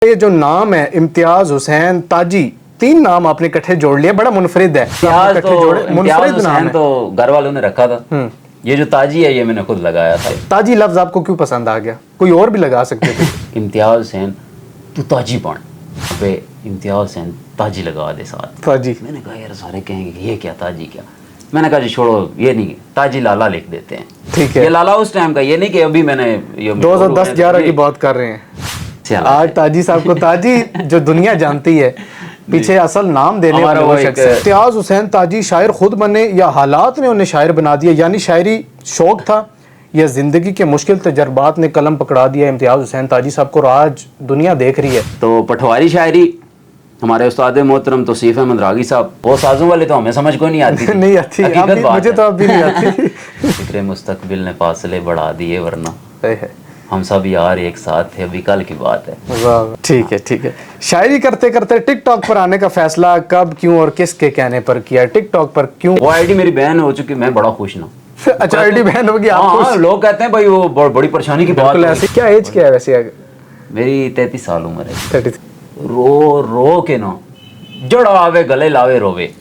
ये जो नाम है इम्तियाज हुसैन ताजी, तीन नाम आपने इकट्ठे जोड़ लिया, बड़ा मुनफरिद है। इम्तियाज हुसैन तो घर वालों ने रखा था, ये जो ताजी है ये मैंने खुद लगाया था। ताजी लफ्ज आपको क्यों पसंद आ गया? कोई और भी लगा सकते थे। इम्तियाज हुसैन तू ताजी बन, अबे इम्तियाज हुसैन ताजी लगा दे साथ ताजी। मैंने कहा यार सारे कहेंगे ये क्या ताजी क्या, मैंने कहा जी छोड़ो ये नहीं, ताजी लाला लिख देते हैं। ठीक है, ये लाला उस टाइम का, ये नहीं कि अभी मैंने ये 2010-11 की बात कर रहे हैं। आज ताजी साहब को ताजी जो दुनिया जानती है, पीछे असल नाम देने वाला वो शख्स है। इम्तियाज हुसैन ताजी शायर खुद बने या हालात ने उन्हें शायर बना दिया, यानी शायरी शौक था या जिंदगी के मुश्किल तजर्बात ने कलम पकड़ा दिया इम्तियाज हुसैन ताजी साहब को और आज दुनिया देख रही है? तो पटवारी शायरी हमारे उस्ताद मोहतरम तौसीफ अहमद रागी साहब, वो साजों वाले तो हमें समझ को नहीं आती नहीं आती, मुझे तो अब भी नहीं आती। फिक्रे मुस्तकबिल ने फासले बढ़ा दिए वरना है हम सब यार एक साथ थे, अभी कल की बात है। वाह, ठीक है ठीक है। शायरी करते करते टिकटॉक पर आने का फैसला कब, क्यों और किसके कहने पर किया? टिकटॉक पर क्यों? वो आईडी मेरी बहन हो चुकी, मैं बड़ा खुश ना। अच्छा, आईडी बहन होगी आप? हाँ, लोग कहते हैं भाई वो बड़ी परेशानी की बात है। ऐसी क्या एज क्या है वैसे? मेरी 33 साल उम्र है। 33। रो रो के ना जड़ आवे गले लावे रोवे,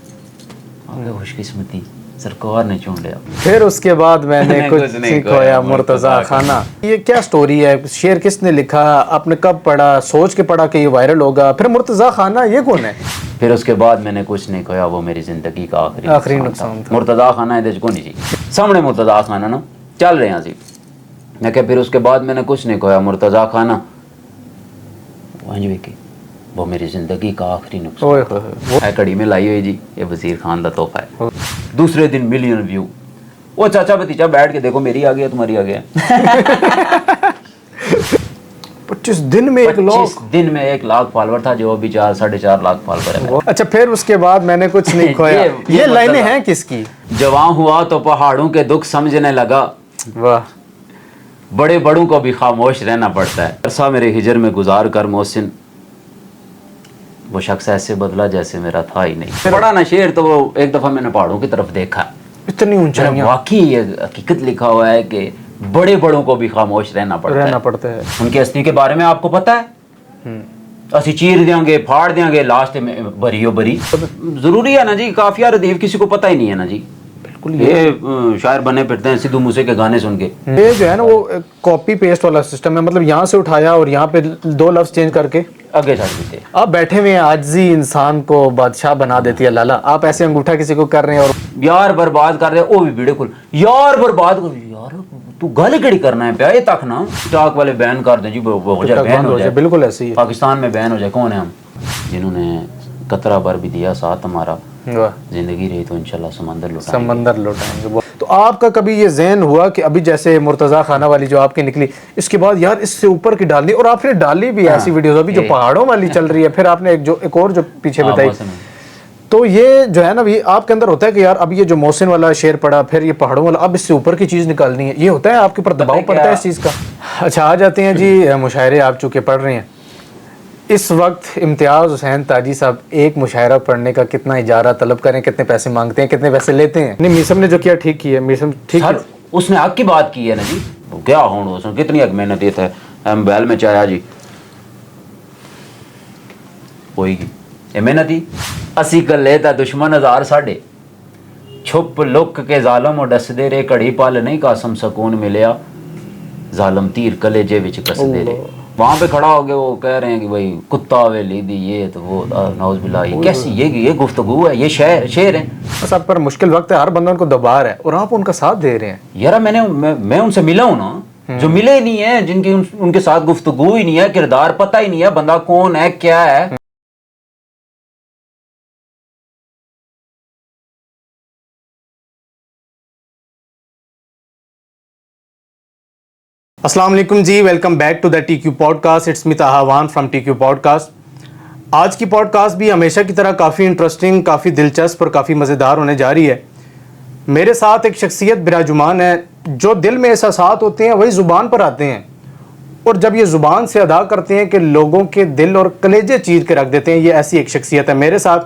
आगे खुशकिस्मती सरकार ने चुन लिया। फिर उसके बाद मैंने कुछ नहीं खोया मुर्तजा खाना। ये क्या स्टोरी है? शेर किसने लिखा? आपने कब पढ़ा? सोच के पढ़ा कि ये वायरल होगा? फिर मुर्तजा खाना ये कौन है? फिर उसके बाद मैंने कुछ नहीं खोया, वो मेरी जिंदगी का आखिरी नुकसान था। मुर्तजा खाना है को नहीं जी सामने मुर्तजा खाना ना चल रहे हैं जी। मैं क्या फिर उसके बाद मैंने कुछ नहीं खोया मुर्तजा खाना की वो मेरी जिंदगी का आखिरी नुकसान। कड़ी में लाई हुई जी, ये वजीर खान का तोहफा है। दूसरे दिन मिलियन व्यू, वो चाचा भतीजा बैठ के देखो मेरी आ गया तुम्हारी आ गया। 25 दिन में 1 लाख फॉलोवर था, जो अभी 4-4.5 लाख फॉलोवर है। अच्छा, फिर उसके बाद मैंने कुछ नहीं खोया। ये लाइनें हैं किसकी? जवान हुआ तो पहाड़ों के दुख समझने लगा, वाह, बड़े बड़ों को भी खामोश रहना पड़ता है। अरसा मेरे हिजर में गुजार कर मोहसिन, वो शख्स ऐसे बदला जैसे मेरा था ही नहीं। पढ़ा ना शेर तो वो एक दफा मैंने पहाड़ों की तरफ देखा, इतनी ऊंचाइयां, वाकई ये हकीकत लिखा हुआ है कि बड़े बड़ों को भी खामोश रहना पड़ता है। उनकी हस्ती के बारे में आपको पता है? असि चीर देंगे, फाड़ देंगे, लास्ट में बरी बरी। जरूरी है ना जी, काफिया रदीफ किसी को पता ही नहीं है ना जी। ये शायर बने फिरते हैं सिद्धू मूसे के गाने सुन के। ये जो है ना वो कॉपी पेस्ट वाला सिस्टम है, मतलब यहाँ से उठाया और यहाँ पे 2 लफ्ज चेंज करके आगे चढ़ देते। आप बैठे हुए हैं, आजिज़ी इंसान को बादशाह बना देती है लाला। आप ऐसे अंगूठा किसी को कर रहे हैं और यार बर्बाद कर रहे हैं, वो भी बिल्कुल यार बर्बाद कर। यार तू गाली कड़ी करना है प्या, ये तक ना स्टॉक वाले बैन कर दे जी, वो हो जाए, बैन हो जाए। बिल्कुल ऐसे ही पाकिस्तान में बैन हो जाए। कौन है हम जिन्होंने कतरा भर भी दिया साथ हमारा, जिंदगी रही तो इंशाल्लाह समंदर लौटाएंगे। तो आपका कभी ये ज़हन हुआ कि अभी जैसे मुर्तज़ा खाना वाली जो आपकी निकली, इसके बाद यार इससे ऊपर की डालनी, और आपने डाली भी ऐसी वीडियोस अभी जो पहाड़ों वाली चल रही है, फिर आपने एक और जो पीछे बताई, तो ये जो है ना ये आपके अंदर होता है कि यार अब ये जो मोहसिन वाला शेर पड़ा, फिर ये पहाड़ों वाला, अब इससे ऊपर की चीज़ निकालनी है, ये होता है आपके ऊपर दबाव पड़ता है इस चीज़ का? अच्छा, आ जाते हैं जी मुशायरे आप चूँकि पढ़ रहे हैं इस वक्त। इम्तियाज हुसैन ताजी साहब एक मुशायरा पढ़ने का कितना इजारा तलब करें, कितने पैसे मांगते हैं, कितने पैसे लेते हैं? नहीं, मीसम ने जो किया ठीक किया, मीसम ठीक है, उसने हक की बात की है ना जी। तो क्या हो उसने कितनी हक मेहनत है, बैल में चाया जी होएगी ये मेहनत ही। असी गले दा दुश्मन 1000 साढ़े, छुप लुक के जालम डस दे रे, घड़ी पल नहीं कासम सकून मिलया, जालम तीर कलेजे विच कस दे रे। वहाँ पे खड़ा हो गए, वो कह रहे हैं कि भाई कुत्ता वेली दी ये तो वो, नौज बिल्ला, ये कैसी ये गुफ्तगू है, ये शेर है। बस आप पर मुश्किल वक्त है, हर बंदा उनको दबा रहा है और आप उनका साथ दे रहे हैं। यार मैं उनसे मिला हूँ ना, जो मिले ही नहीं है, जिनकी उनके साथ गुफ्तगू ही नहीं है, किरदार पता ही नहीं है, बंदा कौन है क्या है। अस्सलाम वालेकुम जी, welcome back to the TQ podcast. It's me Tahawan from TQ podcast. आज की पॉडकास्ट भी हमेशा की तरह काफ़ी इंटरेस्टिंग, काफ़ी दिलचस्प और काफ़ी मज़ेदार होने जा रही है। मेरे साथ एक शख्सियत बिराजुमान है, जो दिल में एहसासात होते हैं वही ज़ुबान पर आते हैं, और जब ये ज़ुबान से अदा करते हैं कि लोगों के दिल और कलेजे चीर के रख देते हैं। ये ऐसी एक शख्सियत है। मेरे साथ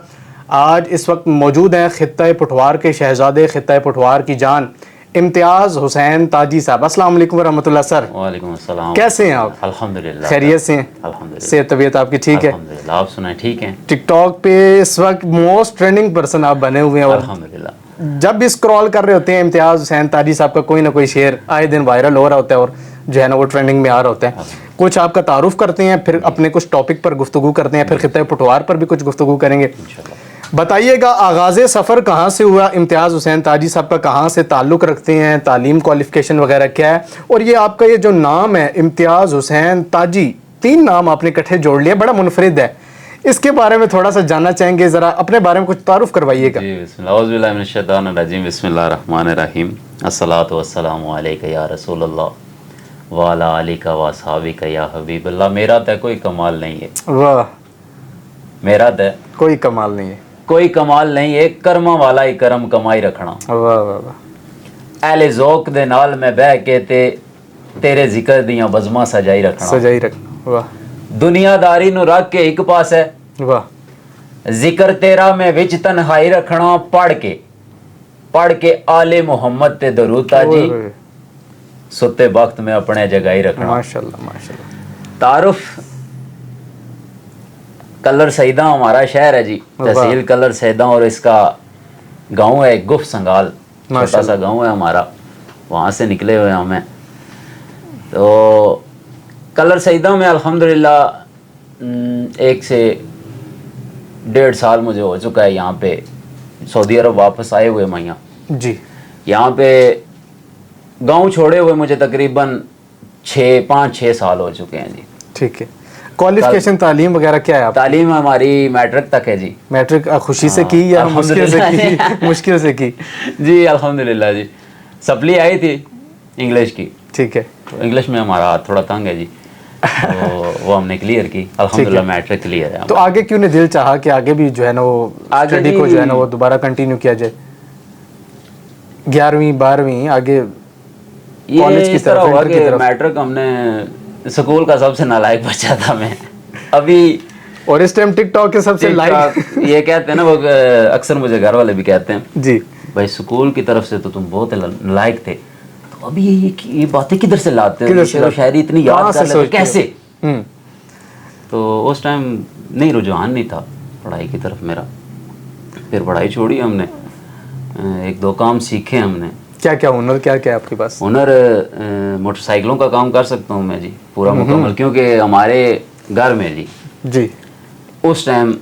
आज इस वक्त मौजूद हैं खित्ता पुठवार के शहज़ादे, खित्ता पुठवार की जान, इम्तियाज़ हुसैन ताजी साहब। अस्सलाम वालेकुम रहमतुल्लाह सर। वालेकुम अस्सलाम। कैसे हैं आप? अल्हम्दुलिल्लाह खैरियत से हैं? अल्हम्दुलिल्लाह। सेहत तबीयत आपकी ठीक है? अल्हम्दुलिल्लाह। आप सुनाए ठीक हैं? टिकटॉक पे इस वक्त मोस्ट ट्रेंडिंग पर्सन आप बने हुए हैं और अल्हम्दुलिल्लाह। जब भी स्क्रॉल कर रहे होते हैं इम्तियाज़ हुसैन ताजी साहब का कोई ना कोई शेर आए दिन वायरल हो रहा होता है और जो है ना वो ट्रेंडिंग में आ रहा होता है। कुछ आपका तारुफ करते हैं, फिर अपने कुछ टॉपिक पर गुफ्तगू करते हैं, फिर खित्ते पटवार पर भी कुछ गुफ्तगू करेंगे। बताइएगा आगाज़ सफ़र कहाँ से हुआ, इम्तियाज़ हुसैन ताजी साहब का कहाँ से ताल्लुक़ रखते हैं, तालीम क्वालिफ़िकेशन वगैरह क्या है, और ये आपका ये जो नाम है इम्तियाज़ हुसैन ताजी, 3 नाम आपने इकट्ठे जोड़ लिए, बड़ा मुनफरिद है। इसके बारे में थोड़ा सा जानना चाहेंगे, ज़रा अपने बारे में कुछ तारुफ करवाइएगा। जी बिस्मिल्लाह, औज़ु बिल्लाहि मिनश शैतानिर रजीम, बिस्मिल्लाहिर रहमानिर रहीम, अस्सलातु वस्सलामु अलैका या रसूलल्लाह व अला आलिका व अस्हाबिका या हबीबल्लाह। मेरा तो कोई कमाल नहीं है। वाह, मेरा तो कोई कमाल नहीं है। कोई कमाल नहीं है, कर्मा वाला ही करम कमाई रखना। वाह वाह वाह। एले ज़ौक़ दे नाल मैं बह के तेरे जिक्र दियां बज़मा सजाई रखना। सजाई रखना। वाह दुनियादारी नु रख के एक पास है, वाह। जिक्र तेरा मैं विच तन्हाई रखना। पढ़ के आले मोहम्मद ते दरूद ताजी, ओए, सुते वक्त में अपने जगाई रखना। माशाल्लाह माशाल्लाह। तारुफ, कलर सईदा हमारा शहर है जी, तहसील कलर सईदा, और इसका गांव है गुफ संगाल, छोटा सा गांव है हमारा, वहाँ से निकले हुए हमें। तो कलर सईदा में अल्हम्दुलिल्लाह 1 से 1.5 साल मुझे हो चुका है यहाँ पे। सऊदी अरब वापस आए हुए मैं यहाँ जी। यहाँ पे गांव छोड़े हुए मुझे तकरीबन 5-6 साल हो चुके हैं जी। ठीक है। क्वालिफिकेशन तालीम वगैरह क्या है आप? तालीम हमारी मैट्रिक तक है जी। मैट्रिक खुशी से की या मुश्किल से की? मुश्किल से की जी अल्हम्दुलिल्लाह जी। सप्ली आई थी इंग्लिश की। ठीक है। तो इंग्लिश में हमारा हाथ थोड़ा तंग है जी, तो वो हमने क्लियर की, अल्हम्दुलिल्लाह मैट्रिक क्लियर है। तो आगे क्यों नहीं दिल चाहा कि आगे भी जो है ना वो स्टडी को जो है ना वो दोबारा कंटिन्यू किया जाए, 11वीं 12वीं आगे कॉलेज की तरफ हुआ कि मैट्रिक हमने स्कूल का सबसे नालायक बच्चा था मैं अभी, और इस टाइम टिकटॉक के सबसे लाइक ये कहते हैं ना वो, अक्सर मुझे घर वाले भी कहते हैं जी भाई स्कूल की तरफ से तो तुम बहुत लायक थे, तो अभी ये बातें किधर से लाते हो, शेरो शायरी इतनी याद कर लेते कैसे। तो उस टाइम नहीं, रुझान नहीं था पढ़ाई की तरफ मेरा। फिर पढ़ाई छोड़ी हमने, 1-2 काम सीखे हमने। क्या क्या हुनर क्या क्या है आपके पास? हुनर मोटरसाइकिलों का काम कर सकता हूँ मैं जी पूरा मुकम्मल, क्योंकि हमारे घर में जी उस टाइम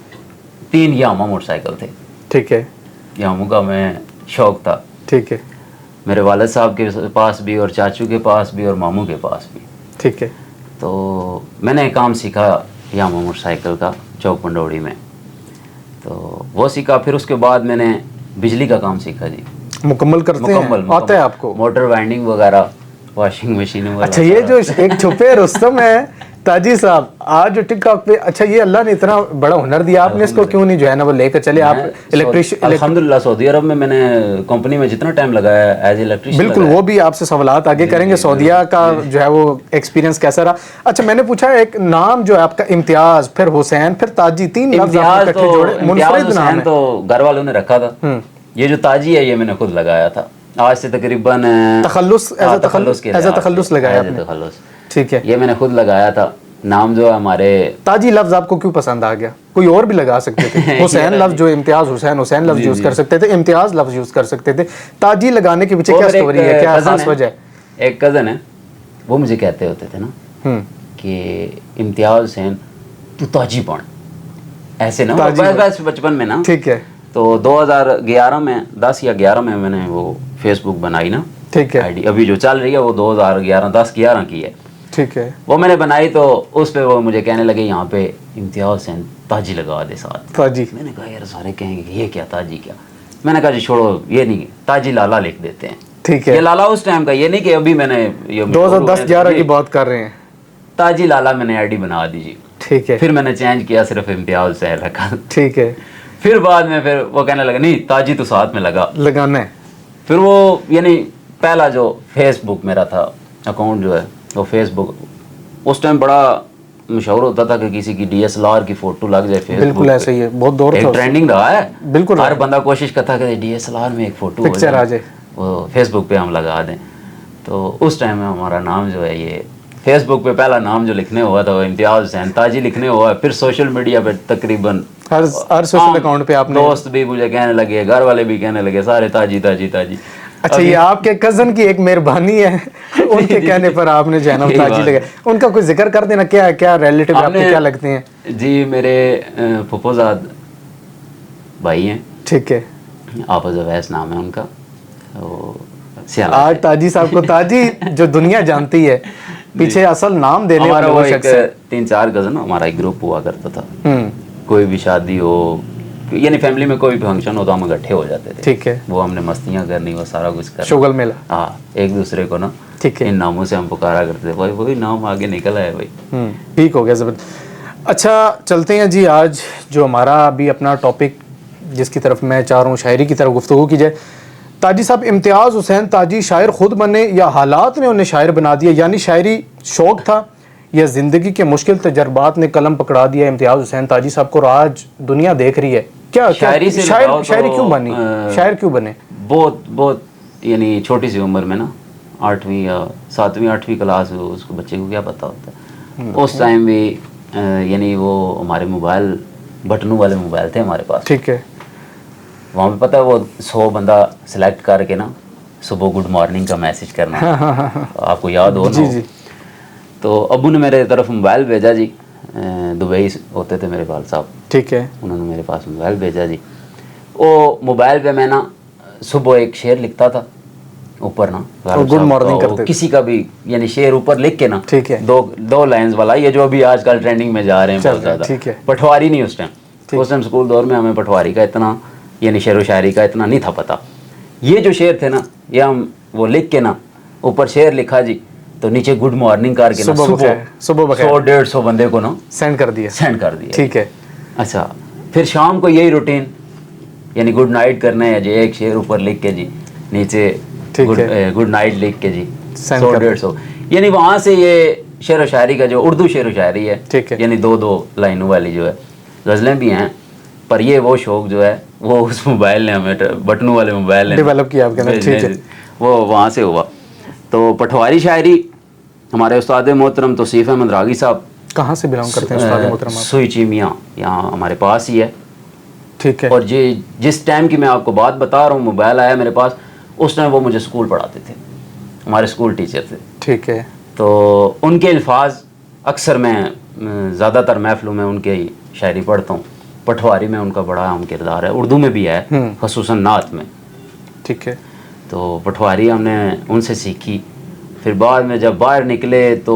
3 यामा मोटरसाइकिल थे। ठीक है। यामों का मैं शौक था। ठीक है। मेरे वालिद साहब के पास भी, और चाचू के पास भी, और मामू के पास भी। ठीक है। तो मैंने काम सीखा यामा मोटरसाइकिल का चौक पंडौड़ी में, तो वो सीखा। फिर उसके बाद मैंने बिजली का काम सीखा जी। मुकम्मल करते हैं? आता है आपको? मोटर वाइंडिंग वगैरह, वॉशिंग मशीन वगैरह। अच्छा, ये जो एक छुपे रुस्तम है ताजी साहब, आज जो टिकटॉक पे, अच्छा ये अल्लाह ने इतना बड़ा हुनर दिया, आपने इसको क्यों नहीं जो है ना वो लेकर चले? आप इलेक्ट्रिशियन, अल्हम्दुलिल्लाह सऊदी अरब में मैंने कंपनी में जितना टाइम लगाया एज इलेक्ट्रिशियन। बिल्कुल, वो भी आपसे सवालात आगे करेंगे। सऊदीया का जो है वो एक्सपीरियंस कैसा रहा? अच्छा, मैंने पूछा एक नाम जो है आपका इम्तियाज, फिर हुसैन, फिर ताजी, 3 लफ्ज आपने इकट्ठे जोड़े, मुनफरिद नाम है। तो घर वालों ने रखा था। ये जो ताजी है ये मैंने खुद लगाया था, आज से तकरीबन तखल्लुस लगाया आपने। ठीक है। ये मैंने खुद लगाया था। नाम जो है हमारे, ताजी लफ्ज आपको क्यों पसंद आ गया? कोई और भी लगा सकते थे। हुसैन लफ्ज जो इम्तियाज हुसैन लफ्ज यूज कर सकते थे, इम्तियाज लफ्ज यूज कर सकते थे। ताजी लगाने के पीछे क्या स्टोरी है, क्या खास वजह है? एक कजन है, वो मुझे कहते होते थे ना कि इम्तियाज हुसैन तू ताजी बन, ऐसे ना बचपन में ना। ठीक है। तो 2011 में 10 या 11 में मैंने वो फेसबुक बनाई ना। ठीक है। आईडी अभी जो चल रही है वो 2011 10-11 की है। ठीक है। वो मैंने बनाई, तो उस पे वो मुझे कहने लगे यहाँ पे इम्तियाज हुसैन ताजी लगा दे साथ ताजी। मैंने कहा यार सारे कहेंगे ये क्या ताजी क्या, मैंने कहा जी छोड़ो, ये नहीं, ताजी लाला लिख देते हैं। ठीक है। ये लाला उस टाइम का, ये नहीं कि अभी मैंने ये 2010-11 की बात कर रहे हैं। ताजी लाला मैंने आईडी बना दी जी। ठीक है। फिर मैंने चेंज किया, सिर्फ इम्तियाज हुसैन रखा। ठीक है। फिर बाद में फिर वो कहने लगा नहीं ताजी तो साथ में लगाना है। फिर वो यानी पहला जो फेसबुक मेरा था अकाउंट जो है वो फेसबुक, उस टाइम बड़ा मशहूर होता था कि किसी की DSLR की फोटो लग जाए फेसबुक। बिल्कुल ऐसा ही है, बहुत दौर था, ट्रेंडिंग रहा है। बिल्कुल, हर बंदा कोशिश करता है कि DSLR में एक फोटो पिक्चर आ जाए। वो फेसबुक पे हम लगा दें। तो उस टाइम में हमारा नाम जो है ये फेसबुक पे पहला नाम जो लिखने हुआ था वो इम्तियाज़ हुसैन ताजी लिखने हुआ। फिर सोशल मीडिया पे तकरीबन हर सोशल अकाउंट पे आपने, दोस्त भी मुझे कहने लगे, घर वाले भी कहने लगे, सारे ताजी ताजी ताजी। अच्छा ये आपके कजन की एक मेहरबानी है उनके कहने पर आपने जो है ना ताजी लगा। उनका कोई जिक्र कर देना, क्या क्या रिलेटिव आपके क्या लगते हैं? जी मेरे फुफोजाद भाई हैं। ठीक है, आपस अवैस नाम है उनका। आज ताजी साहब को ताजी जो दुनिया जानती है, पीछे असल नाम देने वाला वो शख्स है। 3-4 कजन हमारा एक ग्रुप हुआ करता था। कोई भी शादी हो यानी फैमिली में कोई भी फंक्शन हो तो हम इकट्ठे हो जाते थे। ठीक है, वो हमने मस्तियाँ करनी, वो सारा कुछ करना, शुगल मेला। हाँ, एक दूसरे को ना ठीक है इन नामों से हम पुकारा करते थे। भाई वही नाम आगे निकला है भाई। ठीक हो गया, जबरदस्त। अच्छा चलते हैं जी, आज जो हमारा अभी अपना टॉपिक जिसकी तरफ मैं चाह रहा हूँ शायरी की तरफ गुफ्तगू की जाए। ताजी साहब इम्तियाज़ हुसैन ताजी शायर खुद बने या हालात ने उन्हें शायर बना दिया? यानी शायरी शौक़ था या ज़िंदगी के मुश्किल तजर्बात ने कलम पकड़ा दिया इम्तियाज़ हुसैन ताजी साहब को, और आज दुनिया देख रही है? क्या शायरी से शायरी क्यों बनी, शायर क्यों बने? बहुत यानी छोटी सी उम्र में ना, 8वीं या 7वीं 8वीं क्लास हो, उसको बच्चे को क्या पता होता है। उस टाइम भी यानी वो हमारे मोबाइल बटनों वाले मोबाइल थे हमारे पास। ठीक है, वहाँ पे पता है वो 100 बंदा सिलेक्ट करके ना सुबह गुड मॉर्निंग का मैसेज करना। आपको याद हो ना? जी जी। तो अब्बू ने मेरे तरफ मोबाइल भेजा जी, दुबई होते थे मेरे बाल साहब। ठीक है, उन्होंने मेरे पास मोबाइल भेजा जी। वो मोबाइल पे मैं ना सुबह एक शेर लिखता था ऊपर ना, गुड मॉर्निंग करते किसी का भी यानी शेर ऊपर लिख के ना, ठीक है, दो लाइंस वाला, ये जो अभी आजकल ट्रेंडिंग में जा रहे हैं बहुत ज़्यादा। ठीक है, पटवारी नहीं उस टाइम स्कूल दौर में हमें पटवारी का इतना यानी शेर व शायरी का इतना नहीं था पता। ये जो शेर थे ना, ये हम वो लिख के ना ऊपर शेर लिखा जी, तो नीचे गुड मॉर्निंग करके ना सुबह 100-150 बंदे को ना सेंड कर दिया। ठीक है। अच्छा, फिर शाम को यही रूटीन यानी गुड नाइट करना है जी, एक शेर ऊपर लिख के जी, नीचे गुड नाइट लिख के जी 100-150, यानी वहाँ से ये शेर व शायरी का जो उर्दू शेर व शायरी है, यानी 2-2 लाइनों वाली जो है, गज़लें भी हैं, पर ये वो शौक जो है वो उस मोबाइल ने हमें बटनों वाले मोबाइल ने डेवलप किया आपके अंदर। ठीक है, वो वहाँ से हुआ। तो पटवारी शायरी हमारे उस्ताद मोहतरम तौसीफ अहमद रागी साहब कहाँ से बिलोंग करते हैं उस्ताद मोहतरम? सुई चीमिया, यहाँ हमारे पास ही है। ठीक है, और जिस टाइम की मैं आपको बात बता रहा हूँ, मोबाइल आया मेरे पास, उस टाइम वो मुझे स्कूल पढ़ाते थे, हमारे स्कूल टीचर थे। ठीक है, तो उनके अल्फाज अक्सर मैं ज़्यादातर महफिलों में उनके ही शायरी पढ़ता हूँ। पटवारी में उनका बड़ा अहम किरदार है, उर्दू में भी है, ख़ुसूसन नात में। ठीक है, तो पटवारी हमने उनसे सीखी। फिर बाद में जब बाहर निकले तो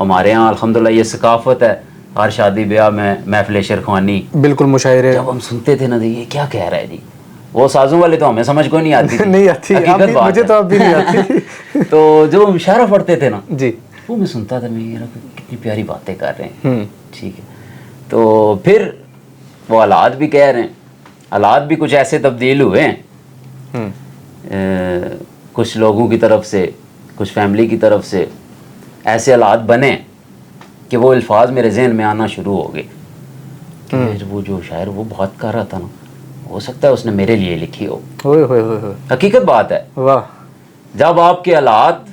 हमारे यहाँ अल्हम्दुलिल्लाह ये सकाफ़त है, हर शादी ब्याह में महफिल शेरख्वानी, बिल्कुल मुशायरे, जब हम सुनते थे ना, ये क्या कह रहा है जी, वो साजों वाले तो हमें समझ को नहीं आती नहीं आती, मुझे तो अभी नहीं आती। तो जो मुशायरा पढ़ते थे ना जी, वो मैं सुनता था, मैं कितनी प्यारी बातें कर रहे हैं। ठीक है, तो फिर वो हालात भी कह रहे हैं, हालात भी कुछ ऐसे तब्दील हुए हैं कुछ लोगों की तरफ से, कुछ फैमिली की तरफ से ऐसे हालात बने कि वो अल्फाज मेरे जहन में आना शुरू हो गए कि वो जो शायर वो बहुत कर रहा था ना, हो सकता है उसने मेरे लिए लिखी हो। हकीकत बात है। वाह। जब आपके हालात,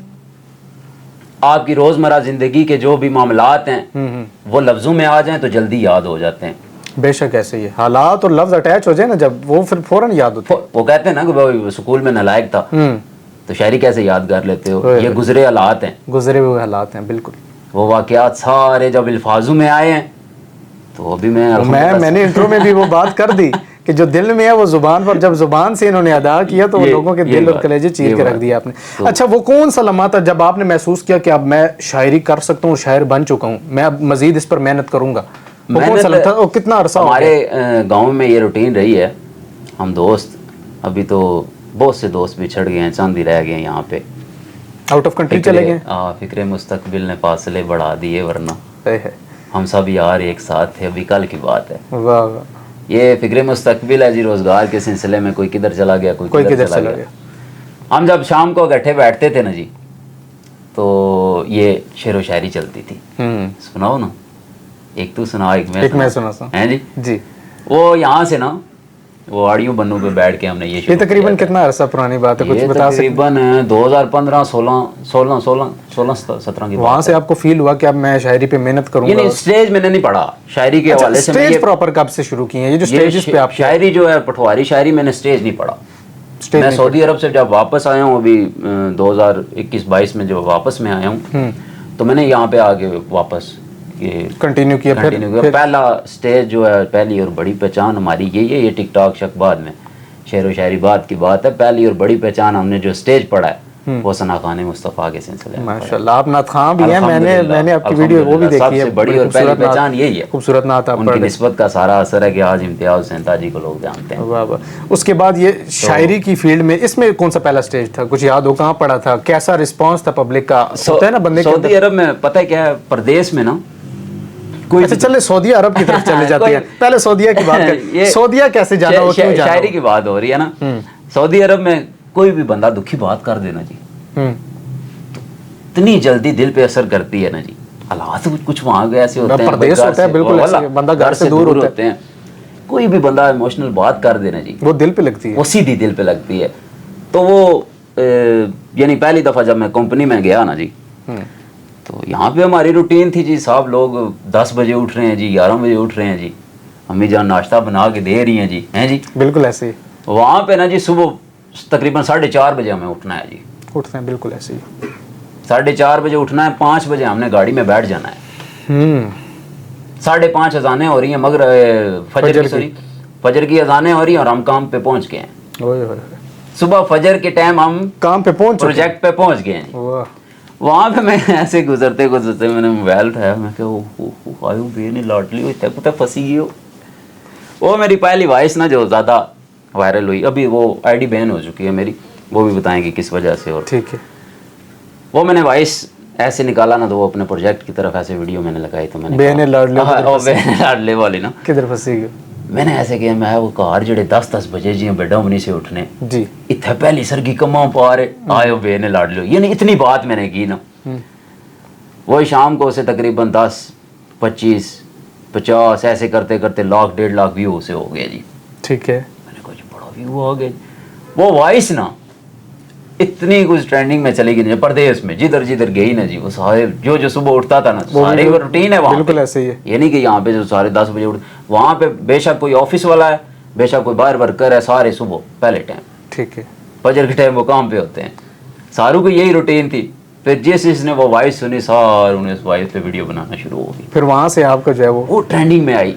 आपकी रोज़मर्रा ज़िंदगी के जो भी मामलात हैं वो लफ्ज़ों में आ जाएं तो जल्दी याद हो जाते हैं। बेशक ऐसे ही है, हालात और लफ्ज़ अटैच हो जाए ना जब, वो फिर फौरन याद होते हैं। वो कहते हैं ना कि भाई स्कूल में नालायक था तो शायरी कैसे याद कर लेते हो, ये गुजरे हालात हैं, गुजरे हुए हालात हैं। बिल्कुल, वो वाक़यात सारे जब अल्फाजों में आए हैं तो अभी मैंने इंट्रो में भी वो बात कर दी कि जो दिल में है वो जुबान पर, जब जुबान से इन्होंने अदा किया तो वो लोगों के दिल और कलेजे चीर के रख दिया आपने। अच्छा, वो कौन सा लम्हा था जब आपने महसूस किया कि अब मैं शायरी कर सकता हूँ, शायर बन चुका हूँ, मैं अब मजीद इस पर मेहनत करूँगा? वो कौन सा लम्हा था और कितना अरसा? हमारे गाँव में ये रूटीन रही है, हम दोस्त, अभी तो बहुत से दोस्त बिछड़ गए हैं, चंद ही रह गए हैं यहाँ पे, आउट ऑफ कंट्री चले गए। फिक्रे मुस्तकबिल ने फासले बढ़ा दिए, वरना हम सब यार एक साथ थे, अभी कल की बात है। वाह वाह। ये फिक्रे मुस्तकबिल है जी, रोज़गार के सिलसिले में कोई किधर चला गया, कोई किधर चला गया। हम जब शाम को इकट्ठे बैठते थे ना जी, तो ये शेर व शायरी चलती थी। सुनाओ ना, एक तू सुना, एक मैं सुना, है जी जी। वो यहाँ से ना वो ऑडियो बन्नू पे बैठ के हमने ये तकरीबन कितना अरसा पुरानी बात है, कुछ बता सकते? तकरीबन 2015 16 17 की वहाँ से आपको फील हुआ कि अब मैं शायरी पे मेहनत करूंगा? ये नहीं, स्टेज मैंने नहीं पढ़ा शायरी के हवाले से। स्टेज प्रॉपर कब से शुरू की है ये जो स्टेजेस पे आप? शायरी जो है पटवारी शायरी मैंने स्टेज नहीं पढ़ा। मैं सऊदी अरब से जब वापस आया हूँ अभी 2021-22 में जब वापस में आया हूँ तो मैंने यहाँ पे आके वापस ये कंटिन्यू किया। फिर पहला स्टेज जो है, पहली और बड़ी पहचान हमारी यही है। ये टिकटॉक शक बाद में शेर व शायरी बात की बात है। पहली और बड़ी पहचान हमने जो स्टेज पढ़ा है वो सना खान मुस्तफ़ा के सिलसिले में। माशाल्लाह, आप नात खां भी हैं। मैंने आपकी वीडियो वो भी देखी है। सबसे बड़ी और पहली पहचान यही है, खूबसूरत नात आप उनकी निस्बत का सारा असर है कि आज इम्तियाज हुसैन ताजी को लोग जानते हैं। वाह वाह। उसके बाद ये शायरी की फील्ड में इसमें कौन सा पहला स्टेज था, कुछ याद हो? कहाँ पढ़ा था? कैसा रिस्पांस था पब्लिक का? होता है ना बंदे के सऊदी अरब में पता है क्या है, प्रदेश में ना कोई। अच्छा चले सऊदी अरब की तरफ चले जाते हैं। पहले सऊदिया की बात करें। सऊदिया कैसे जाना हो, क्यों जाना? शायरी की बात हो रही है ना। सऊदी अरब में कोई भी बंदा दुखी बात कर देना जी, इतनी जल्दी दिल पे असर करती है ना जी। हालात कुछ वहां गए ऐसे होते हैं, प्रदेश होता है बिल्कुल ऐसे, बंदा घर से दूर होते हैं। कोई भी बंदा इमोशनल बात कर देना जी, वो दिल पे लगती है, वो सीधी दिल पे लगती है। तो वो यानी पहली दफा जब मैं कंपनी में गया ना जी, तो यहाँ पे हमारी रूटीन थी जी, साहब लोग 10 बजे उठ रहे हैं जी, 11 बजे उठ रहे हैं जी, अम्मी जान नाश्ता बना के दे रही हैं जी, हैं जी। बिल्कुल ऐसे ही वहाँ पे ना जी सुबह तकरीबन 4:30 बजे हमें उठना है जी। उठते हैं बिल्कुल ऐसे ही। 4:30 बजे उठना है, 5 बजे हमने गाड़ी में बैठ जाना है। 5:30 अजानें हो रही हैं, मगर फजर की अजानें हो रही हैं और हम काम पे पहुँच गए हैं। सुबह फजर के टाइम हम काम पे पहुँच, प्रोजेक्ट पे पहुँच गए हैं। वहाँ पे मैं ऐसे गुजरते मैंने मोबाइल उठाया, मैं क्या आयु बेनी लाडली हुई तक फंसी गई हो। वो मेरी पहली वॉइस ना जो ज़्यादा वायरल हुई, अभी वो आईडी बैन हो चुकी है मेरी, वो भी बताएंगे किस वजह से। और ठीक है, वो मैंने वॉइस ऐसे निकाला ना तो वो अपने प्रोजेक्ट की तरफ ऐसे वीडियो मैंने लगाई, तो मैंने बेने लाडले वाली ना किधर फंसी गई। मैंने ऐसे किया, मैं वो कार जड़े 10 बजे जी बेडा मनी से उठने जी, इतने पहली सरगी कमा पा रहे आयो बेने लाड लो, ये नहीं इतनी बात मैंने की ना। वही शाम को उसे तकरीबन 10, 25, 50 ऐसे करते करते 1 लाख 1.5 लाख व्यू उसे हो गया जी। ठीक है, मैंने कहा जी बड़ा व्यू आ गया। वो वॉइस ना इतनी कुछ ट्रेंडिंग में चली गई प्रदेश में, जिधर जिधर गई ना जी, वो सारे जो सुबह उठता था ना, सारे वो रूटीन है वहाँ बिल्कुल ऐसे ही है। ये नहीं कि यहाँ पे जो सारे 10 बजे उठ, वहाँ पे बेशक कोई ऑफिस वाला है, बेशक कोई बाहर वर्कर है, सारे सुबह पहले टाइम, ठीक है, फजर के टाइम वो काम पे होते हैं। सारू को यही रूटीन थी। फिर जिसने वो वॉइस सुनी, सारों ने उस वॉइस पे वीडियो बनाना शुरू हो गई। फिर वहाँ से आपका जो है वो ट्रेंडिंग में आई।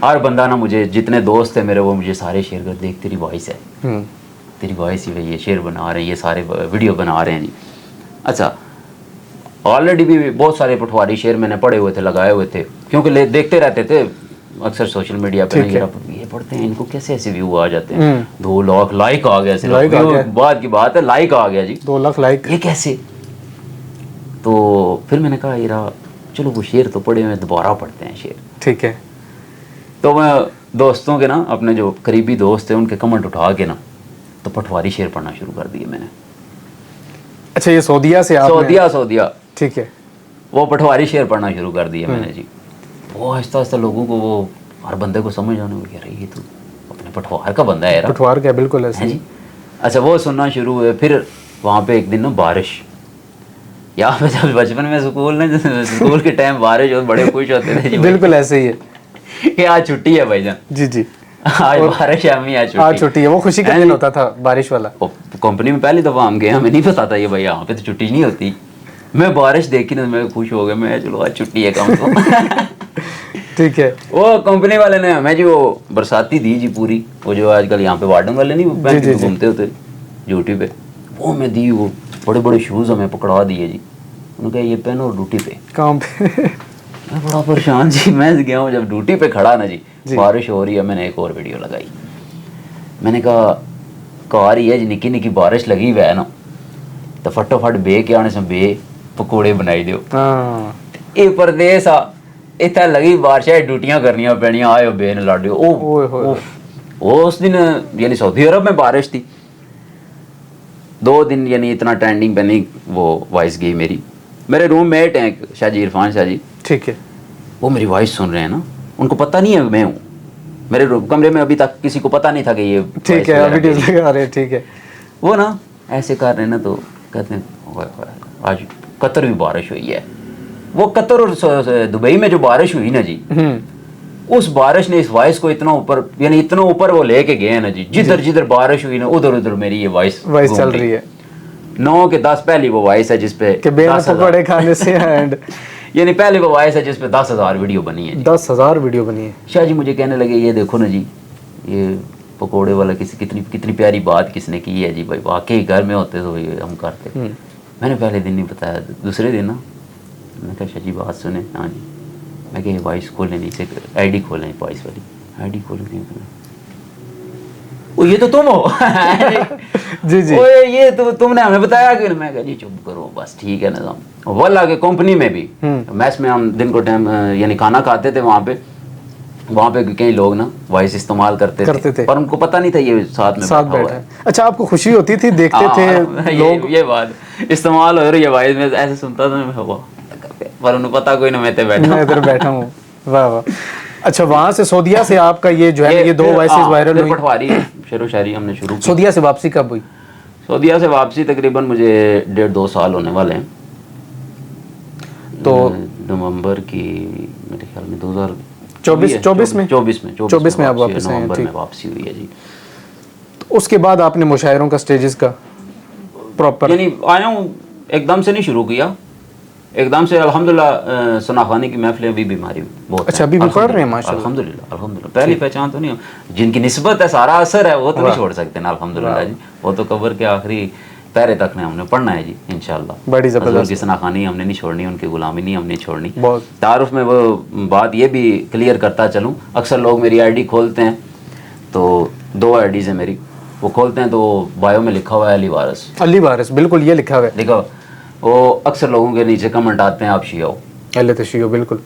हर बंदा ना, मुझे जितने दोस्त थे मेरे वो मुझे सारे शेयर कर, देख तेरी वॉइस है, तेरी वॉइस ही ये शेयर बना रहे हैं, ये सारे वीडियो बना रहे हैं जी। अच्छा, ऑलरेडी भी बहुत सारे पटवारी शेयर मैंने पढ़े हुए थे, लगाए हुए थे, क्योंकि देखते रहते थे अक्सर सोशल मीडिया पे। ये पढ़ते हैं, इनको कैसे ऐसे व्यू आ जाते हैं, 2 लाख लाइक आ गया सिर्फ, बाद की बात है, लाइक आ गया जी, 2 लाख लाइक, ये कैसे। तो फिर मैंने कहा यार चलो वो शेर तो पढ़े हुए, दोबारा पढ़ते हैं शेर। ठीक है, तो मैं दोस्तों के ना, अपने जो करीबी दोस्त थे उनके कमेंट उठा के ना, तो पटवारी शेर पढ़ना शुरू कर दिए मैंने। अच्छा, ये सऊदिया से सऊदिया ठीक है, वो पटवारी शेर पढ़ना शुरू कर दिए मैंने जी। वो आहिस्ता आहिस्ता लोगों को, वो हर बंदे को समझ आने लगी, अरे ये तो अपने पटवार का बंदा है, पटवार का बिल्कुल ऐसे जी। अच्छा, वो सुनना शुरू हुए। फिर वहाँ पे एक दिन ना बारिश, यहाँ पे जब बचपन में स्कूल के टाइम बारिश हो बड़े खुश होते थे जी। बिल्कुल ऐसे ही है कि आज छुट्टी है भाईजान, जी जी, आज बारिश है, अम्मी आज छुट्टी है। वो खुशी का दिन होता था बारिश वाला। कंपनी में पहली दफा हम गए, हमें नहीं पता था ये भाई यहाँ पे तो छुट्टी नहीं होती। मैं बारिश देखी ना, मैं खुश हो गया, मैं चलो आज छुट्टी है काम तो। ठीक है, वो कंपनी वाले ने हमें जी वो बरसाती दी जी पूरी, वो जो आजकल यहाँ पे वार्डन वाले नहीं घूमते होते ड्यूटी पे, वो हमें दी। वो बड़े बड़े शूज हमें पकड़ा दिए जी, उन्होंने कहा ये पहनो ड्यूटी पे, काम पे। मैं बड़ा परेशान जी, मैं गया हूँ जब ड्यूटी पे खड़ा ना जी, बारिश हो रही है। मैंने एक और वीडियो लगाई, मैंने कहा कार ही है जी, निकी निकी बारिश लगी हुई है ना, तो फटोफट बे के आने से बे पकौड़े बनाई दो। ये परदेस आ, इतना लगी बारिश है, ड्यूटियां करनिया पैनिया, आयो बेन लाडो। ओ उस दिन यानी सऊदी अरब में बारिश थी 2 दिन, यानी इतना ट्रेंडिंग पे नहीं वो वॉइस गई मेरी। मेरे रूममेट हैं शाहजी, इरफान शाहजी, ठीक है, वो मेरी वॉइस सुन रहे हैं ना, उनको पता नहीं है मैं हूँ, मेरे कमरे में अभी तक किसी को पता नहीं था कि ये ठीक है वीडियोस लगा रहे हैं, ठीक है। वो ना ऐसे कर रहे हैं ना, तो कहते हैं आज कतर में बारिश हुई है। वो कतर और दुबई में जो बारिश हुई ना जी, उस बारिश ने इस वॉइस को इतना ऊपर, यानी इतना ऊपर वो लेके गए हैं ना जी, जिधर जिधर बारिश हुई ना उधर उधर मेरी ये वॉइस चल रही है। 9 के 10 पहली वो वॉइस है जिसपे पकौड़े खाने से एंड यानी पहले वो वॉइस है जिसपे 10,000 वीडियो बनी है। 10,000 वीडियो बनी है। शाह जी मुझे कहने लगे ये देखो ना जी, ये पकोड़े वाला कितनी प्यारी बात किसने की है जी, भाई वाकई घर में होते तो ये हम करते। मैंने पहले दिन नहीं बताया, दूसरे दिन ना मैंने कहा शाह जी बात सुने। हाँ जी, मैं कहा ये वॉइस खोलें, नीचे आईडी खोलें, वॉइस वाली आईडी खोलें। वो ये तो तुम हो जी जी, ओए ये तो तुमने हमें बताया कि। मैं कहा जी चुप करो बस, ठीक है ना। वल्लाह के कंपनी में भी मैस में हम दिन को टाइम यानी खाना खाते थे, वहाँ पे कई लोग ना वॉइस इस्तेमाल करते थे, पर उनको पता नहीं था ये साथ बैठा है। अच्छा, आपको खुशी होती थी, देखते थे लोग ये बात इस्तेमाल हो रही है वॉइस में, ऐसे सुनता था मैं, पर उन्हें पता कोई ना मैं इधर बैठा हूँ। वाह वाह। अच्छा, वहाँ से सऊदीया से आपका ये जो है ये 2 वॉइसेस वायरल हुई। पटवारी शेरो शायरी हमने शुरू की। सऊदीया से वापसी कब हुई? सऊदीया से वापसी तकरीबन मुझे 1.5-2 साल होने वाले हैं। तो नवंबर की मेरे ख्याल में 2024 में आप वापस आए हैं। नवंबर में वापसी हुई है जी। तो उसके बाद आपने मुशायरों का स्टेजेस का प्रॉपर, यानी आया हूँ एकदम से नहीं शुरू किया, एकदम से अल्हम्दुलिल्लाह सना खानी की महफिलें अभी भी हमारी बहुत। अच्छा, अभी भी पढ़ रहे हैं माशाल्लाह? अल्हम्दुलिल्लाह पहली पहचान तो नहीं, जिनकी निस्बत है सारा असर है वो तो नहीं छोड़ सकते ना अल्हम्दुलिल्लाह जी। वो तो कब्र के आखिरी पैरे तक ने हमने पढ़ना है जी इंशाल्लाह। बड़ी जबरदस्त की सना खानी हमने नहीं छोड़नी, उनकी गुलामी नहीं हमने छोड़नी। तारुफ में वो बात ये भी क्लियर करता चलूँ, अक्सर लोग मेरी आईडी खोलते हैं तो 2 आईडीज़ है मेरी, वो खोलते हैं तो बायो में लिखा हुआ है अली वारिस, बिल्कुल ये लिखा हुआ है, लिखा हुआ। वो अक्सर लोगों के नीचे कमेंट आते हैं आप शिया हो, अल्लाह तो शिया, बिल्कुल।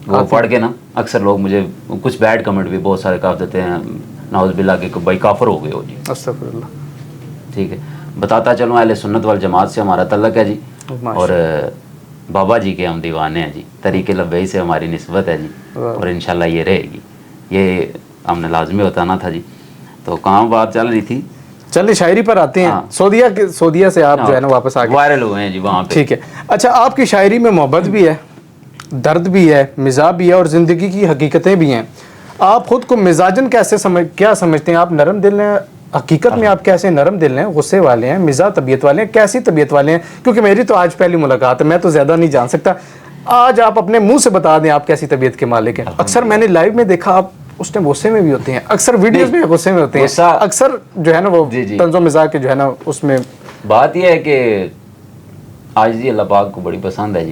वो पढ़ के ना अक्सर लोग मुझे कुछ बैड कमेंट भी बहुत सारे कर देते हैं, नाउज़ बिल्लाह के भाई काफिर हो गए हो जी। अस्तगफुरुल्लाह। ठीक है, बताता चलूँ अहले सुन्नत वल जमात से हमारा तल्लक है जी, और बाबा जी के हम दीवाने हैं जी, तरीके लब्बई से हमारी निस्बत है जी, और इंशाल्लाह ये रहेगी। ये हमने लाजमी बताना था जी। तो कहाँ बात चल रही थी? चलिए शायरी पर आते हैं। हाँ। सऊदीया से आप जो है ना वापस आ गए, वायरल हुए हैं जी वहाँ पे। ठीक है। अच्छा, आपकी शायरी में मोहब्बत भी है, दर्द भी है, मिजाज भी है और ज़िंदगी की हकीकतें भी हैं। आप खुद को मिजाजन क्या समझते हैं? आप नरम दिल हैं? हकीकत में आप कैसे नरम दिल हैं, गुस्से वाले हैं, मिजाज तबीयत वाले हैं, कैसी तबीयत वाले हैं? क्योंकि मेरी तो आज पहली मुलाकात है, मैं तो ज़्यादा नहीं जान सकता। आज आप अपने मुँह से बता दें आप कैसी तबीयत के मालिक हैं। अक्सर मैंने लाइव में देखा आप उस टाइम गुस्से में भी होते हैं, अक्सर वीडियोस में गुस्से में होते हैं, अक्सर जो है ना वो तंज़ो मिजाज के जो है ना उसमें। बात यह है कि आज जी अल्लाह पाक को बड़ी पसंद है जी,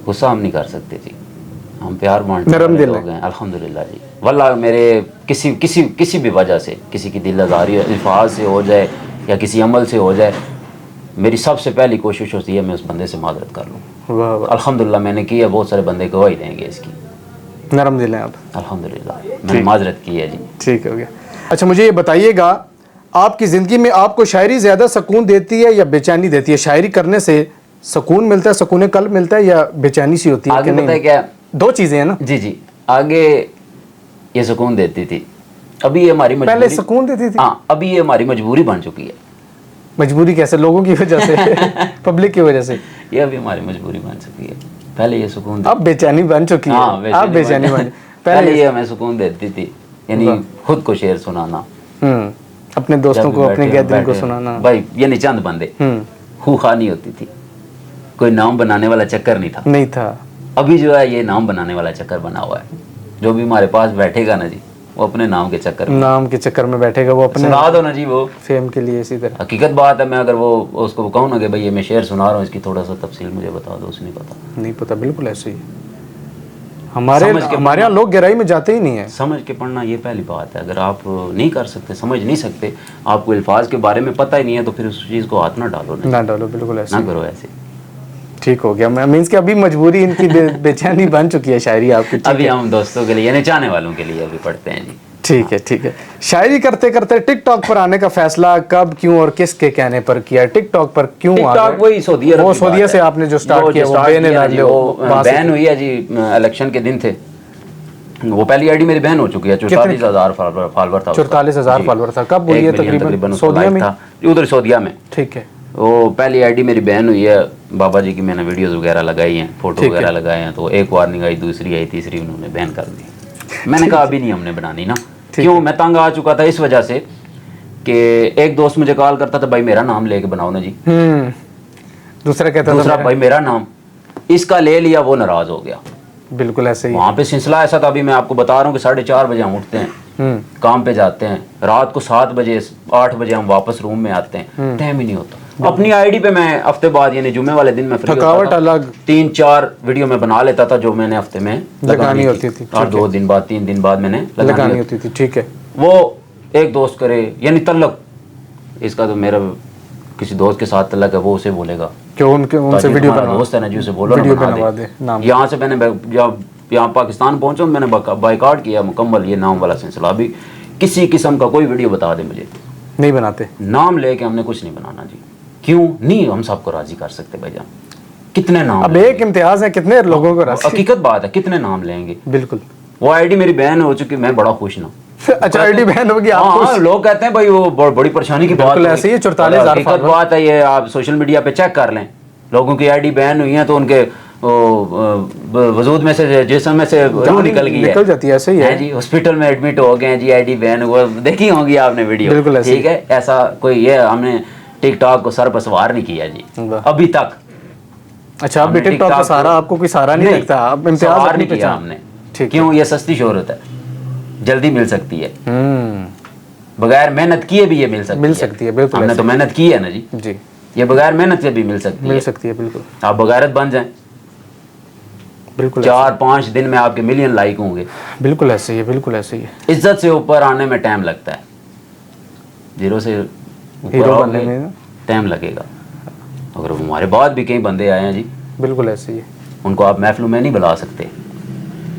गुस्सा हम नहीं कर सकते जी, हम प्यार बांटने नरम दिल लोग हैं अल्हम्दुलिल्लाह जी। वल्लाह मेरे किसी भी वजह से, किसी की दिल आज़ारी अल्फाज से हो जाए या किसी अमल से हो जाए, मेरी सबसे पहली कोशिश होती है मैं उस बंदे से माजरत कर लूँ। अल्हम्दुलिल्लाह मैंने की है, बहुत सारे बंदे गवाही देंगे इसकी। नरम दिल हैं आप? अल्हम्दुलिल्लाह मैंने माजरत की है जी। ठीक हो गया। अच्छा, मुझे ये बताइएगा, आपकी ज़िंदगी में आपको शायरी ज़्यादा सुकून देती है या बेचैनी देती है? शायरी करने से सुकून मिलता है, सुकून कल्ब मिलता है, या बेचैनी सी होती है? आगे पता है क्या, 2 चीज़ें हैं ना? जी जी। आगे ये सुकून देती थी, अभी ये हमारी मजबूरी। पहले सुकून देती थी? हाँ, अभी ये हमारी मजबूरी बन चुकी है। मजबूरी कैसे? लोगों की वजह से पब्लिक की वजह से? ये अभी हमारी मजबूरी बन चुकी है। पहले ये सुकून, अब बेचैनी बन चुकी है। हाँ, आप बेचैनी बन पहले ये हमें सुकून देती थी, यानी खुद को शेर सुनाना, अपने दोस्तों को, अपने गैदरिंग को सुनाना, भाई यानी चंद बंदे, खूखा नहीं होती थी, कोई नाम बनाने वाला चक्कर नहीं था। अभी जो है ये नाम बनाने वाला चक्कर बना हुआ है। जो भी हमारे पास बैठेगा ना जी, वो अपने नाम के चक्कर में बैठेगा, वो अपने सुना दो ना जी, वो फेम के लिए। इसी तरह हकीकत बात है, मैं अगर वो उसको कहूँ ना कि भाई ये मैं शेर सुना रहा हूँ, इसकी थोड़ा सा तफसील मुझे बता दो, उसे नहीं पता। बिल्कुल ऐसे ही हमारे यहाँ लोग गहराई में जाते ही नहीं है। समझ के पढ़ना ये पहली बात है। अगर आप नहीं कर सकते, समझ नहीं सकते, आपको अल्फाज के बारे में पता ही नहीं है, तो फिर उस चीज़ को हाथ ना डालो। बिल्कुल ऐसे ना करो ऐसे। ठीक हो गया। मीन्स कि अभी मजबूरी इनकी बेचैनी बन चुकी है शायरी आपकी। अभी हम दोस्तों के लिए यानी चाहने वालों के लिए अभी पढ़ते हैं जी। ठीक है। शायरी करते करते टिकटॉक पर आने का फैसला कब, क्यों और किसके कहने पर किया? टिकटॉक पर क्यों आ गए? वही सऊदीया से आपने जो स्टार्ट किया, वो बैन हुई है जी। इलेक्शन के दिन थे, वो पहली आईडी मेरी बहन हो चुकी है, 44,000 फॉलोवर था, 44,000 फॉलोवर था। कब हुई है तकरीबन? सऊदीया में, उधर सऊदीया में। ठीक है। वो पहली आईडी मेरी बहन हुई है, बाबा जी की मैंने वीडियोस वगैरह लगाई हैं, फोटो वगैरह लगाए हैं, तो एक वार्निंग आई, दूसरी आई, तीसरी उन्होंने बैन कर दी। मैंने कहा अभी नहीं हमने बनानी ना, क्यों, मैं तंग आ चुका था इस वजह से कि एक दोस्त मुझे कॉल करता था, भाई मेरा नाम लेके बनाओ ना जी, दूसरा कहता दूसरा भाई मेरा नाम, इसका ले लिया, वो नाराज हो गया। बिल्कुल ऐसे ही वहाँ पे सिलसिला ऐसा था, अभी मैं आपको बता रहा हूँ कि 4:30 बजे हम उठते हैं, काम पे जाते हैं, रात को 7 बजे 8 बजे हम वापस रूम में आते हैं, टाइम ही नहीं होता। अपनी आईडी पे मैं हफ्ते बाद यानी जुम्मे वाले दिन में फ्री थकावट अलग 3-4 वीडियो में बना लेता था, जो मैंने हफ्ते में लगानी होती थी, और 2 दिन बाद 3 दिन बाद मैंने लगानी होती थी। ठीक है। वो एक दोस्त करे यानी तल्लक, इसका तो मेरा किसी दोस्त के साथ तल्लक है, वो उसे बोलेगा क्यों उनसे वीडियो बना, दोस्त है ना जी, उसे बोलो वीडियो ना बना दे। यहाँ से मैंने जब यहाँ पाकिस्तान पहुंचा मैंने बाइकआउट किया मुकम्मल, ये नाम वाला सिलसिला। अभी किसी किस्म का कोई वीडियो बता दे मुझे, नहीं बनाते, नाम लेके हमने कुछ नहीं बनाना जी। क्यों नहीं, हम सबको राजी कर सकते भाईजान, कितने नाम, अब एक इम्तियाज है, कितने लोगों को राजी, हकीकत बात है, कितने नाम लेंगे। बिल्कुल। वो आईडी मेरी बहन हो चुकी, मैं बड़ा खुश ना। अच्छा, आईडी बहन होगी आपको? हाँ, लोग कहते हैं भाई वो बड़ी परेशानी की बात है, ऐसे ही 44,000 हकीकत बात है ये, आप सोशल मीडिया पे चेक कर लें, लोगों की आईडी बैन हुई है तो उनके वजूद में से, जिस्म में से रूह निकल गई है, निकल जाती है। ऐसे ही है जी, हॉस्पिटल में एडमिट हो गए जी, आईडी बैन हुआ, देखी होंगी आपने वीडियो, ठीक है। ऐसा कोई ये हमने टिकटॉक को सर पर सवार नहीं किया जी अभी तक। अच्छा, अब टिकटॉक का सहारा आपको कोई सहारा नहीं लगता, अब इम्तियाज नहीं किया हमने। क्यों, ये सस्ती शोहरत है, जल्दी मिल सकती है, बगैर मेहनत किए भी ये मिल सकती है। बिल्कुल, हमने तो मेहनत की है ना जी, ये बगैर मेहनत से भी मिल सकती है। बिल्कुल, आप बगैरत बन जाएं, बिल्कुल 4-5 दिन में आपके मिलियन लाइक होंगे। बिल्कुल ऐसे ही है, बिल्कुल ऐसे ही है। इज्जत से ऊपर आने में टाइम लगता है, जीरो से हीरो बनने में टाइम लगेगा। अगर हमारे बाद भी कई बंदे आए हैं जी, बिल्कुल ऐसे ही है, उनको आप महफिलों में नहीं बुला सकते,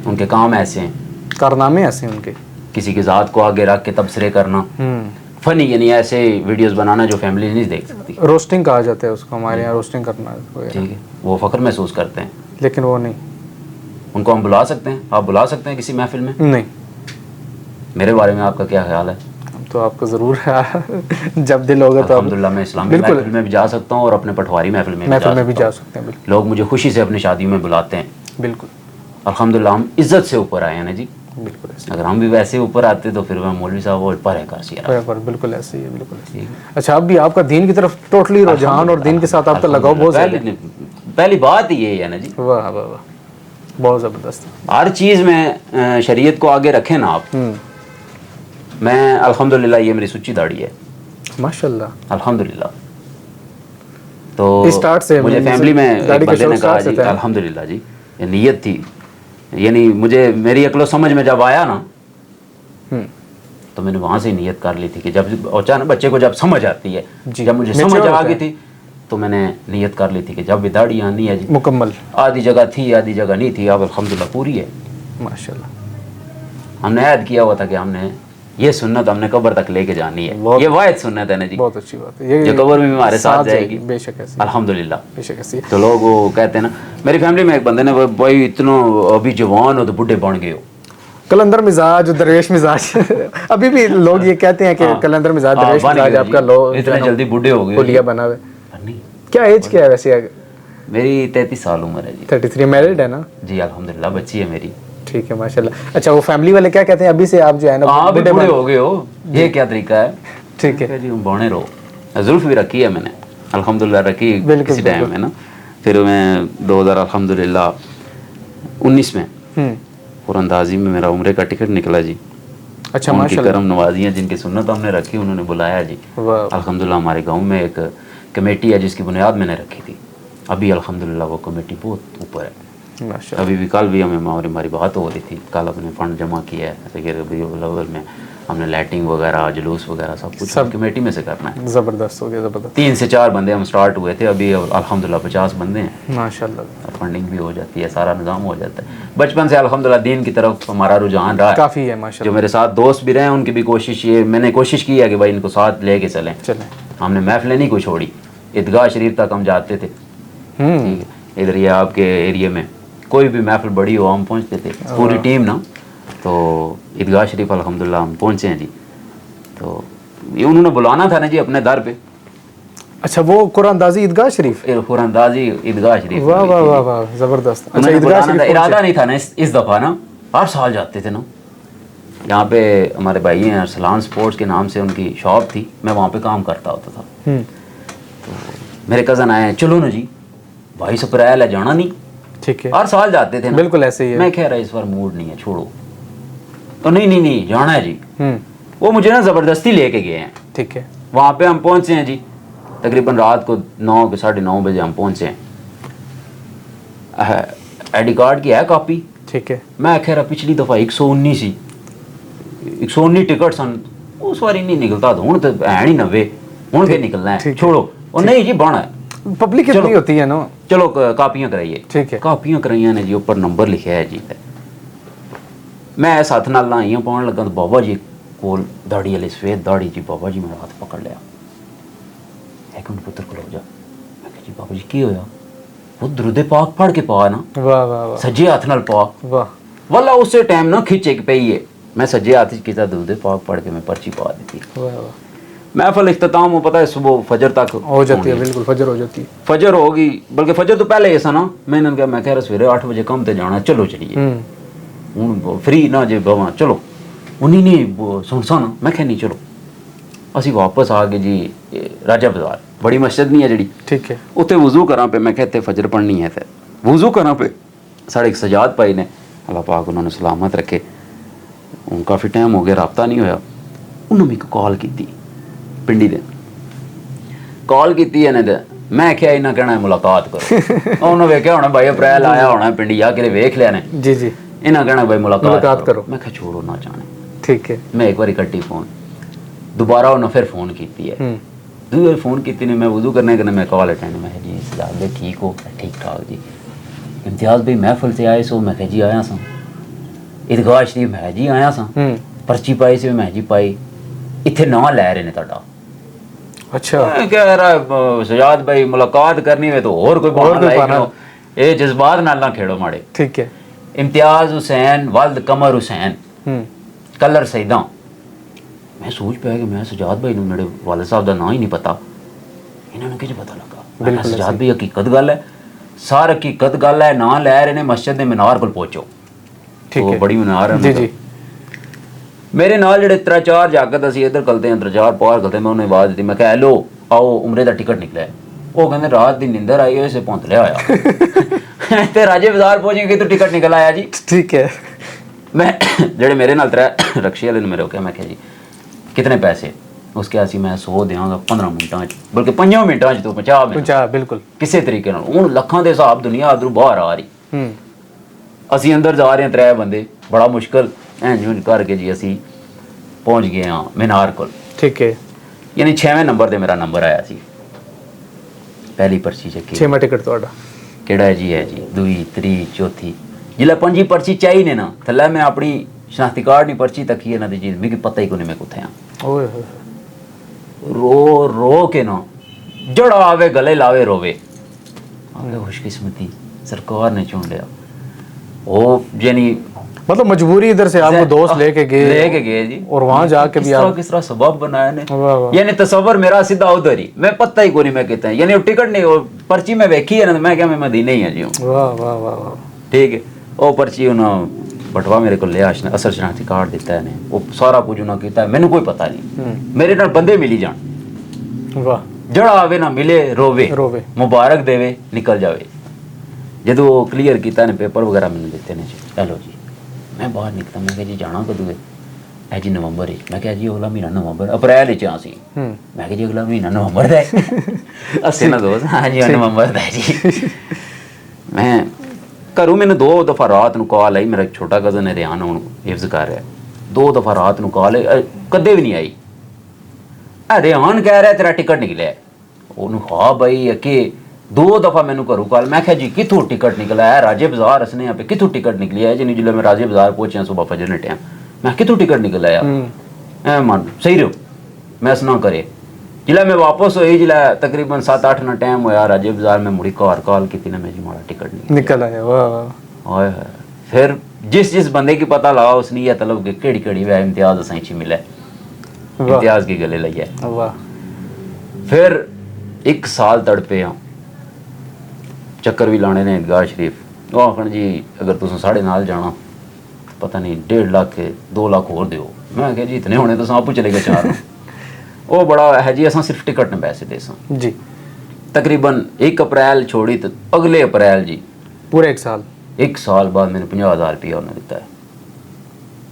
उनके काम ऐसे हैं, कारनामे ऐसे उनके, किसी की ज़ात को आगे रख के तबसरे करना, फनी यानी ऐसे वीडियोस बनाना जो फैमिली नहीं देख सकती, रोस्टिंग कहा जाता है उसको, हमारे यहाँ रोस्टिंग करना, ठीक है। वो फख्र महसूस करते हैं, लेकिन वो नहीं, उनको हम बुला सकते हैं, आप बुला सकते हैं किसी महफिल में? नहीं। मेरे बारे में आपका क्या ख्याल है? तो आपको ज़रूर है जब दिल होगा तो अल्हम्दुलिल्लाह मैं इस्लामी महफिल में भी जा सकता हूँ और अपने पटवारी महफिल में भी जा सकते हैं। लोग मुझे खुशी से अपनी शादी में बुलाते हैं, बिल्कुल अल्हम्दुलिल्लाह। हम इज्जत से ऊपर आए हैं ना जी, बिल्कुल। अगर हम भी वैसे ऊपर आते तो फिर मौलवी साहब वो ऊपर है कासिया पर, बिल्कुल ऐसे ही है, बिल्कुल। अच्छा, अब भी आपका दीन की तरफ टोटली रुझान और दीन के साथ आपका लगाव बहुत ज़्यादा, पहली बात ये है ना जी। वाह वाह वाह, बहुत ज़बरदस्त। हर चीज़ में शरीयत को आगे रखें ना आप। मैं अल्हम्दुलिल्लाह, ये मेरी सुच्ची दाढ़ी है माशाल्लाह, अल्हम्दुलिल्लाह। तो स्टार्ट से मुझे फैमिली में एक बंदे ने कहा जी अल्हम्दुलिल्लाह जी, ये नीयत थी, यानी मुझे मेरी अक्लो समझ में जब आया ना तो मैंने वहाँ से नीयत कर ली थी कि जब अचानक बच्चे को जब समझ आती है, जब मुझे समझ आ गई थी तो मैंने नीयत कर ली थी कि जब भी दाढ़ी आनी है जी मुकम्मल, आधी जगह थी आधी जगह नहीं थी, अब अल्हम्दुलिल्लाह पूरी है माशाल्लाह। हमने ऐद किया हुआ था कि हमने ये सुन्नत हमने कब्र तक लेके जानी है, ये वाहिद सुन्नत है ना जी, बहुत अच्छी बात है, जो कब्र में भी हमारे साथ जाएगी बेशक ऐसी, अल्हम्दुलिल्लाह बेशक ऐसी। तो लोग वो कहते हैं ना, मेरी फैमिली में एक बंदे ने, भाई इतना अभी जवान हो तो बुढ़े बन गए हो, कलंदर मिजाज दरवेश मिजाज अभी भी लोग ये कहते हैं कि कलंदर मिजाज दरवेश मिजाज आपका लोग इतने जल्दी बुढ़े हो गए, पुलिया बना हुए। क्या एज क्या है वैसे? मेरी 33 साल उम्र है जी। 33, मैरिड है ना जी? अल्हम्दुलिल्लाह बच्ची है मेरी। ठीक है माशाल्लाह। अच्छा, वो फैमिली वाले क्या कहते हैं अभी से आप जो है ना बुढ़े हो गए हो, ये क्या तरीका है? ठीक है जी, बौने रहो। जुल्फ भी रखी है मैंने अल्हम्दुलिल्लाह, रखी किसी टाइम में ना, फिर मैं 2000 अल्हम्दुलिल्लाह 19 में कुरानदाजी में मेरा उम्रे का टिकट निकला जी। अच्छा माशाल्लाह, करम नवाजी हैं जिनकी सुन्नत हमने रखी, उन्होंने बुलाया जी अल्हम्दुलिल्लाह। हमारे गाँव में एक कमेटी है जिसकी बुनियाद मैंने रखी थी, अभी अल्हम्दुलिल्लाह वो कमेटी बहुत ऊपर है। अभी भी कल भी हमारी बात हो रही थी, कल अपने फंड जमा किया है लेवल में, हमने लाइटिंग वगैरह जुलूस वगैरह सब कुछ सब कमेटी में से करना है। ज़बरदस्त हो गया, ज़बरदस्त। 3 से 4 बंदे हम स्टार्ट हुए थे, अभी अल्हम्दुलिल्लाह 50 बंदे हैं माशाल्लाह, फंडिंग भी हो जाती है, सारा निज़ाम हो जाता है। बचपन से अल्हम्दुलिल्लाह दीन की तरफ हमारा रुझान रहा है काफ़ी है माशाल्लाह। जो मेरे साथ दोस्त भी रहे उनकी भी कोशिश, ये मैंने कोशिश की है कि भाई इनको साथ लेके चलें। हमने महफिलें नहीं कोई छोड़ी, ईदगाह शरीफ तक हम जाते थे, इधर ये आपके एरिया में कोई भी महफिल बड़ी हो हम पहुंचते थे, पूरी टीम ना, तो ईदगाह शरीफ अल्हम्दुलिल्लाह हम पहुँचे हैं जी। तो ये उन्होंने बुलाना था ना जी अपने दर पे। अच्छा, वो कुरानदाजी ईदगाह शरीफ, कुरानदाजी ईदगाह शरीफ। वाह वाह वाह वाह, जबरदस्त। अच्छा, उन्होंने ईदगाह बुलाना शरीफ था, इरादा पहुंचे। नहीं था ना इस दफ़ा ना, हर साल जाते थे ना। यहाँ पे हमारे भाई हैं अरसलान स्पोर्ट्स के नाम से उनकी शॉप थी, मैं वहाँ पे काम करता होता था। तो मेरे कज़न आए, चलो ना जी भाई, अप्रैल है, जाना नहीं। ठीक है, हर साल जाते थे ना। बिल्कुल ऐसे ही है। मैं कह रहा इस बार मूड नहीं है, छोड़ो। तो नहीं जाना है जी। हम्म, वो मुझे ना ज़बरदस्ती लेके गए हैं। ठीक है, वहाँ पे हम पहुँचे हैं जी, तकरीबन रात को 9 के 9:30 बजे हम पहुँचे हैं। आई.डी. कार्ड की है कॉपी। ठीक है, मैं कह रहा पिछली दफ़ा 119 ही 119 टिकट सन, उस बारी नहीं निकलता तो हूँ तो है नहीं 90, हूँ के निकलना है, ठीक है। छोड़ो। और नहीं जी बना है, पब्लिक चलो। कितनी होती है ना। चलो कापियाँ कराइए। ठीक है, कापियाँ कराइया ने जी, ऊपर नंबर लिखा है जी। मैं सत्थ नाल लाइयां पाउन लगा तो बाबा जी कोल दाड़ी वाले सफेद दाड़ी जी, बाबा जी मेरा हाथ पकड़ लिया, एक मिनट पुत्र खलो जा। मैं कहा जी बाबा जी की होया? वो दुरूद पाक पढ़ के पा ना, वाह वाह वाह, सज्जे हाथ नाल पा। वाह वाला उस टाइम ना खिंचे पई है, मैं सज्जे हाथ किया दुरूद पाक पढ़ के मैं पर्ची पा दी। वाह वाह, महफिल इख्तिताम हो पता है सुबह फजर तक हो जाती है, बिल्कुल फजर हो जाती है। फजर होगी, बल्कि फजर तो पहले ऐसा ना, मैंने कहा मैं कह रहा सवेरे 8 बजे काम ते जाना, चलो चलिए हूँ फ्री ना जे बवा, चलो। उन्हीं ने सुनसा ना, मैं कह नहीं चलो। असी वापस आ गए जी राजा बाजार, बड़ी मस्जिद नहीं है जी, ठीक है, उत्थे वुजू करा पे, मैं कहते फजर पढ़नी है, तो वुजू करा पे साढ़े एक सजाद भाई ने, अल्लाह पाक उन्होंने सलामत रखे, काफ़ी टाइम हो गया रबता नहीं होया, उन्होंने मेरे को कॉल की पिंडी दे कॉल की ने, मैं क्या इन्हें कहना है मुलाकात करो। उन्होंने वेख्या होना भाई अप्रैल आया होना पिंडी आके वेख लिया ने, जी जी, इन्हें कहना भाई मुलाकात करो। मैं क्या छोड़ो ना जाने। ठीक है, मैं एक बार कट्टी फोन, दोबारा उन्हें फिर फोन की है, दूसरी बार फोन की ने, मैं वुजू करने मैं कॉल अटेंड, मैं जी सजाद भाई ठीक हो? ठीक ठाक जी। इम्तियाज़ भाई महफिल से आए सो? मैं जी आया सा। ईदगाह शरीफ मैं जी आया सा, पर्ची पाई से मैं जी पाई, इतने ना लै रहे ने तुहाडा। अच्छा, मैं कह रहा सजाद भाई मुलाकात करनी है तो और कोई बहाना, ये जज्बात नाल ना खेड़ो माड़े। ठीक है, इम्तियाज़ हुसैन वल्द कमर हुसैन कलर सईदा। मैं सोच पाया कि मैं सजाद भाई मेरे वाले साहब का ना ही नहीं पता, इन्होंने किस पता लगा? मैं सजाद भाई हकीकत गल है, सार हकीकत गल है, ना लै रहे ने मस्जिद के मीनार को पहुंचो। ठीक है, बड़ी मीनार है जी जी, मेरे नाल जेडे 3-4 जागत असी इधर कलते हैं, 3-4 पार कलते, मैं उन्हें आवाज दी, मैं कहा हेलो आओ उमरे का टिकट निकला। वो कहते रात की नींदर आई हो, इसे पहुंच लिया आया। ते राजे बाजार पहुंचे कि तू टिकट निकल आया जी। ठीक है, मैं जेडे मेरे नाल 3 रक्शे वाले ने मेरे को मैं कहा जी कितने पैसे? उसके आसी मैं 100 देंगा 15 मिनटा, बल्कि 5 मिनटा तू पहुंचा बिल्कुल किसी तरीके हूँ लखा के हिसाब दुनिया उधरों बाहर आ रही, असी अंदर जा रहे हैं 3 बंदे, बड़ा मुश्किल एंज करके जी असी पहुंच गए हाँ मीनार को। ठीक है, यानी 6वें नंबर से मेरा नंबर आया सी, पहली पर्ची चक्की 6वां टिकट ਤੁਹਾਡਾ केड़ा है जी, दूई त्री चौथी, जिला 5 पर्ची चाहिए ने ना थल्ले मैं अपनी शनाख्ती कार्ड नहीं पर्ची तकी है ना दी चीज मिगी पता ही को नहीं मैं कुत्थे हाँ। ओए रो रो के ना जड़ा आवे गले लावे रोवे, आगे खुशकिस्मती सरकार ने चुन लिया। वो यानी मतलब मजबूरी इधर से आपको दोस्त लेके गए जी, और वहां जाके भी आप किस तरह सबब बनाया ने, वाह वाह, यानी तस्वर मेरा सीधा उधर ही, मैं पता ही को नहीं मैं कहता यानी टिकट नहीं वो पर्ची में वेखी है ना, मैं क्या मैं मदीने ही है जी। वाह वाह वाह वाह, ठीक है, वो पर्ची उन्होंने बटवा मेरे को लिया, असर शनाख्ती कार्ड दिता है, वो सारा कुछ उन्होंने किया, मैंने कोई पता नहीं, मेरे नाल बंदे मिली जान, वाह, जड़ा आवे ना मिले रोवे मुबारक देवे निकल जावे। जदों वो क्लीयर किया ने पेपर वगैरह मैंने दिते ने जी, चलो जी मैं बाहर निकला, मैं कहा जी जाना कदू है जी नवंबर ही, मैं कहा जी अगला महीना नवंबर अप्रैल ही सी, मैं कहा जी अगला महीना नवंबर का है। अस्से ना दोस्त हाँ जी नवंबर का है जी। मैं घरों मैंने 2 दफ़ा रात को कॉल आई, मेरा छोटा कज़न है रियान हूँ हिफ्ज़ कर रहा है, 2 दफ़ा रात को कॉल कदे भी नहीं आई, रियान कह रहा है तेरा टिकट निकलिया, उन्होंने हाँ भाई अके 2 दफ़ा मैंने घरों कॉल, मैं क्या जी कितों टिकट निकला है? राजे बाजार असने यहाँ पे कितों टिकट निकली है जी? जिले मैं राजे बाजार पहुंचे सुबह फजर ने टाइम, मैं कितों टिकट निकला है? मन सही रहो मैं असना करे, जिला मैं वापस हुई जिला तकरीबन 7-8 ना टाइम होया राजे बाजार में मुड़ी कार कॉल की मैं जी माड़ा टिकट निकल आया। वाह वाह, हाय फिर जिस बंदे की पता लगा उसने यह तलब केड़ी केड़ी वह इम्तियाज असें ची मिला इम्तियाज की गले लई है। वाह। फिर 1 साल तड़पे हाँ चक्कर भी लाने ने ईदगाह शरीफ, वो आखन जी अगर तुम साढ़े नाल जाना पता नहीं 1.5 लाख 2 लाख होर दियो। मैं कहा जी इतने होने तो आपू चले गए 4। वो बड़ा है जी, असा सिर्फ टिकट ने पैसे दे जी। तकरीबन 1 अप्रैल छोड़ी तो अगले अप्रैल जी पूरे 1 साल 1 साल बाद मैंने 50,000 रुपया उन्हें दिता है।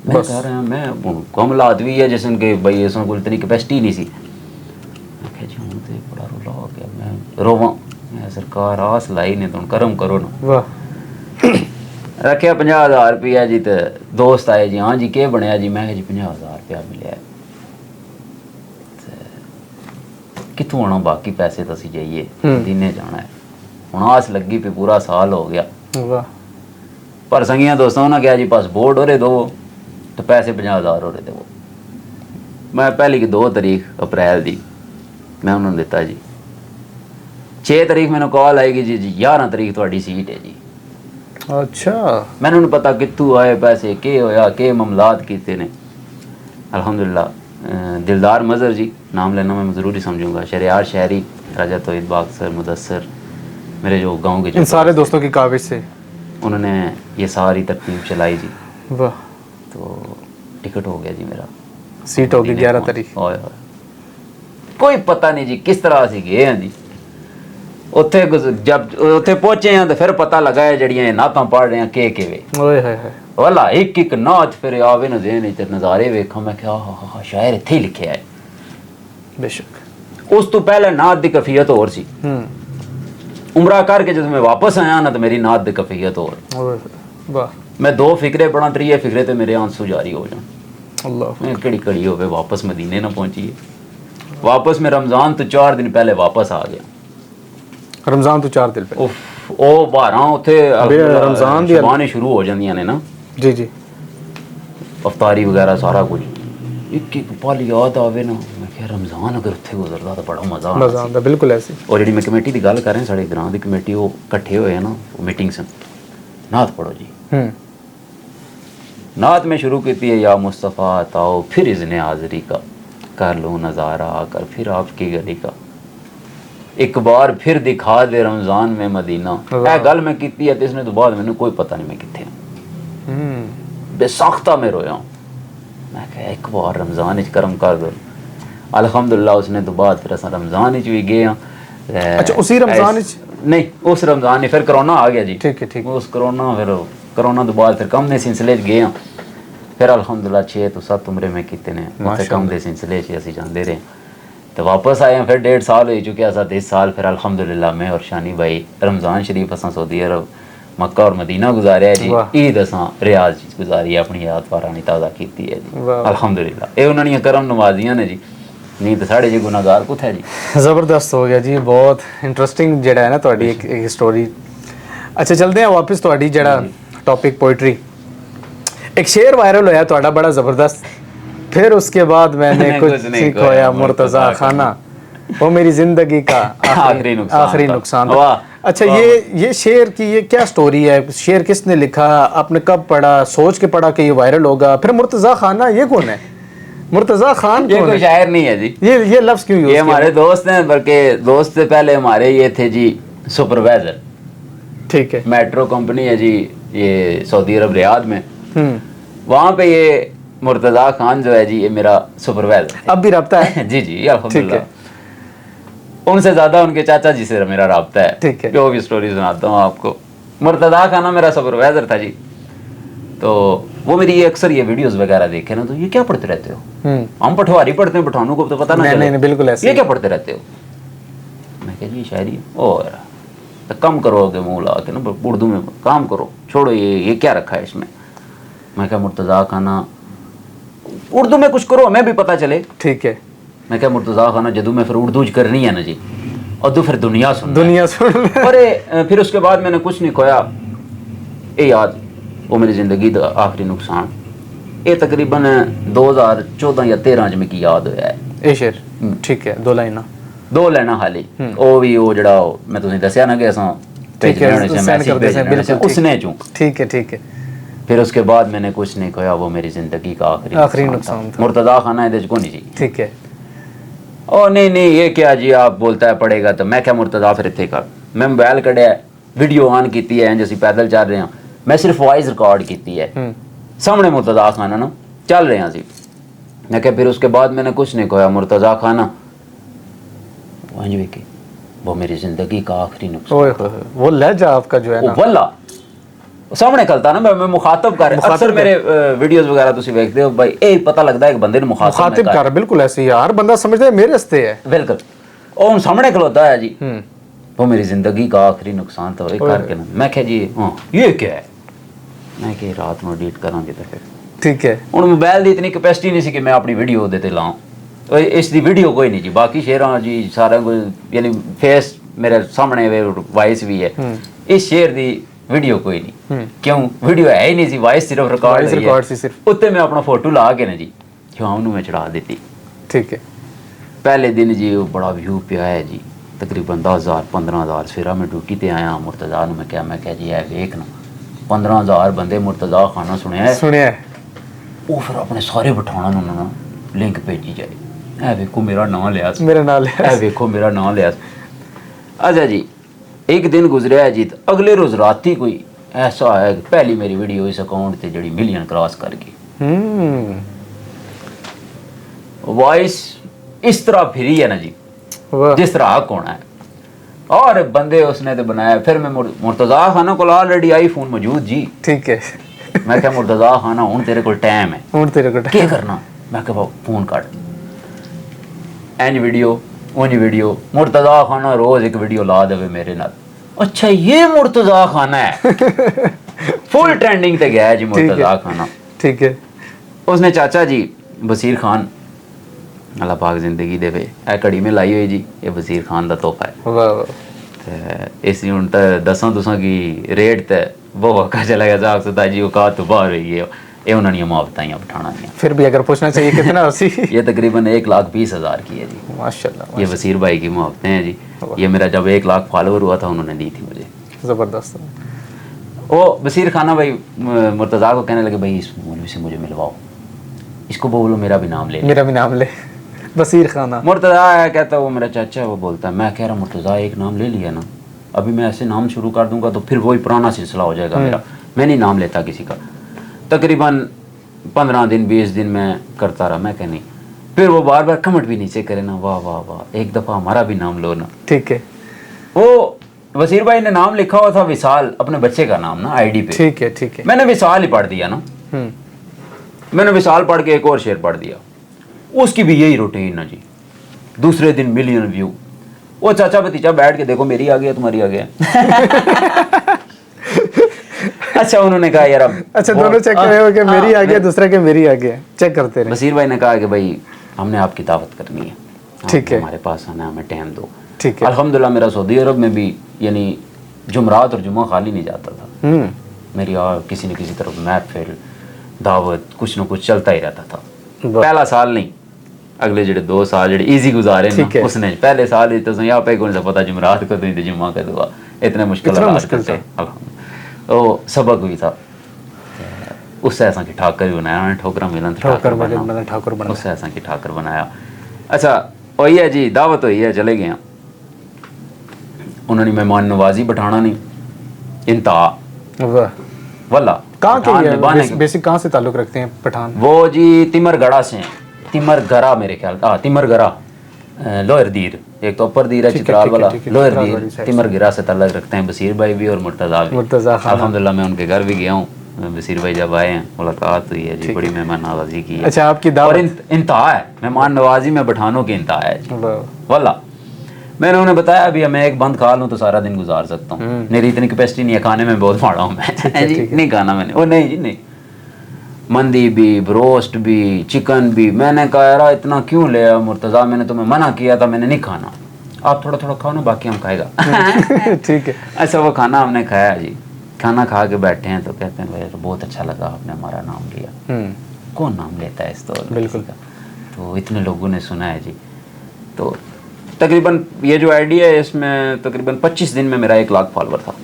मैं बस। कह रहा हूँ मैं कम लाद भी है जिसन के भाई इस कोई इतनी कैपेसिटी नहीं सी। मैं कहा जी हूँ तो बड़ा रोला हो गया, मैं रोवां मैं सरकार आस लाई ने तुम करम करो ना। वाह। रखे 50,000 रुपया जी, तो दोस्त आए जी हाँ जी के बनया जी, मैं जी 50,000 रुपया मिले कितों आना बाकी पैसे तो असी जाइए दिने जाना है। हूँ आस लगी पे पूरा साल हो गया। वाह। पर संगिया दोस्तों ने कहा जी पासपोर्ट हो रहे दो तो पैसे 50,000 हो रहे दो। मैं पहली की 2 तारीख अप्रैल दी मैं उन्होंने दिता जी। 6 तारीख मैंने कॉल आएगी जी 11 तारीख थोड़ी सीट है जी। अच्छा। मैंने उन्हें पता कितों आए पैसे के होया के मामलात किते ने। अल्हम्दुलिल्लाह दिलदार मज़हर जी नाम लेना मैं ज़रूरी समझूंगा, शरियार शहरी, राजा तोहिद बागसर, मुदस्सर, मेरे जो गांव के इन सारे दोस्तों की काविश से उन्होंने ये सारी तरतीब चलाई जी। वाह। तो टिकट हो गया जी मेरा, सीट होगी 11 तारीख। ओए कोई पता नहीं जी किस तरह से गए हैं जी। उत्थे जब उत्थे पहुंचे हैं तो फिर पता लगा है जड़ियां नातां पढ़ रहे हैं के वे ओए हाय हाय। वाला एक नाच फिर आवे न देन ते नज़ारे वेखा। मैं क्या हा शायर इत्थे ही लिखे है। बेशक। उस तो पहले नात दी कैफियत और सी। उमरा करके जब मैं वापस आया ना तो मेरी नात दी कैफियत और। ओए वाह। मैं 2 फिक्रे पढ़ा, 3 फिक्रे ते मेरे आंसू जारी हो जान। अल्लाह। मैं कड़ी कड़ी होवे वापस मदीने ना पहुंची। वापस में रमज़ान तो 4 दिन पहले वापस आ गया। रमज़ान तो 4 दिन पे ਉਹ ਬਾਰਾਂ ਉੱਥੇ रमज़ान दी ਸ਼ਬਾਨੇ ਸ਼ੁਰੂ ਹੋ ਜਾਂਦੀਆਂ ਨੇ ਨਾ जी जी ਅਫਤਾਰੀ ਵਗੈਰਾ ਸਾਰਾ ਕੁਝ। ਇੱਕ ਪਲ ਯਾਦ ਆਵੇ ਨਾ ਮੈਂ ਕਿਹਾ ਰਮਜ਼ਾਨ ਅਗਰ ਉੱਥੇ ਗੁਜ਼ਰਦਾ ਤਾਂ ਬੜਾ ਮਜ਼ਾ ਆਉਂਦਾ। मज़ा आंदा बिल्कुल ऐसी। ਔਰ ਜਿਹੜੀ ਮੈਂ ਕਮੇਟੀ ਦੀ ਗੱਲ ਕਰ ਰਿਹਾ ਸਾਡੇ ਗ੍ਰਾਂ ਦੀ ਕਮੇਟੀ ਉਹ ਇਕੱਠੇ ਹੋਏ ਨਾ ਮੀਟਿੰਗ ਸਨ। ਨਾਤ ਪੜੋ ਜੀ। नात में शुरू की है या मुस्तफ़ा ताओ फिर इज़्ने हाज़री का कर लो नज़ारा आकर फिर आपकी गली का एक बार फिर दिखा दे रमज़ान में मदीना। ए गल मैं की है तो इसने तो बाद मैंने कोई पता नहीं मैं कितने बेसाख्ता में रोया हूँ। मैं कहा एक बार रमज़ान करम कर दो। अल्हम्दुलिल्लाह उसने तो बाद फिर अस रमज़ान भी गए हैं। अच्छा उसी रमज़ान नहीं उस रमज़ान नहीं फिर कोरोना आ गया जी। ठीक है ठीक है। उस कोरोना तो बाद फिर कम ने सिलसिले गए हैं। फिर अल्हम्दुलिल्लाह 6 तो 7 उम्रे में कितने ने उत्थे कम के सिलसिले असी जाते रहे तो वापस आए हैं। फिर 1.5 साल हो चुके साथ। इस साल फिर अल्हम्दुलिल्लाह मैं और शानी भाई रमज़ान शरीफ असा सऊदी अरब मक्का और मदीना गुजारिया जी। ईद असा रियाज गुजारी अपनी याद पारानी ताज़ा की है जी अल्हम्दुलिल्लाह। ये उन्होंने करम नवाजियां ने जी, नहीं तो साढ़े जी गुनाहगार कुछ है जी। ज़बरदस्त हो गया जी, बहुत इंटरेस्टिंग जड़ा है ना थोड़ी एक स्टोरी। अच्छा चलते हैं वापस थोड़ी जड़ा टॉपिक पोइट्री। एक शेर वायरल होया थोड़ा बड़ा ज़बरदस्त, फिर उसके बाद मैंने कुछ नहीं खोया मुर्तज़ा खाना, वो मेरी ज़िंदगी का आखिरी नुकसान था। अच्छा ये शेर की ये क्या स्टोरी है? शेर किसने लिखा, आपने कब पढ़ा, सोच के पढ़ा कि ये वायरल होगा? फिर मुर्तज़ा खाना ये कौन है? मुर्तज़ा खान ये कोई शायर नहीं है जी। ये लफ्ज़ क्यों यूज़ किया? ये हमारे दोस्त हैं, बल्कि दोस्त से पहले हमारे ये थे जी सुपरवाइजर। ठीक है। मेट्रो कंपनी है जी ये सऊदी अरब रियाद में। वहाँ पे ये मुर्तज़ा खान जो है जी ये मेरा सुपरवाइजर अब भी रब्ता है? जी जी अल्हम्दुलिल्लाह। उनसे ज़्यादा उनके चाचा जी से मेरा रब्ता है। ठीक है। जो भी स्टोरी सुनाता हूँ आपको। मुर्तज़ा खान मेरा सुपरवाइजर था जी। तो वो मेरी ये अक्सर ये वीडियोस वगैरह देखे ना तो ये क्या पढ़ते रहते हो? हम पठवारी पढ़ते हैं, पठानों को तो पता ना चले। नहीं बिल्कुल ऐसे। ये क्या पढ़ते रहते हो? मैं कह जी शायरी और तो कम करोगे मुँह ला के ना उर्दू में काम करो, छोड़ो ये क्या रखा है इसमें। मैं क्या मुर्तज़ा खाना उर्दू में कुछ करो हमें भी पता चले। ठीक है। मैं क्या मुर्तज़ा खाना जदू में फिर उर्दू करनी है ना जी और तो फिर दुनिया सुन अरे फिर उसके बाद मैंने कुछ नहीं खोया ये याद वो मेरी ज़िंदगी का आखिरी नुकसान। ये तकरीबन 2014 या 13 में की याद होया है ये शेर। ठीक है। 2 लाइना हाली वो भी वो जड़ा मैं तुझे दसिया ना कि असा ठीक है उसने चूं। ठीक है। फिर उसके बाद मैंने कुछ नहीं कहा, वो मेरी जिंदगी का आखिरी नुकसान था। मुर्तज़ा खाना है को नहीं जी। ठीक है। ओ नहीं ये क्या जी आप बोलता है पड़ेगा, तो मैं क्या मुर्तज़ा फिर थे कर, मैं मोबाइल कढ़िया वीडियो ऑन की है जैसे पैदल चल रहे हैं, मैं सिर्फ वॉइस रिकॉर्ड की है सामने मुर्तज़ा खाना ना चल रहे हैं जी। मैं क्या फिर उसके बाद मैंने कुछ नहीं कहा, मुर्तज़ा खाना वो मेरी जिंदगी का आखिरी नुकसान। वो लहजा आपका जो है ना वल्ला सामने कलता ना, मैं मुखातब कर अक्सर मेरे वीडियोस वगैरह तुसी देखते हो भाई, ए पता लगता है कि बंदे ने मुखातब कर बिल्कुल ऐसे ही हर बंदा समझदा है मेरे हस्ते है बिल्कुल, और सामने खलोता है जी वो मेरी जिंदगी का आखिरी नुकसान था एक करके ना। मैं कह जी हां ये क्या है, मैं कि रात में एडिट करांगे तो फिर ठीक है। हुन मोबाइल दी इतनी कैपेसिटी नहीं सी कि मैं अपनी वीडियो दे ते लाऊं, तो इस दी वीडियो कोई नहीं जी, बाकी शेयर जी सारा यानी फेस मेरे सामने वॉइस भी है, इस शेयर दी वीडियो कोई नहीं। क्यों वीडियो है ही नहीं सी, वॉइस सिर्फ रिकॉर्ड सी सिर्फ, उत्ते मैं अपना फोटो ला के ना जी शाम में चढ़ा देती। ठीक है। पहले दिन जी वो बड़ा व्यू पिया है जी, तकरीबन 10,000-15,000 सवेरा मैं ड्यूटी ते आया मुर्तज़ा मैं क्या जी है वेख ना 15,000 बंदे मुर्तज़ा खाना सुनिया है। वो फिर अपने सारे बिठाना उन्होंने लिंक भेजी जाए, ऐ वेखो मेरा नाम लिया, ऐ वेखो मेरा नाम लिया। अच्छा जी एक दिन गुजरिया जी, तो अगले रोज रात ही कोई ऐसा है पहली मेरी वीडियो इस अकाउंट से जड़ी मिलियन क्रॉस कर गई। वॉइस इस तरह फिरी है ना जी जिस तरह हक होना है, और बंदे उसने तो बनाया। फिर मैं मुर्तज़ा खाना को ऑलरेडी आईफोन मौजूद जी। ठीक है। मैं क्या मुर्तज़ा खाना हूं तेरे को टाइम है, हूं तेरे को क्या करना, मैं क्या फोन काट एंज वीडियो उंज वीडियो, मुर्तज़ा खाना रोज एक वीडियो ला देवे मेरे नाल। अच्छा ये मुर्तज़ा खाना है फुल ट्रेंडिंग ते गया जी मुर्तज़ा खाना। ठीक है। उसने चाचा जी बसीर खान अल्लाह पाक जिंदगी देवे ए घड़ी में लाई हुई जी, ये बसीर खान दा तोहफा है। वाह वाह। इस हुन ते दसां तुसां की रेट ते वो वका चला गया साहब सदा जी औकात तो बाहर हुई है, ये उन्होंने मुआवताइयां बिठाना दियां। फिर भी अगर पूछना चाहिए कितना उसी ये तकरीबन 1,20,000 की है जी माशाल्लाह। ये वसीर भाई की मुआवतें हैं जी, ये मेरा जब 1 लाख फॉलोवर हुआ था उन्होंने दी थी मुझे। जबरदस्त। वो वसीर खाना भाई मुर्तज़ा को कहने लगे भाई इस मौलवी से मुझे मिलवाओ, इसको बोलो मेरा भी नाम ले वसीर खाना। मुर्तज़ा आया कहता वो मेरा चाचा है, वो बोलता है मैं कह रहा मुर्तज़ा एक नाम ले लिया ना, अभी मैं ऐसे नाम शुरू कर दूंगा तो फिर वही पुराना सिलसिला हो जाएगा मेरा, मैं नहीं नाम लेता किसी का। तकरीबन 15 दिन 20 दिन मैं करता रहा, मैं कह नहीं, फिर वो बार बार कमेंट भी नीचे करे ना वाह वाह वाह एक दफ़ा हमारा भी नाम लो ना। ठीक है। वो वसीर भाई ने नाम लिखा हुआ था विशाल, अपने बच्चे का नाम ना आईडी पे। ठीक है ठीक है। मैंने विशाल ही पढ़ दिया ना, मैंने विशाल पढ़ के एक और शेर पढ़ दिया, उसकी भी यही रूटीन ना जी। दूसरे दिन मिलियन व्यू, वो चाचा भतीजा बैठ के देखो मेरी आ गया तुम्हारी आ गया अच्छा उन्होंने कहा यार अब अच्छा दोनों चेक कर रहे हो कि मेरी आ गया दूसरा के मेरी आ गया, चेक करते रहे। वसीर भाई ने कहा कि भाई हमने आपकी दावत करनी है, ठीक है हमारे पास आना, हमें टाइम दो। ठीक है। अल्हम्दुलिल्लाह मेरा सऊदी अरब में भी यानी जुमरात और जुम्मा खाली नहीं जाता था, मेरी और किसी न किसी तरफ महफिल दावत कुछ न कुछ चलता ही रहता था। पहला साल नहीं, अगले जेडे 2 साल जेडे इजी गुजारे ना उसने, पहले साल ही तो यहाँ पे कौन सा पता जुमरात को तो जुम्मा का दुआ इतने मुश्किल थे। तो सबक हुई था उससे ऐसा की ठाकर भी बनाया, ठोकरा मिलन ठाकर बना उससे ऐसा की ठाकर बनाया। अच्छा वही है जी, दावत हुई है, चले गए उन्होंने मेहमान नवाजी बैठाना नहीं इंतहा वल्ला। कहाँ के बेसिक कहाँ से ताल्लुक रखते हैं पठान? वो जी तिमरगढ़ा से हैं, तिमरगढ़ा मेरे ख्याल तिमरगढ़ा लोअर दीर, एक तो अपर दीर है चित्राल वाला, लोअर दीर तिमरगढ़ा से ताल्लुक रखते हैं बसीर भाई भी और मुर्तज़ा भी। अल्हम्दुलिल्लाह मैं उनके घर भी गया हूँ, बसीर भाई जब आए हैं मुलाकात हुई है जी, बड़ी मेहमान नवाजी की है। अच्छा आपकी दावत और इंतहा है, मेहमान नवाजी में बैठानों की इंतहा है जी वल्ला। मैंने उन्हें बताया अभी मैं एक बंद खा लूँ तो सारा दिन गुजार सकता हूँ, मेरी इतनी कैपेसिटी नहीं है, खाने में बहुत माड़ा हूँ मैं जी, नहीं खाना मैंने। वो नहीं जी नहीं, मंदी भी ब्रोस्ट भी चिकन भी। मैंने कहा यार इतना क्यों ले मुर्तज़ा, मैंने तुम्हें मना किया था, मैंने नहीं खाना, आप थोड़ा थोड़ा खाओ ना बाकी हम खाएगा ठीक है। अच्छा वो खाना हमने खाया जी, खाना खा के बैठे हैं तो कहते हैं भाई बहुत अच्छा लगा आपने हमारा नाम लिया। कौन नाम लेता है इस तो बिल्कुल, तो इतने लोगों ने सुना है जी। तो तकरीबन ये जो आईडी है इसमें तकरीबन 25 दिन में मेरा 1 लाख फॉलोवर था।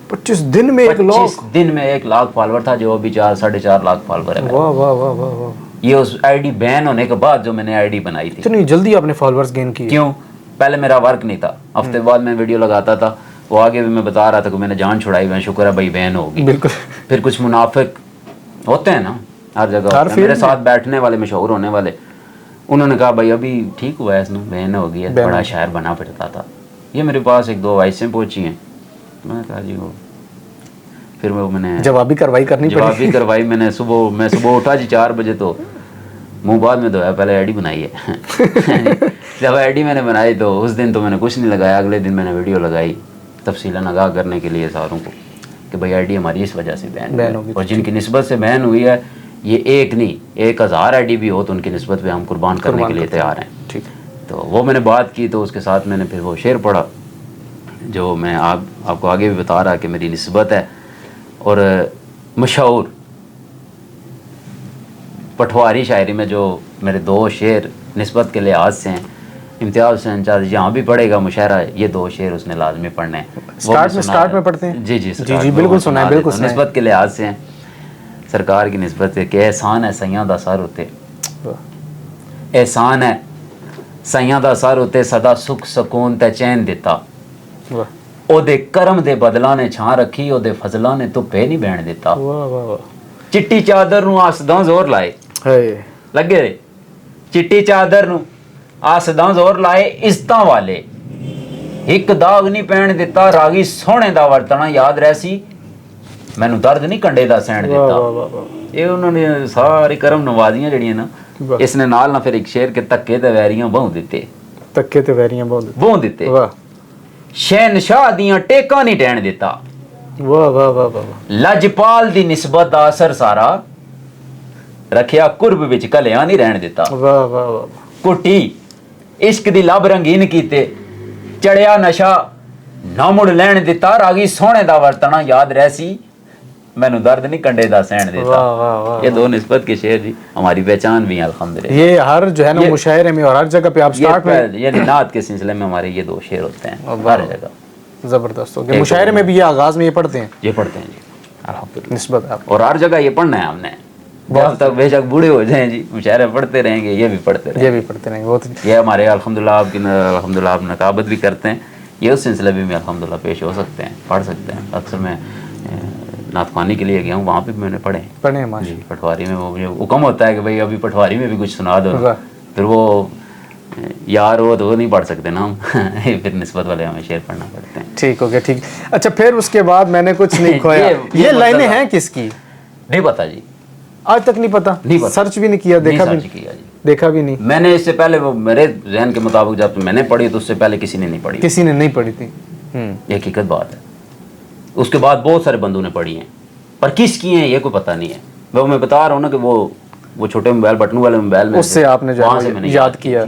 25 दिन में 1 लाख? 25 दिन में 1 लाख फॉलोवर था, जो अभी 4-4.5 लाख फॉलोवर है मेरा। वाह वाह वाह वाह वाह। ये उस आईडी बैन होने के बाद जो मैंने आईडी बनाई थी। इतनी जल्दी आपने फॉलोअर्स गेन किए? क्यों? पहले मेरा वर्क नहीं था, हफ्ते बाद मैं वीडियो लगाता था, वो आगे भी मैं बता रहा था कि मैंने जान छुड़ाई, मैं शुक्र है भाई बैन होगी। बिल्कुल। फिर कुछ मुनाफिक होते हैं ना हर जगह, हर मेरे साथ बैठने वाले मशहूर होने वाले, उन्होंने कहा भाई अभी ठीक हुआ है, इसमें बैन हो गई है, बड़ा शायर बना फिरता था। ये मेरे पास 1-2 वॉइसें पहुंची हैं, मैंने कहा जी वो, फिर मैंने जवाबी कार्रवाई करनी पड़ी। जवाबी करवाई मैंने। मैं सुबह उठा जी 4 बजे, तो मुंह बाद में धोया, पहले आईडी बनाई है। जब आईडी मैंने बनाई तो उस दिन तो मैंने कुछ नहीं लगाया, अगले दिन मैंने वीडियो लगाई तफसीलन आगाह करने के लिए सारों को कि भाई आईडी हमारी इस वजह से बैन हुई, और जिनकी निस्बत से बैन हुई है, ये एक नहीं 1000 आईडी भी हो तो उनकी निस्बत पे हम कुर्बान करने के लिए तैयार हैं। ठीक। तो वो मैंने बात की, तो उसके साथ मैंने फिर वो शेर पढ़ा जो मैं आपको आगे भी बता रहा कि मेरी निस्बत है। और मशहूर पटवारी शायरी में जो मेरे 2 शेर निस्बत के लिहाज से हैं, इम्तियाज़ हुसैन चाँद जहाँ भी पढ़ेगा मुशायरा, ये 2 शेर उसने लाजमी पढ़ने हैं। स्टार्ट में पढ़ते हैं? जी जी बिल्कुल सुना है, बिल्कुल। निस्बत के लिहाज से हैं, सरकार की निस्बत है कि एहसान है सैयां दा सर उते, एहसान है सैयां दा सर उते, सदा सुख सकून ते चैन दिता, ओदे करम दे बदला ने छां रखी, ओदे फजला ने धुप्पे नहीं बहन दिता। वाह वाह वाह। चिट्टी चादर नूं आसदां जोर लाए, लगे रे चिट्टी चादर नूं आसदां जोर लाए, इज्जतां वाले एक दाग नहीं पैण दिता, रागी सोहणे दा वरतना याद रहसी, मैनू दर्द नहीं कंडे दा सहण दिता। ये उन्होंने सारी करम नवाजियां जड़ियां ना, इसने नाल ना फिर एक शेर के धक्के ते वैरियां बहु दिते, धक्के ते वैरियां बहु दिते, शहनशाह दियां टेकां नहीं टैण दिता। वाह वाह वाह वाह। लजपाल दी निस्बत दा असर सारा रखिया, कुर्ब विच कलियां नहीं रहण दिता। वाह वाह वाह। कुटी इश्क दी लब रंगीन कीते, चढ़िया नशा ना मुड़ लैण दिता, रागी सोहणे दा वरतना याद रहसी, मैनू दर्द नहीं कंडे दा सहण देता। वाह वाह वाह। ये 2 निस्बत के शेर जी हमारी पहचान भी है अल्हम्दुलिल्लाह। ये हर जो है ना मुशायरे में और हर जगह पे आप स्टार्ट में, ये नात के सिलसिले में हमारे ये 2 शेर होते हैं हर जगह। जबरदस्त हो गया। मुशायरे में भी ये आगाज में ये पढ़ते हैं? ये पढ़ते हैं जी अल्हम्दुलिल्लाह, निस्बत आप। और हर जगह ये पढ़ना है हमने, जब तक बेशक बूढ़े हो जाएं जी मुशायरे पढ़ते रहेंगे, ये भी पढ़ते रहेंगे, ये भी पढ़ते रहेंगे। बहुत ये हमारे अल्हम्दुलिल्लाह आप नकाबत भी करते हैं, ये उस सिलसिले में अल्हम्दुलिल्लाह पेश हो सकते हैं, पढ़ सकते हैं। अक्सर मैं नाथखानी के लिए गया हूँ, वहाँ पे मैंने पढ़े माशा। पटवारी में वो मुझे हुक्म होता है कि भाई अभी पटवारी में भी कुछ सुना दो, फिर वो यार वो तो नहीं पढ़ सकते ना हम। फिर निस्बत वाले हमें शेर पढ़ना पड़ते हैं। ठीक हो गया, ठीक। अच्छा, फिर उसके बाद मैंने कुछ नहीं खोया। ये लाइनें हैं किसकी? नहीं पता जी, आज तक नहीं पता। नहीं पता, सर्च भी नहीं किया, देखा भी किया जी, देखा भी नहीं। मैंने इससे पहले वो मेरे जहन के मुताबिक जब मैंने पढ़ी तो उससे पहले किसी ने नहीं पढ़ी, किसी ने नहीं पढ़ी थी। ये हकीकत बात है। उसके बाद बहुत सारे बंदों ने पढ़ी हैं, पर किस की हैं ये कोई पता नहीं है। वो मैं बता रहा हूँ ना कि वो छोटे मोबाइल बटन वाले मोबाइल में उससे आपने जो वहाँ से मैंने याद किया।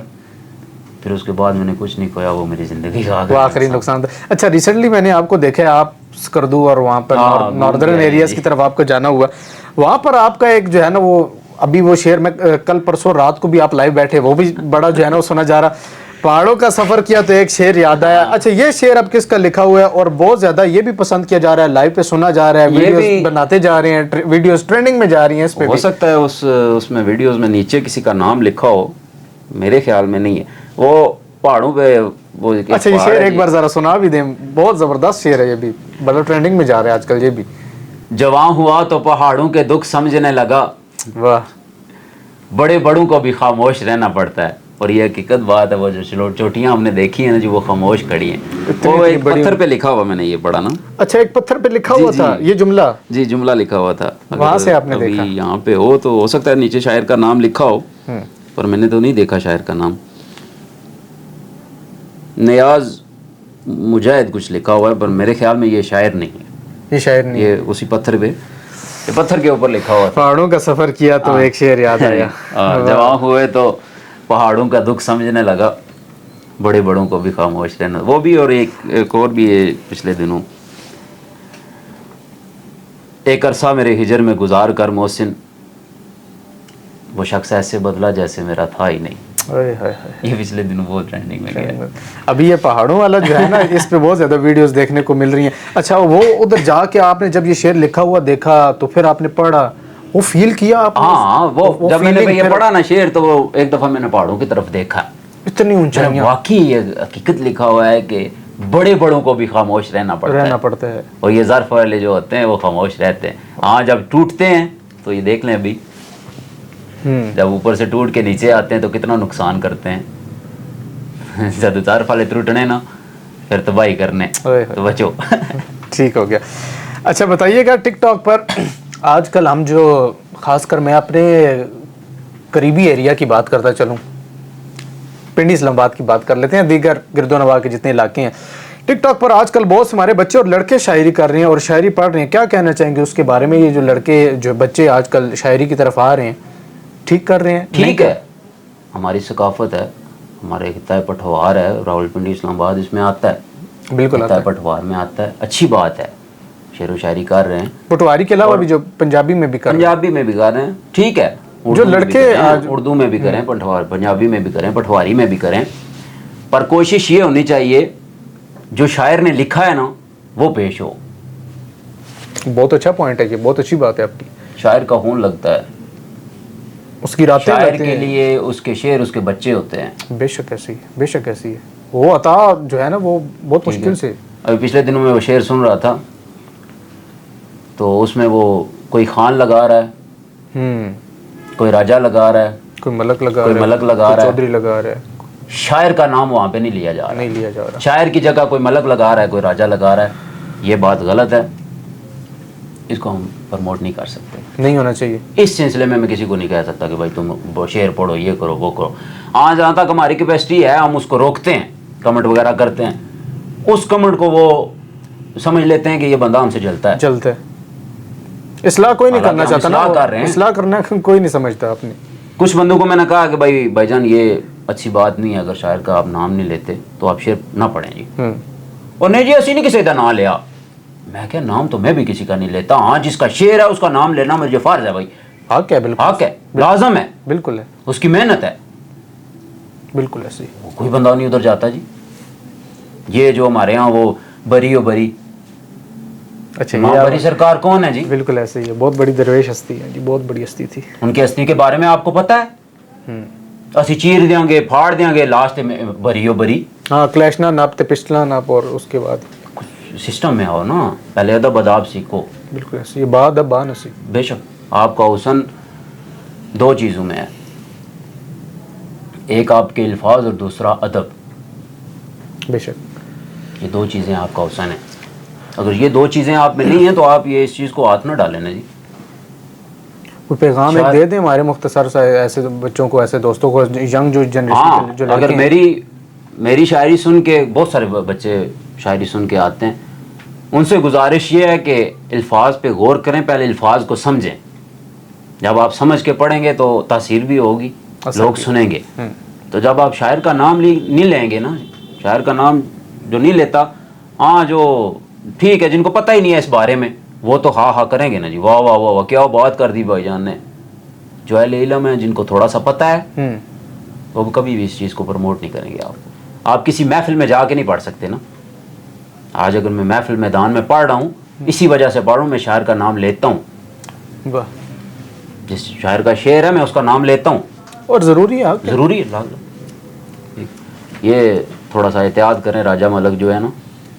फिर उसके बाद मैंने कुछ नहीं खोया, वो मेरी जिंदगी का आखिरी नुकसान था। अच्छा, रिसेंटली मैंने आपको देखा है, आप स्कर्दू और वहाँ पर नॉर्दर्न एरियाज की तरफ आपको जाना हुआ, वहाँ पर आपका एक जो है ना वो अभी वो शेर में कल परसों रात को भी आप लाइव बैठे, वो भी बड़ा जो है ना वो सुना जा रहा। पहाड़ों का सफर किया तो एक शेर याद आया। अच्छा, ये शेर अब किसका लिखा हुआ है और बहुत ज्यादा ये भी पसंद किया जा रहा है, लाइव पे सुना जा रहा है, वीडियोस बनाते जा रहे हैं, वीडियोस ट्रेंडिंग में जा रही हैं। इस पे हो सकता है उसमें वीडियोस में नीचे किसी का नाम लिखा हो, मेरे ख्याल में नहीं है। वो पहाड़ों पे वो अच्छा, ये शेर एक बार जरा सुना भी दें, बहुत जबरदस्त शेर है, ये भी बड़ा ट्रेंडिंग में जा रहा है आजकल। ये भी जवां हुआ तो पहाड़ों के दुख समझने लगा, वाह, बड़े बड़ों को भी खामोश रहना पड़ता है। और ये हकीकत बात है, वो जो चोटियां हमने देखी है ना जो वो खामोश खड़ी हैं, वो एक पत्थर पे लिखा हुआ, मैंने ये पढ़ा ना। अच्छा, एक पत्थर पे लिखा हुआ था ये जुमला? जी, जुमला लिखा हुआ था। वहां से आपने देखा? यहाँ पे हो तो हो सकता है नीचे शायर का नाम लिखा हो, पर मैंने तो नहीं देखा शायर का नाम। नियाज मुजाहिद कुछ लिखा हुआ है, पर मेरे ख्याल में ये शायर नहीं है, ये शायर नहीं, ये उसी पत्थर पे, ये पत्थर के ऊपर लिखा हुआ था। पहाड़ों का सफर किया तो एक शेर याद आया, जवां हुए तो पहाड़ों का दुख समझने लगा, बड़े बड़ों को भी खामोश रहना। वो भी, और एक और भी है पिछले दिनों, एक अरसा मेरे हिजर में गुजार कर मोहसिन, वो शख्स ऐसे बदला जैसे मेरा था ही नहीं। हाय हाय हाय, ये पिछले दिनों बहुत ट्रेंडिंग में गया। अभी ये पहाड़ों वाला जो है ना, इस पे बहुत ज्यादा वीडियोस देखने को मिल रही हैं। अच्छा, वो उधर जाके आपने जब ये शेर लिखा हुआ देखा तो फिर आपने पढ़ा, वो फील किया आपने? हाँ, वो जब मैंने feeling ये फिर- पढ़ा ना शेर, तो वो एक दफा मैंने पहाड़ों की तरफ देखा, इतनी ऊंचाइयां, वाकई ये हकीकत लिखा हुआ है कि बड़े बड़ों को भी खामोश रहना पड़ता है। और ये ज़र्फ वाले जो होते हैं वो खामोश रहते हैं। हाँ, जब टूटते हैं तो ये देख लें अभी, जब ऊपर से टूट के नीचे आते हैं तो कितना नुकसान करते हैं। जब ज़र्फ वाले टूटने ना, फिर तबाही करने, तो बचो। ठीक हो गया। अच्छा बताइएगा, टिकटॉक पर आजकल हम जो, खासकर मैं अपने करीबी एरिया की बात करता चलूँ, पिंडी इस्लामाबाद की बात कर लेते हैं, दीगर गिरदोनवा के जितने इलाके हैं, टिकटॉक पर आजकल बहुत से हमारे बच्चे और लड़के शायरी कर रहे हैं और शायरी पढ़ रहे हैं। क्या कहना चाहेंगे उसके बारे में? ये जो लड़के, जो बच्चे आजकल शायरी की तरफ आ रहे हैं, ठीक कर रहे हैं? ठीक है, हमारी सकाफत है, हमारे खिताब पठवार है, रावलपिंडी इस्लामाबाद इसमें आता है, बिल्कुल आता है, पठवार में आता है, अच्छी बात है, शेर व शायरी कर रहे हैं। पटवारी के अलावा भी जो पंजाबी में भी कर रहे हैं, पंजाबी में भी कर रहे हैं, ठीक है, जो लड़के उर्दू में भी करें, पठवार पंजाबी में भी करें, पठवारी में भी करें, पर कोशिश ये होनी चाहिए जो शायर ने लिखा है ना वो पेश हो। बहुत अच्छा पॉइंट है, ये बहुत अच्छी बात है आपकी। शायर का खून लगता है, उसकी रातें शायर लगती के हैं। लिए उसके शेर उसके बच्चे होते हैं। बेशक ऐसी है, बेशक ऐसी है। वो अता जो है ना, वो बहुत मुश्किल से। अभी पिछले दिनों में वो शेर सुन रहा था, तो उसमें वो कोई खान लगा रहा है, कोई राजा लगा रहा है, कोई मलक लगा कोई रहा है, मलक लगा कोई रहा है, चौधरी लगा रहा है, शायर का नाम वहाँ पे नहीं लिया जा रहा, नहीं लिया जा रहा। शायर की जगह कोई मलक लगा रहा है, कोई राजा लगा रहा है, ये बात गलत है, इसको हम प्रमोट नहीं कर सकते, नहीं होना चाहिए। इस सिलसिले में मैं किसी को नहीं कह सकता कि भाई तुम वो शेर पढ़ो, ये करो, वो करो। हाँ, जहाँ तक हमारी कैपेसिटी है हम उसको रोकते हैं, कमेंट वगैरह करते हैं, उस कमेंट को वो समझ लेते हैं कि ये बंदा हमसे जलता है, जलता है। इस्लाह कोई नहीं करना चाहता ना, कर रहे हैं, इस्लाह करना कोई नहीं समझता। आपने कुछ बंदों को मैंने कहा कि भाई भाईजान ये अच्छी बात नहीं है, अगर शायर का आप नाम नहीं लेते तो आप शेर ना पढ़ें जी। और नहीं जी असी नहीं किसी का नाम लिया, मैं क्या, नाम तो मैं भी किसी का नहीं लेता, हाँ जिसका शेर है उसका नाम लेना मुझे फर्ज है भाई, हक है, बिल्कुल हक है, लाजम है, बिल्कुल है, उसकी मेहनत है, बिल्कुल ऐसी। कोई बंदा नहीं उधर जाता जी। ये जो हमारे यहाँ वो बरी ओ बरी, अच्छा, माँ ये बरी सरकार कौन है जी? बिल्कुल ऐसे ही है, बहुत बड़ी दरवेश हस्ती है जी, बहुत बड़ी हस्ती थी। उनकी हस्ती के बारे में आपको पता है? असी चीर देंगे, फाड़ देंगे, लास्ट में बरी ओ बरी। हाँ, क्लैशना नाप ते पिस्टला नाप, और उसके बाद सिस्टम में आओ ना, पहले अदब अदाब सीखो। बिल्कुल ऐसी, ये बाद अब नसी। बेशक आपका हुस्न दो चीज़ों में है, एक आपके अल्फाज और दूसरा अदब, बेशक ये दो चीज़ें आपका हुस्न है। अगर ये दो चीज़ें आप में नहीं हैं तो आप ये इस चीज़ को हाथ ना डालें ना जी। कोई पैगाम एक दे दें हमारे मुख्तसर सा, ऐसे बच्चों को, ऐसे दोस्तों को, यंग जो जनरेशन, हाँ, जो अगर मेरी शायरी सुन के बहुत सारे बच्चे शायरी सुन के आते हैं, उनसे गुजारिश ये है कि अल्फाज पे गौर करें, पहले अल्फाज को समझें, जब आप समझ के पढ़ेंगे तो तासीर भी होगी, लोग सुनेंगे। तो जब आप शायर का नाम नहीं लेंगे ना, शायर का नाम जो नहीं लेता, हाँ जो ठीक है, जिनको पता ही नहीं है इस बारे में, वो तो हाँ हाँ करेंगे ना जी, वाह वाह वाह वाह क्या बात कर दी भाईजान ने। जो अहले इल्म है, जिनको थोड़ा सा पता है, वो कभी भी इस चीज़ को प्रमोट नहीं करेंगे। आप किसी महफिल में जाके नहीं पढ़ सकते ना। आज अगर मैं महफिल मैदान में पढ़ रहा हूँ, इसी वजह से पढ़ रहा हूँ, मैं शायर का नाम लेता हूँ, जिस शायर का शेर है मैं उसका नाम लेता हूँ, और ज़रूरी है, ज़रूरी है। ये थोड़ा सा एहतियात करें, राजा मलक जो है ना,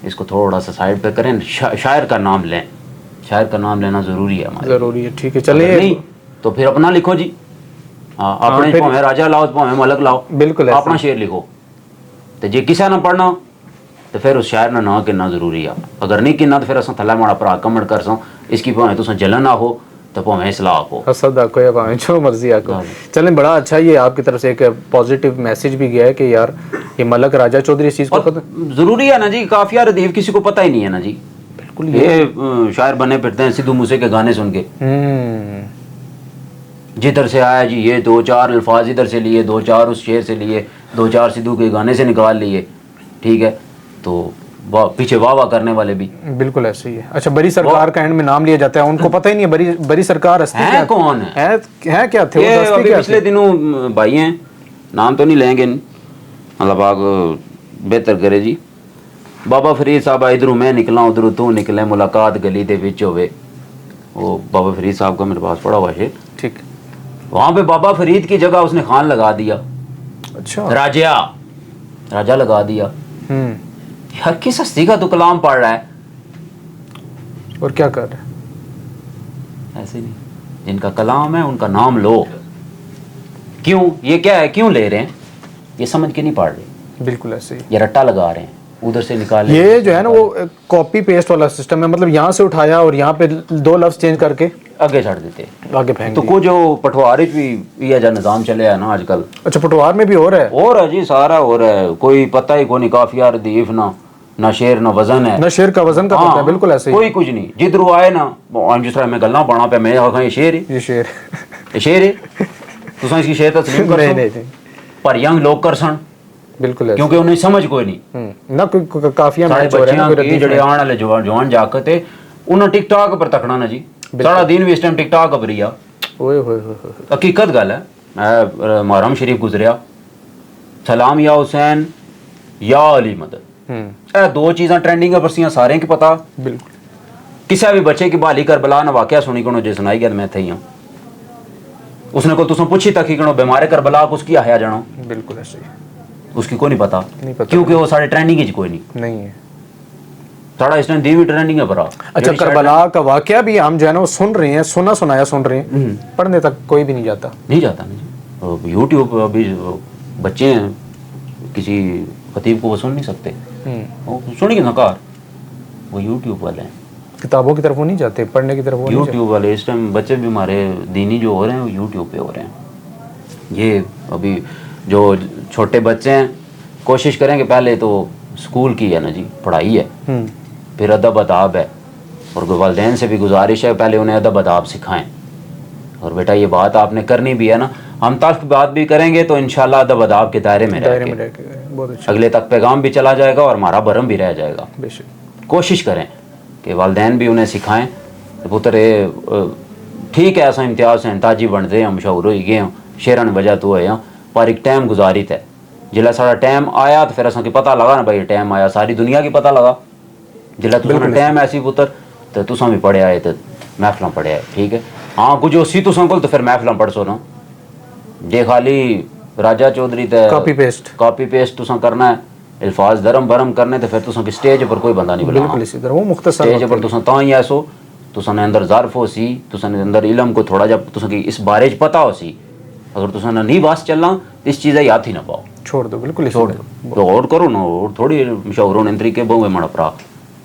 इसको थोड़ा सा साइड पे करें, शायर का नाम लें, शायर का नाम लेना ज़रूरी है हमारे, ज़रूरी है। ठीक है, चलिए, नहीं तो फिर अपना लिखो जी। हाँ, अपने भावें राजा लाओ, भावें मलक लाओ, बिल्कुल अपना शेर लिखो, तो जे किसी ना पढ़ना तो फिर उस शायर ना किन्ना ज़रूरी है। अगर नहीं किन्ना तो फिर अस थल्ला माड़ा भरा कमेंट कर सो, इसकी भावें तुम जलन आहो तो भावें सलाह आखो, हसद आको या भावें जो मर्जी आको। चलें, बड़ा अच्छा, ये आपकी तरफ से एक पॉजिटिव मैसेज भी गया है कि यार ये मलक राजा चौधरी इस चीज़ को पता ज़रूरी है ना जी। काफिया रदीफ किसी को पता ही नहीं है ना जी, बिल्कुल। ये शायर बने फिरते हैं सिद्धू मूसे के गाने सुन के, जिधर से आया जी ये दो चार अल्फाज इधर से लिए, दो चार उस शेर से लिए, दो चार सिद्धू के गाने से निकाल लिए, ठीक है, तो पीछे वाह वाह करने वाले भी बिल्कुल ऐसे ही है। अच्छा, बरी सरकार का एंड में नाम लिया जाता है, उनको पता ही नहीं है बरी सरकार हस्ती है कौन है क्या थे। अभी पिछले दिनों भाई हैं नाम तो नहीं लेंगे, अल्लाह पाक बेहतर करे जी। बाबा फरीद साहब इधरों मैं निकला उधरों तू निकले, मुलाकात गली दे विच होवे, वो बाबा फरीद साहब का मेरे पास पड़ा हुआ शेर। ठीक। वहाँ पे बाबा फरीद की जगह उसने खान लगा दिया। अच्छा। राजा लगा दिया। यार किस हस्ती का तू कलाम पढ़ रहा है और क्या कर रहा है? ऐसे नहीं, जिनका कलाम है उनका नाम लो। क्यों, ये क्या है, क्यों ले रहे हैं, ये समझ के नहीं पढ़ रहे। बिल्कुल ऐसे ही। ये रट्टा लगा रहे हैं, उधर से निकाल ये जो है ना वो कॉपी पेस्ट वाला सिस्टम है, मतलब यहाँ से उठाया और यहाँ पे 2 लफ्ज चेंज करके आगे छाड़ देते, आगे फेंक तो को जो पटवारी भी ये जो निज़ाम चले है ना आजकल। अच्छा, पटवार में भी हो रहा है? और है जी, सारा हो रहा है, कोई पता ही को नहीं, काफिया रदीफ ना शेर ना वजन है, ना शेर का वजन का पता है। बिल्कुल ऐसे ही, कोई कुछ नहीं। जिधर आए ना जिस तरह मैं गल्ला बना पे मैं आखा ये शेर है, ये शेर ये शेर है, तो इसकी शेर तस्लीम कर नहीं पर यंग लोग कर सन, बिल्कुल क्योंकि उन्हें समझ कोई नहीं ना, कोई काफिया मैच हो रहा है ना, जेड़े आने वाले जवान जाकत है उन्हें टिकटॉक पर तकना ना जी, सारा दिन भी इस टाइम टिकटॉक पर ही आ। ओए होए होए, हकीकत गल है। मैं मुहर्रम शरीफ गुजरिया, सलाम या हुसैन या अली मदद, ਇਹ 2 चीज़ां ट्रेंडिंग पर सियां सारे की पता। बिल्कुल। किसी भी बच्चे की बाली करबला ना वाकया सुनी को जे सुनाई गया मैं थे ही हूं, उसने को तुम पूछी तक ही कनो बीमारे करबला कुछ किया है जानो, बिल्कुल ऐसे ही, उसकी को नहीं पता, नहीं पता, क्योंकि वो सारे ट्रेंडिंग ही कोई नहीं है। सारा इस टाइम दीवी ट्रेंडिंग है भरा। अच्छा, करबला का वाकया भी हम जो है ना वो सुन रहे हैं, सुना सुनाया सुन रहे हैं, पढ़ने तक कोई भी नहीं जाता नहीं। यूट्यूब अभी बच्चे हैं, किसी खतीब को वो सुन नहीं सकते, वो सुनिए ना कार, वो यूट्यूब वाले हैं, किताबों की तरफ वो नहीं जाते, पढ़ने की तरफ वो नहीं यूट्यूब वाले। इस टाइम बच्चे भी हमारे दीनी जो हो रहे हैं वो यूट्यूब पे हो रहे हैं। ये अभी जो छोटे बच्चे हैं कोशिश करेंगे, पहले तो स्कूल की है ना जी पढ़ाई है, फिर अदब अदाब है, और वालिदैन से भी गुजारिश है पहले उन्हें अदब अदाब सिखाएं। और बेटा ये बात आपने करनी भी है ना, हम तल्ख बात भी करेंगे तो इंशाल्लाह अदब अदाब के दायरे में रह के बहुत अच्छा, अगले तक पैगाम भी चला जाएगा और हमारा भरम भी रह जाएगा। कोशिश करें कि वालिदैन भी उन्हें सिखाएं। तो पुत्र ये ठीक है, असा इम्तियाज से ताजी बनते हैं, मशहूर हो गए हैं, शेरन वजह तो है, पर एक टाइम गुजारित है, जिला सारा टाइम आया तो फिर असा की पता लगा ना भाई टाइम आया, सारी दुनिया की पता लगा। जिला तुसा टाइम ऐसी पुत्र तो तुसा भी पढ़े आए तो महफिल पढ़े आए, ठीक है। हाँ कुछ उसी तुसा को तो फिर महफिल पढ़ सो ना, जे खाली राजा चौधरी कॉपी पेस्ट तुसा करना है, अल्फाज धर्म भरम करने, तो फिर तुसा की स्टेज पर कोई बंदा नहीं बुलाना। बिल्कुल इसी तरह वो मुख्तसर स्टेज पर तुसा ता ही ऐसो, तुसा ने अंदर ज़र्फ हो सी, तुसा ने अंदर इलम को थोड़ा जब तुसा की इस बारे च पता हो सी, अगर तुसा ने नहीं बस चलना तो इस चीज़ याद ही ना पाओ, छोड़ दो, बिल्कुल छोड़ दो, तो और करो ना, और थोड़ी मशहूर होने तरीके बहुए मड़ा परा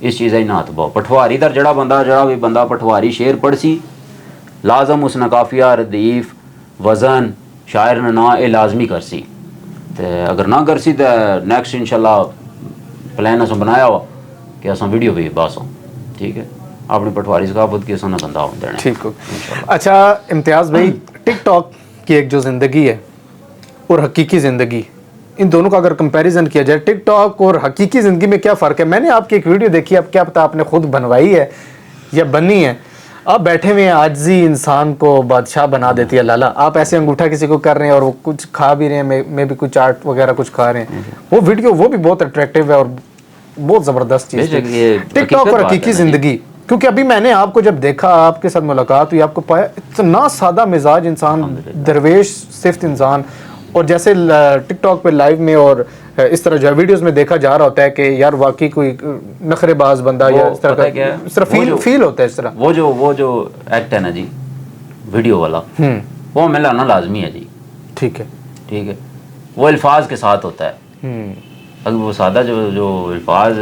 इस चीज़ ही ना हाथ पाओ। पठवारी दर जड़ा भी बंदा पठवारी शेर पढ़ सी, लाजम उसने काफिया रदीफ वज़न शायर ने ना ये लाजमी कर सी, तो अगर ना कर सी तो नेक्स्ट इंशाल्लाह प्लान अस बनाया हुआ कि अस वीडियो भी बस हो, ठीक है, अपनी पटवारी सकाफत की असन बंदा हो देना, ठीक हो। अच्छा इम्तियाज़ भाई, टिकटॉक की एक जो ज़िंदगी है और हकीकी ज़िंदगी, इन दोनों का अगर कंपैरिजन किया जाए, टिकटॉक और हकीकी ज़िंदगी में क्या फ़र्क है? मैंने आपकी एक वीडियो देखी, अब क्या पता आपने खुद बनवाई है या बनी है, आप बैठे हुए हैं, आजिज़ी इंसान को बादशाह बना देती है लाला, आप ऐसे अंगूठा किसी को कर रहे हैं और वो कुछ खा भी रहे हैं, मैं भी कुछ चाट वगैरह कुछ खा रहे हैं, वो वीडियो वो भी बहुत अट्रैक्टिव है और बहुत ज़बरदस्त चीज़ है टिकटॉक और हकीकी ज़िंदगी। क्योंकि अभी मैंने आपको जब देखा, आपके साथ मुलाकात हुई, आपको पाया इतना सादा मिजाज इंसान, दरवेश सिफ्त इंसान, और जैसे टिकटॉक पे लाइव में और इस तरह जो वीडियोस में देखा जा रहा होता है कि यार वाकई कोई नखरेबाज बंदा या इस तरह का इस तरह फील होता है। इस तरह वो जो एक्ट है ना जी वीडियो वाला, वो हमें लाना लाजमी है जी, ठीक है, वो अल्फाज के साथ होता है। अगर वो सादा जो अल्फाज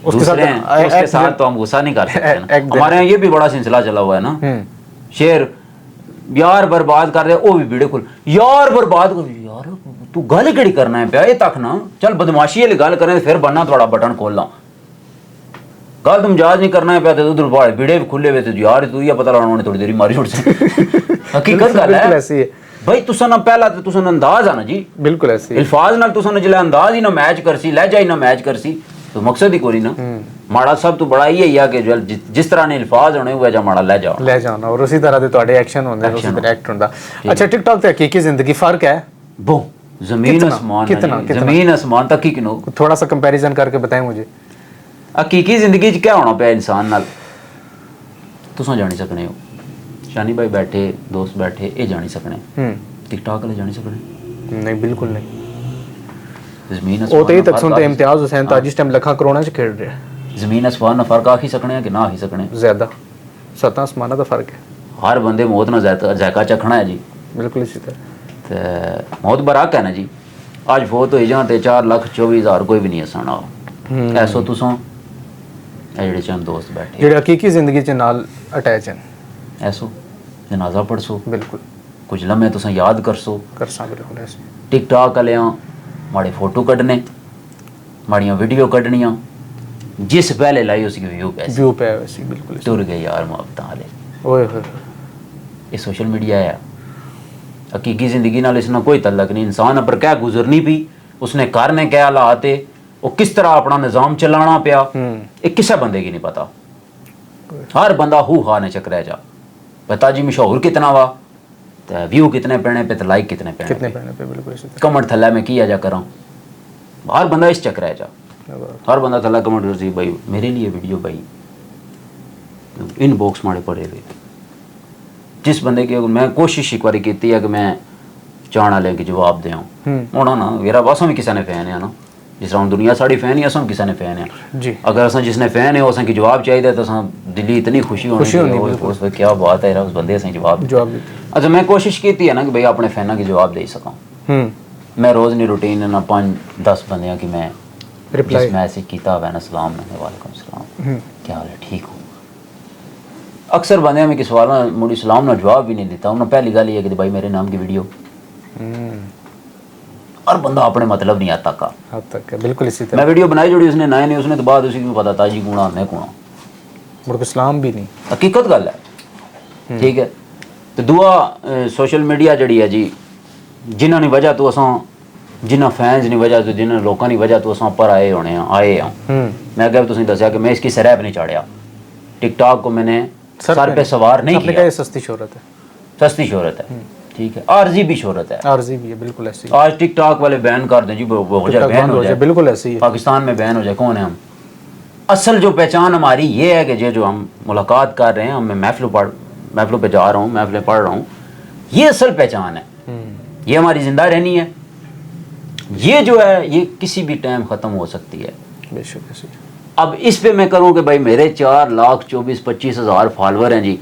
दूसरे हैं उसके साथ तो हम गुस्सा नहीं कर सकते। हमारे यहाँ ये भी बड़ा सिलसिला चला हुआ है ना, शेर यार बर्बाद कर रहे, वो भी वीडियो खोल यार बर्बाद कर, यार तू गल केड़ी करना है प्या, ये तक ना चल बदमाशी वाली गल करें फिर बनना थोड़ा बटन खोल ला, गल तुम जाज नहीं करना है प्या तो उधर बाहर वीडियो भी खुले हुए थे यार, तू ये पता लगाने थोड़ी देरी मारी छोड़ से हकीकत गल है ऐसी है भाई। तुसा ना पहला तो तुसा अंदाज आना जी, बिल्कुल ऐसे अल्फाज नाल तुसा ने जिला अंदाज ही ना मैच करसी, लहजा ही ना मैच करसी, तो मकसद ही कोई ना माड़ा सब तो बड़ा ही है कि जिस तरह ने अल्फाज होने हुए जा माड़ा ले जाना और उसी तरह दे ਤੁਹਾਡੇ एक्शन होंदे, उसी तरह एक्ट होंदा। अच्छा टिकटॉक ते हकीकी जिंदगी फर्क है? जमीन कितना? आसमान कितना? है जी, कितना? जमीन आसमान तक ही किनो थोड़ा सा कंपैरिजन करके बताएं मुझे। हकीकी जिंदगी च क्या होना पिया इंसान नाल तुसां जानी सकने हो। शानी भाई बैठे, दोस्त बैठे, ये जानी सकने। टिकटॉक वाले जानी सकने नहीं, बिल्कुल नहीं। जमीन वो तो ये तक फर्क सुनते आखी इम्तियाज हुसैन तो जिस टाइम लखा करोड़ा च खेल रहे हैं। जमीन आसमान ना फर्क आखी सकने कि ना आखी सकने। ज्यादा सत्ता आसमाना का फर्क है। हर बंदे मौत ना जायका चखना है जी। बिल्कुल इसी तरह। ते मौत बराक है ना जी। अज फोत हो जाते 4,24,000 कोई भी नहीं हसाना। ऐसो तुसों जेड़े चंद दोस्त बैठे जेड़े हकीकी जिंदगी च नाल अटैच हैं। ऐसो जनाजा पढ़सो, बिल्कुल कुछ लम्हे तुसें याद करसो। करसा बिल्कुल ऐसे। टिकटॉक आलियां माड़े फोटो कड्ढने, माड़ियां वीडियो कड्ढनियां, जिस पहले लाई उसकी व्यू पैसे व्यू पे है वैसे बिल्कुल। टुर गए यार मोहब्बतां वाले। ओए होए। ये सोशल मीडिया है। हकीकी जिंदगी नाल इसना कोई तल्लक नहीं। इंसान पर क्या गुजरनी पी, उसने करने क्या हालात है, वो किस तरह अपना निज़ाम चलाना पिया, ये किसी बंदे की नहीं पता। हर बंदा हू हा ने चक्कर जा पता जी मशहूर कितना वा, तो व्यू कितने पैने पे, तो लाइक कितने पैने पे बिल्कुल इसी कमेंट थल्ला मैं किया जा करा। हर बंदा इस चक्कर जा, हर बंदा थल्ला कमेंट कर सी भाई मेरे लिए वीडियो भाई इन बॉक्स माड़े पड़े हुए। जिस बंदे की मैं कोशिश एक बार की है कि मैं चाहना लें कि जवाब दें होना ना मेरा बस भी किसी ने फैन है ना, जिस तरह दुनिया साड़ी फैन ही असम किसी ने फैन है जी। अगर असं जिसने फैन है असें जवाब चाहिए तो असां दिल्ली इतनी खुशी होनी उस पर क्या बात है उस बंदे असें जवाब अच्छा मैं कोशिश की है ना कि भाई अपने फैना की जवाब दे सकां। मैं रोज़ नहीं रूटीन ना 5-10 बंदियां कि मैं रिप्लाई मैसेज किया हुआ ना सलाम वालेकुम सलाम क्या हाल है ठीक हूँ। अक्सर बंदे में कि सवाल मुड़ी सलाम ना जवाब भी नहीं देता। उन्होंने पहली गल ये कि भाई मेरे नाम की वीडियो और बंदा अपने मतलब नहीं आता का हद तक है। बिल्कुल इसी तरह मैं वीडियो बनाई जोड़ी उसने नए नहीं उसने तो बाद उसी को पता था जी गुणा मैं गुणा मुड़ सलाम भी नहीं हकीकत गल है। ठीक है तो दुआ सोशल मीडिया जड़ी है जी जिन्होंने वजह तो असां जिन्होंने फैंस नहीं वजह तो जिन्होंने लोगों की वजह तो असां पर आए होने आए हैं। मैं अगर तुसें दसिया कि मैं इसकी सरहब नहीं चाढ़िया। टिकटॉक को मैंने सर पे सवार नहीं किया। सस्ती शोहरत है, सस्ती शोहरत है। ठीक है आरजी भी शोहरत है, आरजी भी है बिल्कुल ऐसी। आज टिकटॉक वाले बैन कर दें जी हो जाए बैन हो जाए बिल्कुल ऐसी है। पाकिस्तान में बैन हो जाए कौन है हम। असल जो पहचान हमारी ये है कि जो हम मुलाकात कर रहे हैं हम महफिलों पे जा रहा हूँ महफिलें पढ़ रहा हूँ ये असल पहचान है। ये हमारी जिंदा रहनी है। ये जो है ये किसी भी टाइम ख़त्म हो सकती है बेशक। अब इस पे मैं करूँ कि भाई मेरे 4,24,25,000 फॉलोअर हैं जी।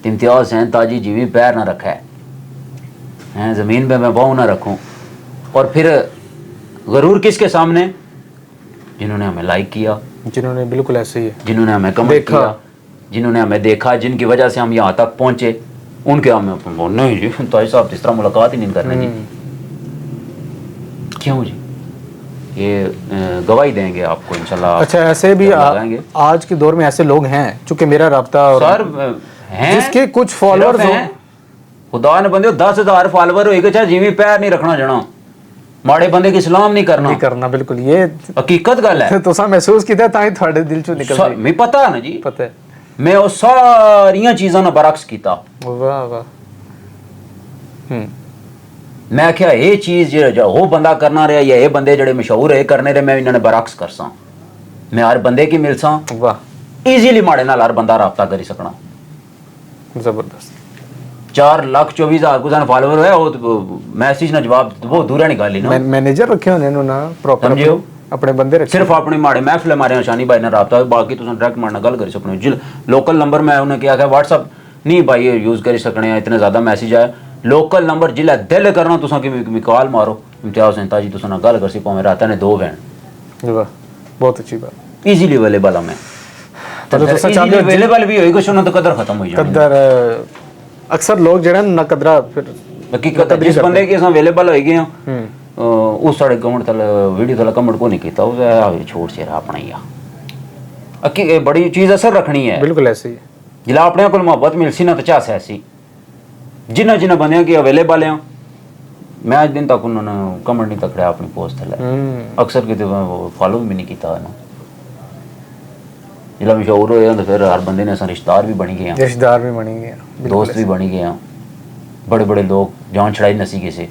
इम्तियाज हुसैन ताजी जीवी पैर ना रखा है ज़मीन पे मैं पाँव ना रखूँ और फिर ज़रूर किसके सामने जिन्होंने हमें लाइक किया, जिन्होंने बिल्कुल ऐसे ही है, जिन्होंने हमें कमेंट किया, जिन्होंने हमें देखा, जिनकी वजह से हम यहाँ तक पहुँचे उनके हमें नहीं जी ताज साहब जिस तरह मुलाकात ही नहीं करने जी। क्यों जी ये गवाही देंगे आपको इंशाल्लाह। अच्छा ऐसे भी आज के दौर में ऐसे लोग हैं चूँकि मेरा रब्ता और सर हैं जिसके कुछ फॉलोअर्स हैं खुदा ने बंदे 10,000 फॉलोअर होएगा चाहे जिमी पैर नहीं रखना जाना माड़े बंदे की सलाम नहीं करना बिल्कुल ये हकीकत गल है। तो महसूस किया ताई थोड़े दिल चो निकल मैं पता है ना जी पता है मैं वो सारियां चीज़ों ने बरक्स किया। वाह वाह मैं आख्या ये चीज़ जो वो बंदा करना रहा या ये बंदे जड़े मशहूर है करने रहे मैं इन्होंने बरक्स करसा मैं हर बंदे की मिलसा वाह ईजीली माड़े नाल हर बंदा रब्ता करी सकना। जबरदस्त 4,24,000 कुछ फॉलोअर है वो मैसेज ना जवाब वो दूर निकाली ना मैनेजर रखे होने ना प्रॉपर समझियो अपने बंदे रखे सिर्फ अपने माड़े महफिल मारे शानी भाई ने रब्ता बाकी तुम डायरेक्ट मारना गल करी सकने जिल लोकल नंबर मैं उन्हें क्या व्हाट्सअप नहीं भाई यूज़ करी सकने इतने ज़्यादा मैसेज आए लोकल नंबर जिला दिल करना तुसा कि कॉल मारो इम्तियाज हुसैन ताजी तुसा गल कर सी भावें रात ने 2 वैन वाह बहुत अच्छी बात इजीली अवेलेबल है मैं अवेलेबल भी होई कुछ तो कदर खत्म हो जाए कदर अक्सर लोग जड़ा ना कदरा फिर हकीकत जिस बंदे की अवेलेबल हो गए हैं उस साढ़े कमेंट तल वीडियो तल कमेंट को नहीं किया उस छोड़ से अपना ही अकी बड़ी चीज़ असर रखनी है बिल्कुल ऐसी जिला अपने को मोहब्बत मिल सी ना तो चाह ऐसी जिन्हें जिन्हें बंद की अवेलेबल हैं मैं आज दिन तक उन्होंने कमेंट नहीं तकड़ा अपनी पोस्ट थले अक्सर कितने फॉलो भी नहीं किया ना जिला मशहूर हो तो फिर हर बंदे ने रिश्तेदार भी बनी गए दोस्त भी बनी गए बड़े बड़े लोग जान छड़ाई नसी किसे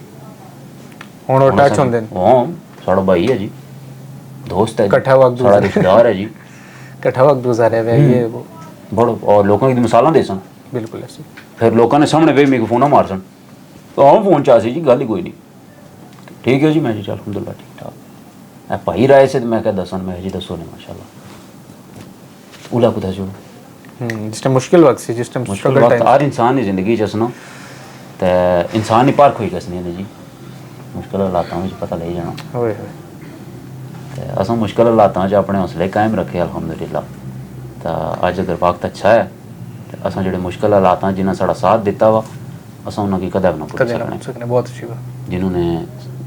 ਹੁਣ ਉਹ ਟੱਚ ਹੁੰਦੇ ਨੇ ਹਾਂ ਸਾਡਾ ਭਾਈ ਹੈ ਜੀ ਦੋਸਤ ਹੈ ਇਕੱਠਾ ਵਕਤ ਸਾਡਾ ਰਿਸ਼ਤੇਦਾਰ ਹੈ ਜੀ ਇਕੱਠਾ ਵਕਤ ਗੁਜ਼ਾਰਿਆ ਹੋਇਆ ਇਹ ਉਹ ਬੜਾ ਔਰ ਲੋਕਾਂ ਦੀ ਮਿਸਾਲਾਂ ਦੇ ਸਨ ਬਿਲਕੁਲ ਐਸੀ ਫਿਰ ਲੋਕਾਂ ਨੇ ਸਾਹਮਣੇ ਵੇ ਮੇਰੇ ਫੋਨ ਮਾਰ ਸਨ ਤਾਂ ਉਹ ਫੋਨ ਚ ਆ ਸੀ ਜੀ ਗੱਲ ਹੀ ਕੋਈ ਨਹੀਂ ਠੀਕ ਹੈ ਜੀ ਮੈਂ ਜੀ ਚੱਲ ਅਲਹਮਦੁਲਿਲਾ ਠੀਕ ਠਾਕ ਇਹ ਭਾਈ ਰਾਏ ਸੇ ਮੈਂ ਕਿਹਾ ਦੱਸਣ ਮੈਂ ਜੀ ਦੱਸੋ ਨੇ ਮਾਸ਼ਾਅੱਲਾ ਉਲਾ ਕੁਦਾ ਜੋ ਜਿਸ ਟਾਈਮ ਮੁਸ਼ਕਿਲ ਵਕਤ ਸੀ ਜਿਸ ਟਾਈਮ ਮੁਸ਼ਕਿਲ ਵਕਤ ਹਰ ਇਨਸਾਨ ਦੀ ਜ਼ਿੰਦਗੀ ਚ ਅਸਨੋ ਤੇ ਇਨਸਾਨ ਹੀ ਪਾਰ ਹੋਈ ਕਸਨੀ ਨੇ ਜੀ ਮੁਸ਼ਕਿਲ ਹਾਲਾਤਾਂ ਵਿੱਚ ਪਤਾ ਲੈ ਜਾਣਾ ਹੋਏ ਹੋਏ ਤੇ ਅਸਾਂ ਮੁਸ਼ਕਿਲ ਹਾਲਾਤਾਂ 'ਚ ਆਪਣੇ ਹੌਸਲੇ ਕਾਇਮ ਰੱਖੇ ਅਲਹਮਦੁਲਿਲਾ ਤਾਂ ਅੱਜ ਅਗਰ ਵਕਤ ਅੱਛਾ ਹੈ ਤੇ ਅਸਾਂ ਜਿਹੜੇ ਮੁਸ਼ਕਿਲ ਹਾਲਾਤਾਂ ਜਿਨ੍ਹਾਂ ਸਾਡਾ ਸਾਥ ਦਿੱਤਾ ਵਾ ਅਸਾਂ ਉਹਨਾਂ की कदर ना भूल सकते बहुत अच्छी बात जिन्होंने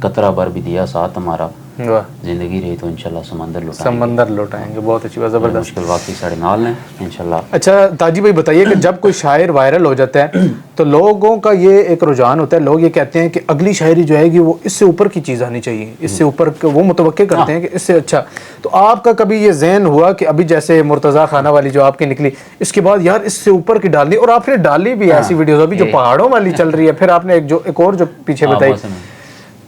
कतरा भर भी दिया साथ हमारा वाह जिंदगी रही तो इंशाल्लाह समंदर लौटाएंगे बहुत अच्छी बात जबरदस्त मुश्किल वाकई साढ़े नाल हैं इंशाल्लाह अच्छा ताजी भाई बताइए कि जब कोई शायर वायरल हो जाता है तो लोगों का ये एक रुझान होता है लोग ये कहते हैं कि अगली शायरी जो आएगी वो इससे ऊपर की चीज़ आनी चाहिए इससे ऊपर वो मुतवक्के करते हैं कि इससे अच्छा तो आपका कभी ये ज़हन हुआ कि अभी जैसे मुर्तज़ा खाना वाली जो आपकी निकली इसके बाद यार इससे ऊपर की डालनी और आपने डाली भी ऐसी वीडियोज़ अभी जो पहाड़ों वाली चल रही है फिर आपने एक और जो पीछे बताई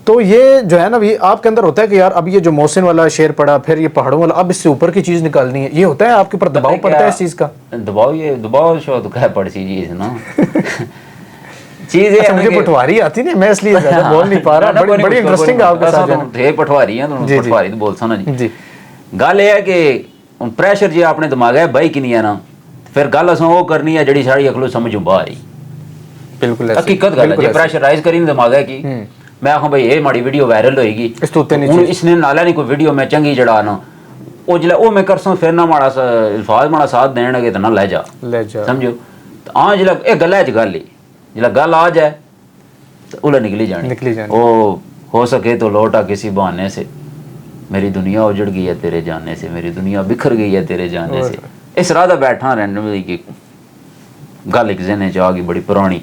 तो ये जो है ना ये आपके अंदर होता है कि यार अब ये जो मोहसिन वाला शेर पड़ा फिर ये पहाड़ों वाला अब इससे ऊपर की चीज़ निकालनी है ये होता है आपके ऊपर दबाव पड़ता है इस चीज़ का दबाव शो तो क्या पड़ सी चीज़ ना चीज़ अच्छा मुझे पटवारी आती नहीं मैं इसलिए ज़्यादा बोल नहीं पा रहा बड़ी इंटरेस्टिंग आपके साथ थे पटवारी हैं तो पटवारी तो बोल सा ना जी गल ये है कि हुन प्रैशर जे अपने दिमाग है बाई कि नहीं है ना फिर गल असां वो करनी है जिहड़ी साड़ी अकलों समझों बाहर आई बिल्कुल हकीकत गल है जे प्रेशराइज करी दिमाग है कि मैं आखूं भाई ये माड़ी वीडियो वायरल होएगी इसने नाला नहीं कोई वीडियो मैं चंगी जड़ा ना वो जिला वो मैं करसा फिर ना माड़ा अल्फाज माड़ा साथ देने लगे तो ना ले जा समझो तो हाँ जिला ये गल है गल ही जिला गल आ जाए तो उला निकली जानी वो हो सके तो लौटा किसी बहाने से मेरी दुनिया उजड़ गई है तेरे जाने से मेरी दुनिया बिखर गई है तेरे जाने से इस राह दा बैठा रहने की गल एक जहने च आ गई बड़ी पुरानी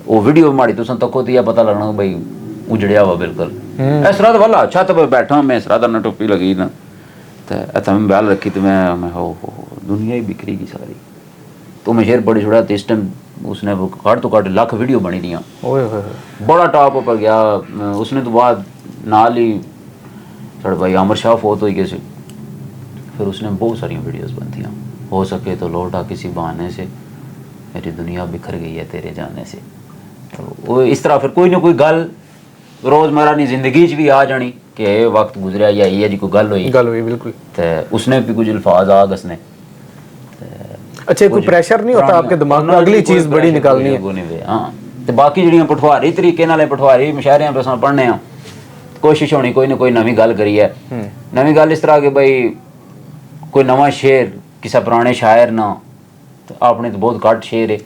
वो वीडियो माड़ी तुम तको तो पता लगना भाई उजड़िया हुआ बिल्कुल इस रात वाला छत पर बैठा मैं इस रात ना टोपी लगी ना तो मैं बैल रखी तो मैं हो दुनिया ही बिखरी गई सारी तो मैं शेर बड़ी छोड़ा तो इस टाइम उसने काट तो काट लाख वीडियो बनी दियाँ बड़ा टॉप पर गया उसने तो बाद नाल ही साढ़े भाई अमर शाह फोत हो गए फिर उसने बहुत सारी वीडियोस बनती हो सके तो लौटा किसी बहाने से मेरी दुनिया बिखर गई है तेरे जाने से तो वो इस तरह फिर कोई ना कोई गल रोज़मर्रा की जिंदगी च भी आ जानी कि ये वक्त गुजरिया या ये जी कोई गल हुई बिल्कुल तो उसने भी कुछ अल्फाज आ गसने अच्छा कोई प्रेशर नहीं होता आपके दिमाग में अगली चीज़ बड़ी निकालनी है हाँ तो बाकी जड़ियाँ पठवारी तरीके नाल पठवारी मुशायरे पे असां पढ़ने कोशिश होनी कोई ना कोई नवी गल करी है नवी गल इस तरह कि भाई कोई नवा शेर किसी पुराने शायर ना तो आपने तो बहुत घट शेर है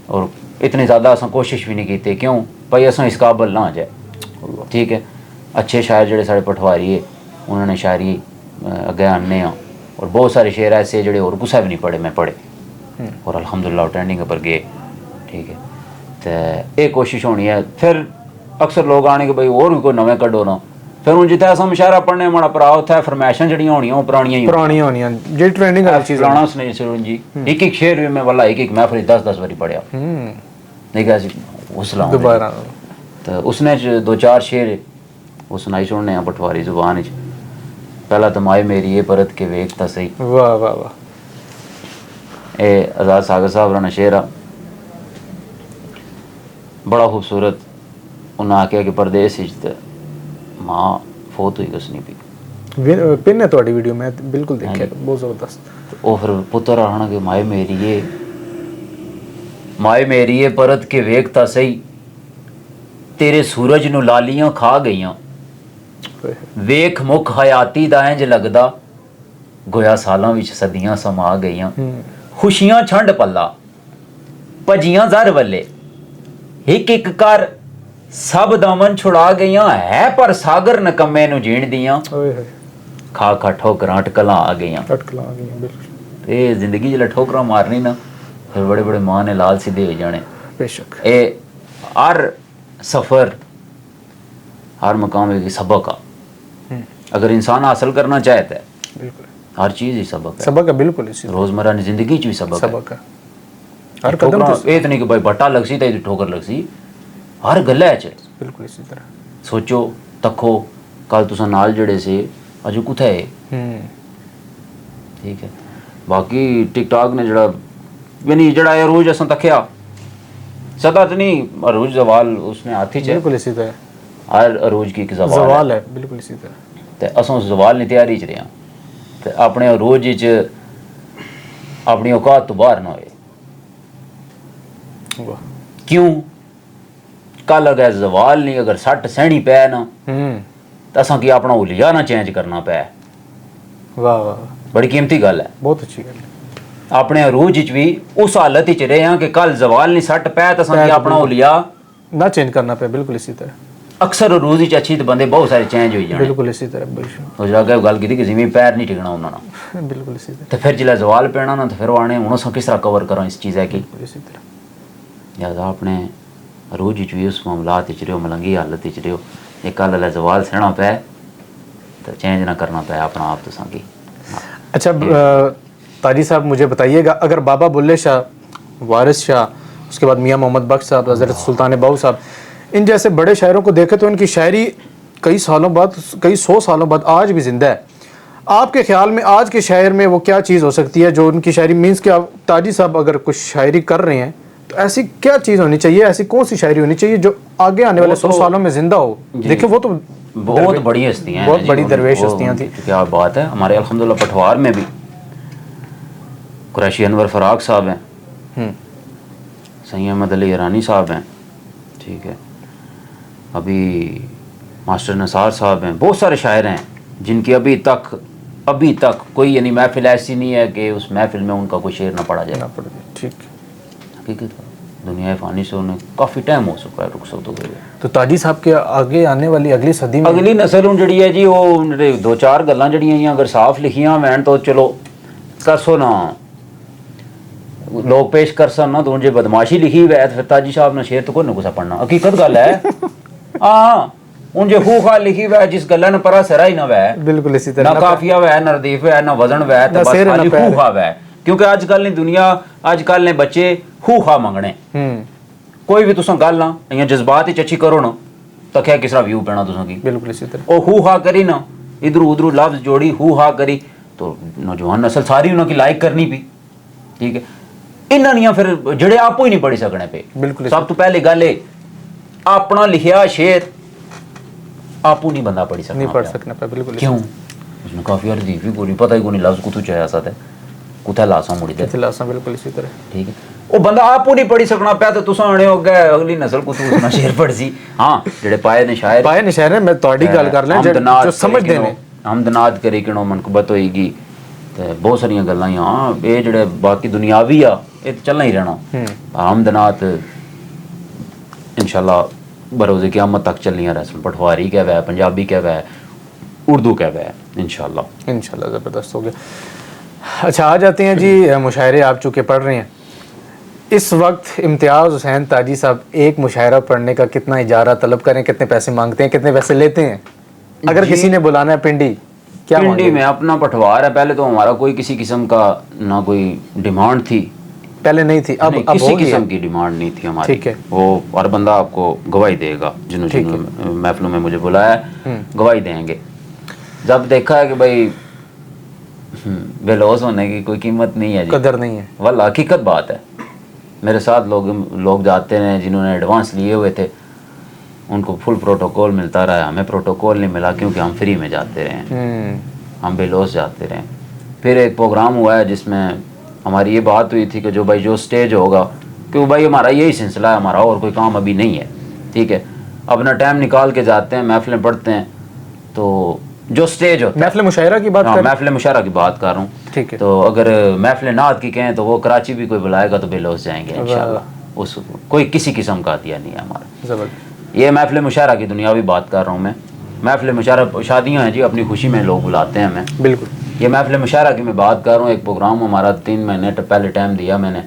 और इतनी ज़्यादा असा कोशिश भी नहीं की क्यों भाई असा इस काबल ना आ जाए ठीक है अच्छे शायर जोड़े साढ़े पठवारी है उन्होंने शायरी अगे आने और बहुत सारे शेर ऐसे जोड़े और कुछ भी नहीं पढ़े मैं पढ़े और अल्हम्दुलिल्लाह ट्रेंडिंग पर गए ठीक है तो ये कोशिश होनी है फिर अक्सर लोग आने के भाई और भी कोई नवे कड्डो ना फिर हूँ जितना अस मुशायरा पढ़ने माड़ा भरा उत्थे फरमैशां जड़ियां होनियां पुरानियां होनियां जी ट्रेंडिंग वाली चीज़ पुराना सुने सुन जी एक शेर भी मैं वाला एक महफिल 10-10 बारी पढ़िया नहीं क्या हौसला दोबारा तो उसने दो चार शेर वो सुनाई सुनने पटवारी जुबान च पहला तो माए मेरी ये परत के वेखता सही वाह वाह वाह ए आज़ाद सागर साहब रा शेर बड़ा खूबसूरत उन्हें आख्या कि परदेस माँ फोत हुई उसने भी पिन है थोड़ी वीडियो में बिल्कुल देखिए बहुत ज़बरदस्त वो फिर पुत्र आना कि माए मेरी ये परत के वेखता सही तेरे सूरज नू लालियां खा गईयां वेख मुख हयाती दा इंज लगदा गोया सालां विच सदियां समा गईयां खुशियां छंड पल्ला भजियां जर वल्ले एक एक कर सब दमन छुड़ा गईयां है पर सागर नकम्मे नू जीण दियां खा खा ठोकरां अटकलां आ गईयां बिल्कुल ये जिंदगी जिल्लै ठोकरां मारनी ना फिर बड़े बड़े मां ने लाल सीधे हो जाने बेशक ए हर सफ़र हर मकाम एक सबक आ अगर इंसान हासिल करना चाहता है बिल्कुल हर चीज़ ही सबक है बिल्कुल रोज़मर्रा की जिंदगी च भी सबक है हर कदम ये तो नहीं कि भाई बट्टा लगसी तो ठोकर लगसी हर गल्लै च बिल्कुल इसी तरह। सोचो तखो कल तुसा नाल जड़े से अजू कुत्थे है। ठीक है। बाकी टिकटॉक ने जड़ा यानी जड़ा अरूज असां तक्या सदा तो नहीं, अरूज जवाल उसने हाथी च बिल्कुल इसी तरह। हर अरूज की एक जवाल है बिल्कुल इसी तरह। ते असां उस जवाल नी तैयारी च रहे ते अपने अरूज च अपनी औकात तो बाहर ना होए। क्यों? कल अगर जवाल नहीं अगर सट सहनी पै ना तो असां की अपना हुलिया ना चेंज करना पै। वाह वाह, बड़ी कीमती गल है। बहुत अच्छी गल है। अपने अरूज च भी उस हालत च रहे हैं कि कल जवाल नहीं सट पै तो असां की अपना हुलिया ना चेंज करना पे। बिल्कुल इसी तरह। अक्सर अरूज च अच्छी तो बंदे बहुत सारे चेंज हो जाने। बिल्कुल इसी तरह। बिल्कुल उस जगह गल की कि जिम्मे पैर नहीं टिकना उन्होंने। बिल्कुल इसी तरह। तो फिर जिला जवाल पैना ना तो फिर आने हूँ अस किस तरह कवर करा इस चीज़ है कि इसी तरह। लिहाजा अपने अरूज च भी उस मामलात च रहो, मलंगी हालत च रहो, एक कल वाला जवाल सहना पै तो चेंज ना करना पै अपना आप तो की। अच्छा ताजी साहब मुझे बताइएगा, अगर बाबा बुल्ले शाह, वारिस शाह, उसके बाद मियाँ मोहम्मद बख्श साहब, हज़रत सुल्तान बाहू साहब, इन जैसे बड़े शायरों को देखें तो इनकी शायरी कई सालों बाद, कई 100 सालों बाद आज भी ज़िंदा है। आपके ख्याल में आज के शायर में वो क्या चीज़ हो सकती है जो उनकी शायरी मीन्स कि आप ताजी साहब अगर कुछ शायरी कर रहे हैं तो ऐसी क्या चीज़ होनी चाहिए, ऐसी कौन सी शायरी होनी चाहिए जो आगे आने वाले 100 सालों में ज़िंदा हो? देखिए वो तो बहुत बड़ी हस्तियाँ हैं, बहुत बड़ी दरवेश हस्तियाँ थी। क्या बात है। हमारे अल्हम्दुलिल्लाह पठवार में भी कुरैशी अनवर फराक साहब हैं, सैयद अहमद अली ईरानी साहब हैं, ठीक है, अभी मास्टर नसार साहब हैं, बहुत सारे शायर हैं जिनकी अभी तक कोई यानी महफिल ऐसी नहीं है कि उस महफिल में उनका कोई शेर ना पढ़ा जाए। ठीक। हकीकत दुनिया फ़ानी से उन्हें काफ़ी टाइम हो चुका है रुखसत हो गई है। तो ताजी साहब के आगे आने वाली अगली सदी में अगली नस्ल हूँ जी है जी वो 2-4 गल्लां जड़ियां अगर साफ लिखियां वैन तो चलो करसो ना लोग पेश कर सन ना तो जो बदमाशी लिखी हुई है फिर ताजी साहब ने शेर तो कोई ना कुछ पढ़ना। हकीकत गल है। हाँ उन जो खूखा लिखी हुआ है जिस गल्ला ने परा सरा ही ना वै, बिल्कुल इसी तरह, ना काफिया वै, ना रदीफ वै, ना वजन वै, तो बस खाली खूखा वै। क्योंकि अजकल ने दुनिया अजकल ने बच्चे खूखा मंगने। कोई भी तुसा गल ना इयां जज्बात च अच्छी करो ना तो क्या किस तरह व्यू पैना तुसा की। बिल्कुल इसी तरह। ओ हू हा करी ना इधर उधर लफ्ज जोड़ी हू हा करी तो नौजवान नस्ल सारी उन्होंने लाइक करनी पी। ठीक है। इन्ना नहीं फिर जड़े आप ही नहीं पढ़ी सकने पे। बिल्कुल। सब तो पहले गल है अपना लिखिया शेर आपू नहीं बंदा पढ़ी सकना, नहीं पढ़ सकना पे। बिल्कुल। क्यों? उसने काफी अर्जी भी कोई पता ही कोई लफ्ज कुछ चाहे साथ है कुत्थे लासा मुड़ी दे लासा। बिल्कुल इसी तरह। ठीक है। वो बंदा आपू नहीं पढ़ी सकना पे तो तुसा आने हो गए अगली नस्ल को तू उसना शेर पढ़ सी। हां जेड़े पाए ने शायर मैं तोड़ी गल कर लें जो समझदे ने हमदनाद करी किनो मनकबत होएगी ते बहुत सारी गल्लां। हां ये जेड़े बाकी दुनियावी आ ये चलना ही रहना। हमदनात इंशाल्लाह बरोज़े क़यामत तक चलनी रस्म। पठवारी कहवा है, पंजाबी कहवा है, उर्दू कहवा है, इंशाल्लाह ज़बरदस्त हो गया। अच्छा आ जाते हैं जी मुशायरे आप चूँकि पढ़ रहे हैं इस वक्त, इम्तियाज़ हुसैन ताजी साहब एक मुशायरा पढ़ने का कितना इजारा तलब करें, कितने पैसे मांगते हैं, कितने पैसे लेते हैं? अगर किसी ने बुलाना है पिंडी क्या पिंडी में अपना पठवार है। पहले तो हमारा कोई किसी किस्म का ना कोई डिमांड थी, पहले नहीं थी, अब किसी किस्म की डिमांड नहीं थी हमारी। ठीक है। वो हर बंदा आपको गवाही देगा जिन्होंने महफिलों में मुझे बुलाया गवाही देंगे। जब देखा है कि भाई बेलौस होने की कोई कीमत नहीं है, कदर नहीं है, वल्लाह हकीकत बात है। मेरे साथ लोग जाते हैं जिन्होंने एडवांस लिए हुए थे उनको फुल प्रोटोकॉल मिलता रहा, हमें प्रोटोकॉल नहीं मिला क्योंकि हम फ्री में जाते रहे, हम बेलौस जाते रहे। फिर एक प्रोग्राम हुआ है जिसमें हमारी ये बात हुई थी कि जो भाई जो स्टेज होगा क्यों भाई हमारा यही सिलसिला है, हमारा और कोई काम अभी नहीं है। ठीक है। अपना टाइम निकाल के जाते हैं, महफिलें पढ़ते हैं, तो जो स्टेज होता है महफिल मुशायरा की बात, महफिल मुशायरा की बात कर रहा हूँ। ठीक है। तो अगर महफिल नात की कहें तो वो कराची भी कोई बुलाएगा तो बेलौस जाएंगे इंशाल्लाह। उस कोई किसी किस्म का अतिया नहीं है हमारा। ये महफिल मुशायरा की दुनियावी बात कर रहा हूँ मैं। महफिल मुशायरा शादियाँ हैं जी, अपनी खुशी में लोग बुलाते हैं हमें। बिल्कुल। ये महफिल मुशायरा की मैं बात कर रहा हूँ। एक प्रोग्राम हमारा 3 महीने पहले टाइम दिया मैंने,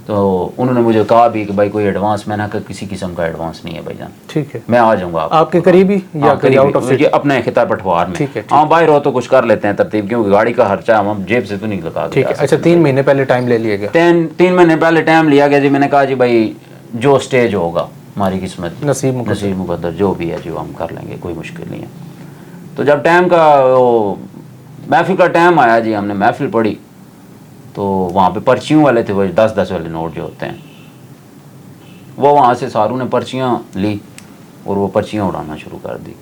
तो उन्होंने मुझे कहा भी कि भाई कोई एडवांस, मैंने कहा किसी किस्म का एडवांस नहीं है भाईजान। ठीक है। मैं आ जाऊँगा आपके करीबी या आउट ऑफ सिटी, अपने खिताब पठवार में। ठीक है। हाँ बाहर हो तो कुछ कर लेते हैं तरतीब, क्योंकि गाड़ी का खर्चा हम जेब से तो नहीं लगा। ठीक है। अच्छा 3 महीने पहले टाइम ले लिया गया? 3 महीने पहले टाइम लिया गया जी। मैंने कहा जी भाई जो स्टेज होगा हमारी किस्मत, नसीब मुकद्दर जो भी है, जो हम कर लेंगे, कोई मुश्किल नहीं है। तो जब टाइम का वो महफिल का टाइम आया जी, हमने महफिल पढ़ी, तो वहाँ पे पर्चियों वाले थे, वो 10-10 वाले नोट जो होते हैं, वो वहाँ से सारों ने पर्चियाँ ली और वो पर्चियाँ उड़ाना शुरू कर दी।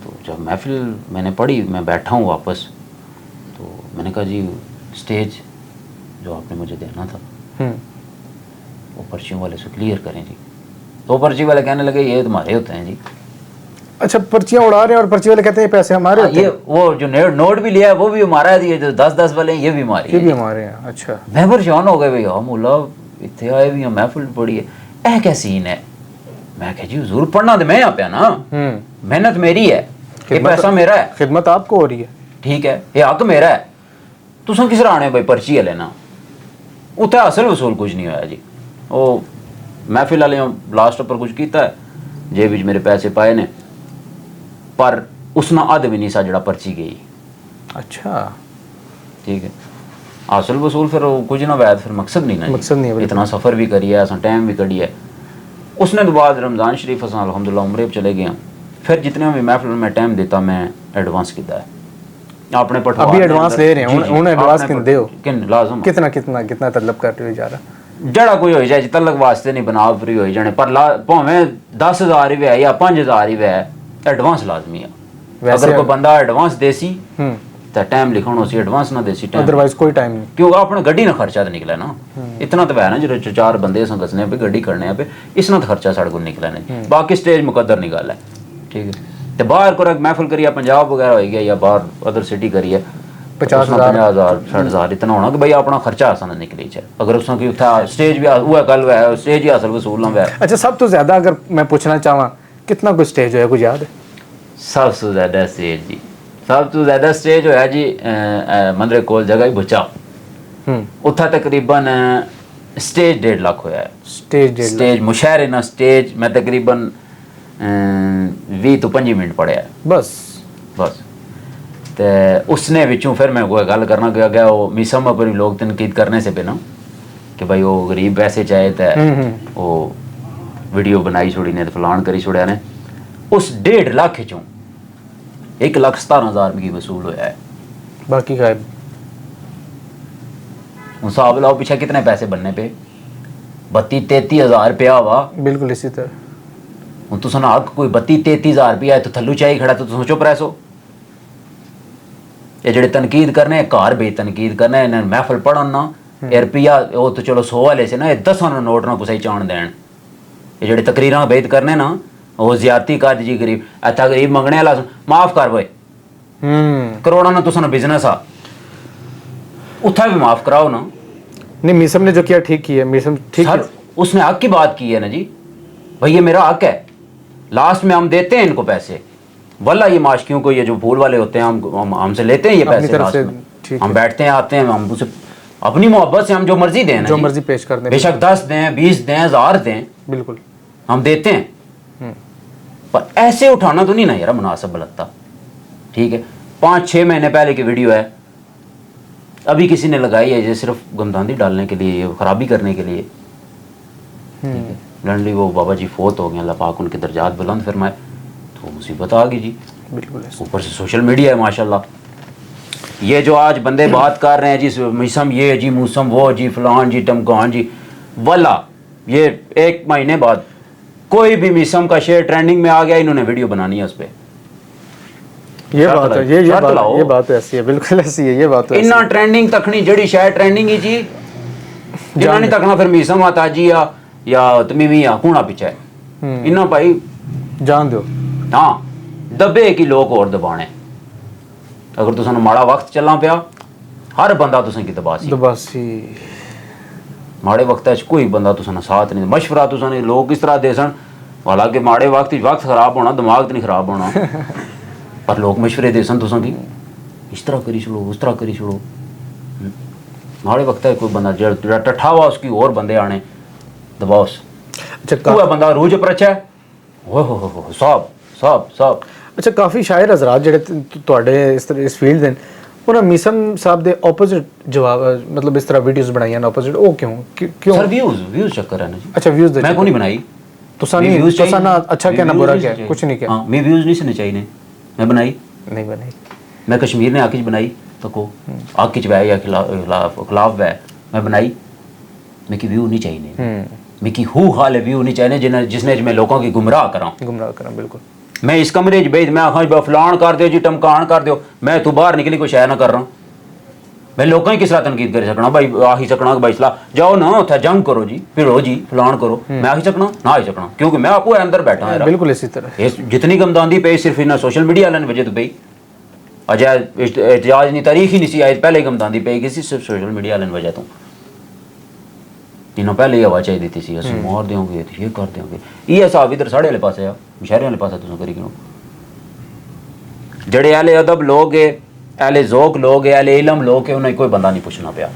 तो जब महफिल मैंने पढ़ी, मैं बैठा हूँ वापस, तो मैंने कहा जी स्टेज जो आपने मुझे देना था वो पर्चियों वाले से क्लियर करें जी। तो पर्ची वाले कहने लगे ये तुम्हारे होते हैं जी। अच्छा, पर्चियाँ उड़ा रहे हैं और पर्ची वाले कहते हैं पैसे हमारे होते ये वो जो नोट भी लिया है वो भी हमारा है, ये जो 10-10 वाले हैं ये भी हमारे हैं, ये भी हमारे हैं। अच्छा, मैं परेशान हो गए भैया, मुला इतने आए भी महफिल पड़ी है, ऐ क्या सीन है। मैं कह जी हुजूर पढ़ना तो मैं यहाँ पे ना, मेहनत मेरी है, ये पैसा मेरा है, खिदमत आपको हो रही है, ठीक है, ये हक मेरा है, तुम किस तरह आने भाई पर्ची है लेना। उत्थे हासिल वसूल कुछ नहीं होया जी। वो महफिल वाले लास्ट पर कुछ किया है, जेब विच मेरे पैसे पाए ने, पर उसना अध भी नहीं सा जड़ा पर्ची गई। अच्छा, ठीक है, हासिल वसूल फिर कुछ ना वैद, फिर मकसद नहीं ना, मकसद नहीं है, इतना सफ़र भी करिए, असा टाइम भी कढ़ी है। उसने तो बाद रमज़ान शरीफ असा अल्हम्दुलिल्लाह उम्रे पर चले गए, फिर जितने भी महफिल में टाइम देता मैं एडवांस किया है अपने पटवा। अभी एडवांस ले रहे हैं, उन्हें एडवांस किन दे हो, किन लाजम कितना कितना कितना तलब करते हुए जा रहा जड़ा कोई हो जाए तलक वास्ते नहीं बना फ्री हो जाने, पर भावें 10,000 भी है या 5,000 भी है, एडवांस लाजमी है। अगर कोई बंदा एडवांस देसी तो टाइम लिखना सी, एडवांस ना देसी टाइम, अदरवाइज कोई टाइम नहीं, क्योंकि अपना गड्डी ना खर्चा तो निकला ना, इतना तो है ना जो 4 बंदे संगसने पे गड्डी करने पे इसना तो खर्चा साढ़े को निकला नहीं, बाकी स्टेज मुकद्दर निकाल है, ठीक है। तो बाहर को महफिल करिए पंजाब वगैरह हो गया या बाहर अदर सिटी करिए 50,000 60,000 इतना होना कि भाई अपना खर्चा आसान निकले जाए। अगर उसने की स्टेज भी हुआ कल हुआ स्टेज ही हासिल वसूल ना हुआ। अच्छा, सब तो ज्यादा अगर मैं पूछना चाहवा कितना कुछ स्टेज होया कुछ याद है? सबसे ज्यादा स्टेज जी, सब तो ज्यादा स्टेज होया जी मंदरे कोल जगह बुचा, उत्था तकरीबन स्टेज 1.5 लाख होया है। स्टेज मुशायरे ना स्टेज मैं तकरीबन 20 तो 25 मिनट पढ़िया बस। तो उसने विचों फिर मैं कोई गल करना गया वो मिसम पर लोग तनकीद करने से पे ना कि भाई वो गरीब पैसे चाहे तो वो वीडियो बनाई छोड़ी ने, फलान करी छोड़िया ने। उस 1.5 लाख चों 1,17,000 की वसूल होया है, बाकी गायब। हिसाब लाओ पीछे कितने पैसे बनने पे, 32-33,000 रुपया हुआ। बिल्कुल इसी तरह हूँ तुस हक कोई 32-33,000 रुपया है तो थल्लू चाहिए खड़ा तो तुम चुप रहो। ये जेडे तनकीद करने घर बे तनकीद करने इन्हें महफिल पढ़न ना ये रुपया वो तो चलो 100 वाले से ना ये 10 नोट ना कुछ चाण देन। ये जेडे तकरीरां बेद करने ना वो ज्यादती कर जी गरीब अच्छा गरीब मंगने वाला माफ कर भाई करोड़ा ना तुसा बिजनेस आ उठा भी माफ कराओ ना। नहीं मीसम ने जो किया ठीक किया, मीसम ठीक है, उसने हक की बात की है ना जी, भाई ये मेरा हक है, लास्ट में हम देते हैं इनको पैसे, वल्ला ये माशकियों को ये जो फूल वाले होते हैं हम हमसे लेते हैं ये पैसे लास्ट में, हम बैठते हैं आते हैं, हम उसे अपनी मोहब्बत से हम जो मर्जी दें जो मर्जी पेश कर दें, बेशक 10 दें 20 दें 1000 दें, बिल्कुल हम देते हैं, पर ऐसे उठाना तो नहीं ना यार मुनासिब लगता। ठीक है, 5-6 महीने पहले की वीडियो है, अभी किसी ने लगाई है ये सिर्फ गमदांदी डालने के लिए, खराबी करने के लिए। लंडली वो बाबा जी फोत हो गए, अल्लाह पाक उनके दर्जात बुलंद फरमाए, तो मुसीबत आ गई जी। बिल्कुल ऊपर से सोशल मीडिया है माशाल्लाह, ये जो आज बंदे बात कर रहे हैं जी मिसम ये जी मूसम वो जी फलान जी टमकान जी, वल्ला ये 1 महीने बाद कोई भी मिसम का शेयर ट्रेंडिंग में आ गया, इन्होंने वीडियो बनानी है उस पर। ये बात है, ये बात ऐसी है, बिल्कुल ऐसी है, ये बात है। इन्ना ट्रेंडिंग तकनी जड़ी शायद ट्रेंडिंग ही जी इन्ना नहीं तकना फिर मिसम आता जी या तमीमी या कूणा पीछे इन्ना भाई जान दो। हाँ दबे की लोग और दबाने, अगर तुसा माड़ा वक्त चलना पिया हर बंदा तुसें की दबासी माड़े वक्त कोई बंदा तुसा साथ नहीं, मशवरा तुसा नहीं लोग किस तरह दे सन, हालांकि माड़े वक्त खराब होना दिमाग तो नहीं खराब होना पर लोग मशवरे दे सन तुसा की इस तरह करी छोड़ो उस तरह करी छोड़ो, माड़े वक्त है कोई बंदा जो टट्ठा हुआ उसकी और बंदे आने दबाओ। अच्छा बंदा रूज पर अच्छा हो सब सब सब। अच्छा काफ़ी शायर हजरात जेडे तुहाडे इस तरह इस फील्ड दे उन्हें मिसम साहब दे ऑपोजिट जवाब मतलब इस तरह वीडियोस बनाई हैं ऑपोजिट, वो क्यों सर व्यूज चक्कर है ना जी। अच्छा व्यूज मैं को नहीं बनाई, तुसा नहीं तुसा ना अच्छा क्या ना बुरा क्या कुछ नहीं क्या हाँ मैं व्यूज नहीं सुनने चाहिए मैं बनाई नहीं बनाई मैं कश्मीर ने आकिज बनाई तो को आकिज वै या खिलाफ वै मैं बनाई मैं की व्यू नहीं चाहिए मैं की हु हाल व्यू नहीं चाहिए जिसने मैं लोगों की गुमराह करा बिल्कुल मैं इस कमरे च बेच मैं आखा फलान कर दो जी टमकान कर दो मैं तू बाहर निकली कोई शय ना कर रहा मैं लोगों की किस तरह तनकीद कर सकना भाई आही सकना भाई सलाह जाओ ना उत्थे जंग करो जी फिरो जी फलान करो मैं आही सकना ना आई सकना क्योंकि मैं आपको अंदर बैठा है बिल्कुल इसी तरह जितनी गमदांदी पे सिर्फ इन्हें सोशल मीडिया वाले वजह तो पे अजय एहतजाज नहीं तारीख ही नहीं सी आई पहले ही गमदांदी पे गई सिर्फ सोशल मीडिया वाले वजह तो इन्होंने पहले ही हवा चाहिए दी थी असं मार देंगे ये कर देंगे ये हिसाब इधर साढ़े वाले पास आ शहर वाले पास तुम करी क्यों जड़े आले अदब लोग है आले जोक लोग है आले इलम लोग है उन्हें कोई बंदा नहीं पूछना पाया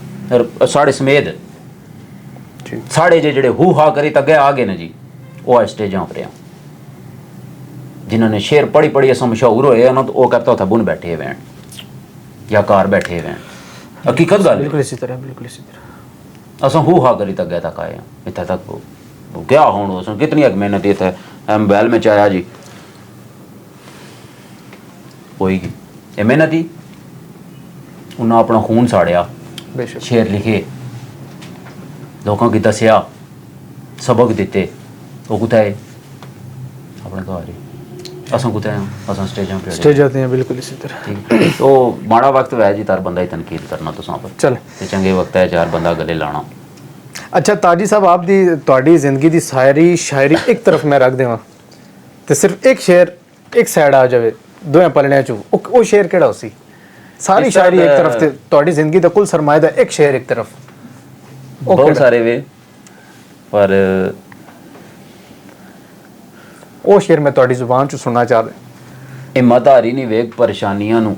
साढ़े समेत साढ़े जेड़े हु हा करी तक आ गए ना जी वो स्टेजा पर जिन्होंने शेर पढ़ी पढ़ी असं मशहूर होए ना तो वो कहता उत्थे बुन बैठे हुए या कार बैठे हुए हकीकत गल बिल्कुल इसी तरह असं हु हा करी तक गए तक आए इतने तक क्या हूँ उसने कितनी मेहनत इतने मोबाइल में चाया जी होएगी ये मेहनत ही उन्हें अपना खून साड़िया शेर लिखे लोगों की दसिया सबक दिते वो कुत्ते अपने घर ही असं कुत्ते असं स्टेजा पे स्टेज आते हैं बिल्कुल इसी तरह तो माड़ा वक्त वै जी तार बंदा ही तनकीद करना तुसां पर चल ते चंगे वक्त है चार बंदा गले लाना अच्छा ताजी साहब आप दी ਤੁਹਾਡੀ ਜ਼ਿੰਦਗੀ ਦੀ ਸਾਰੀ ਸ਼ਾਇਰੀ ਇੱਕ ਤਰਫ ਮੈਂ ਰੱਖ ਦੇਵਾਂ ਤੇ ਸਿਰਫ ਇੱਕ ਸ਼ੇਰ ਇੱਕ ਸਾਈਡ ਆ ਜਾਵੇ ਦੋਵੇਂ ਪਲੜਿਆਂ ਚ ਉਹ ਸ਼ੇਰ ਕਿਹੜਾ ਸੀ ਸਾਰੀ ਸ਼ਾਇਰੀ ਇੱਕ ਤਰਫ ਤੇ ਤੁਹਾਡੀ ਜ਼ਿੰਦਗੀ ਦਾ ਕੁੱਲ ਸਰਮਾਇਆ ਦਾ ਇੱਕ ਸ਼ੇਰ ਇੱਕ ਤਰਫ बहुत सारे वे पर ਉਹ ਸ਼ੇਰ ਮੈਂ ਤੁਹਾਡੀ ਜ਼ੁਬਾਨ ਚ ਸੁਣਨਾ ਚਾਹ ਰਿਹਾ हिम्मत हारी नहीं वेग परेशानियां नू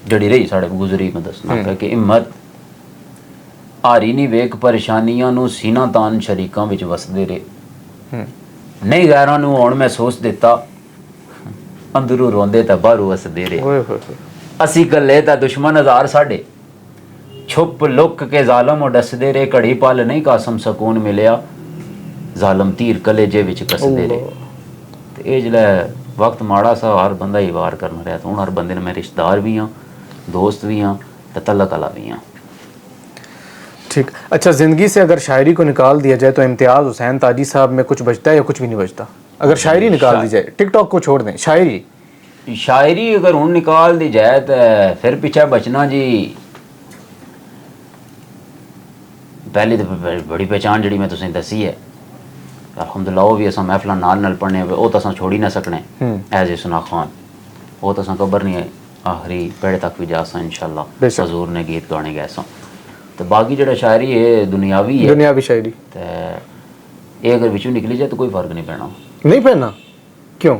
जड़ी रही साढ़े गुजरी में दसना है कि हिम्मत हारी नहीं वेग परेशानियां नू सीना तान शरीकां विच वसदे रहे नहीं गैरां नू हुण महसूस दिता अंदरू रोंदे तां बाहरों वसदे रहे असी गल्ले तां दुश्मन हजार साडे छुप लुक के जालम डसदे रहे घड़ी पल नहीं कासम सकून मिलिया जालम तीर कलेजे विच कसदे रहे ते ये जिहड़ा वक्त माड़ा सा हर बंदा ही वार करना रहा तो हूँ हर बंदे ने मैं रिश्तेदार भी हाँ दोस्त भी हाँ तो तल्लक वाला भी हाँ ठीक अच्छा ज़िंदगी से अगर शायरी को निकाल दिया जाए तो इम्तियाज़ हुसैन ताजी साहब में कुछ बचता है या कुछ भी नहीं बचता अगर शायरी निकाल दी जाए टिकटॉक को छोड़ दें शायरी अगर हूँ निकाल दी जाए तो फिर पीछे बचना जी पहली तो बड़ी पहचान जी मैं तुसें दसी है अलहमदुल्ला वो भी अस महफिल नाल पढ़ने वो तो अस छोड़ी ना सकने एज ए सुना खान वो तो अस कबर नहीं आखिरी पेड़ तक भी जा सा इंशाल्लाह हजूर ने गीत गाने गए सो तो बाकी जो शायरी है दुनियावी शायरी तो ये अगर विचों निकली जाए तो कोई फर्क नहीं पैना क्यों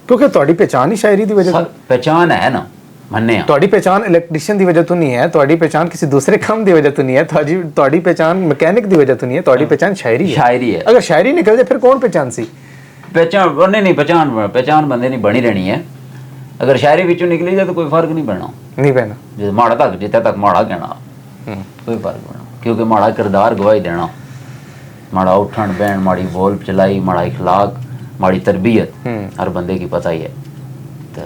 क्योंकि ਤੁਹਾਡੀ पहचान ही शायरी की वजह पहचान है ना मन्ने ਤੁਹਾਡੀ पहचान इलैक्ट्रीशियन की वजह तो नहीं है ਤੁਹਾਡੀ पहचान किसी दूसरे काम की वजह तो नहीं है ਤੁਹਾਡੀ पहचान मैकेनिक की वजह तो नहीं है ਤੁਹਾਡੀ पहचान शायरी है अगर शायरी निकल जाए फिर कौन पहचान सी पहचान नहीं पहचान बंदे नहीं बनी रहनी है अगर शायरी विचों निकली जाए तो कोई फर्क नहीं पैना जो माड़ा तक जितने तक माड़ा कहना कोई फर्क पैना क्योंकि माड़ा किरदार गवाही देना माड़ा उठन बहन माड़ी बोल चलाई माड़ा इखलाक माड़ी तरबियत हर बंदे की पता ही है तो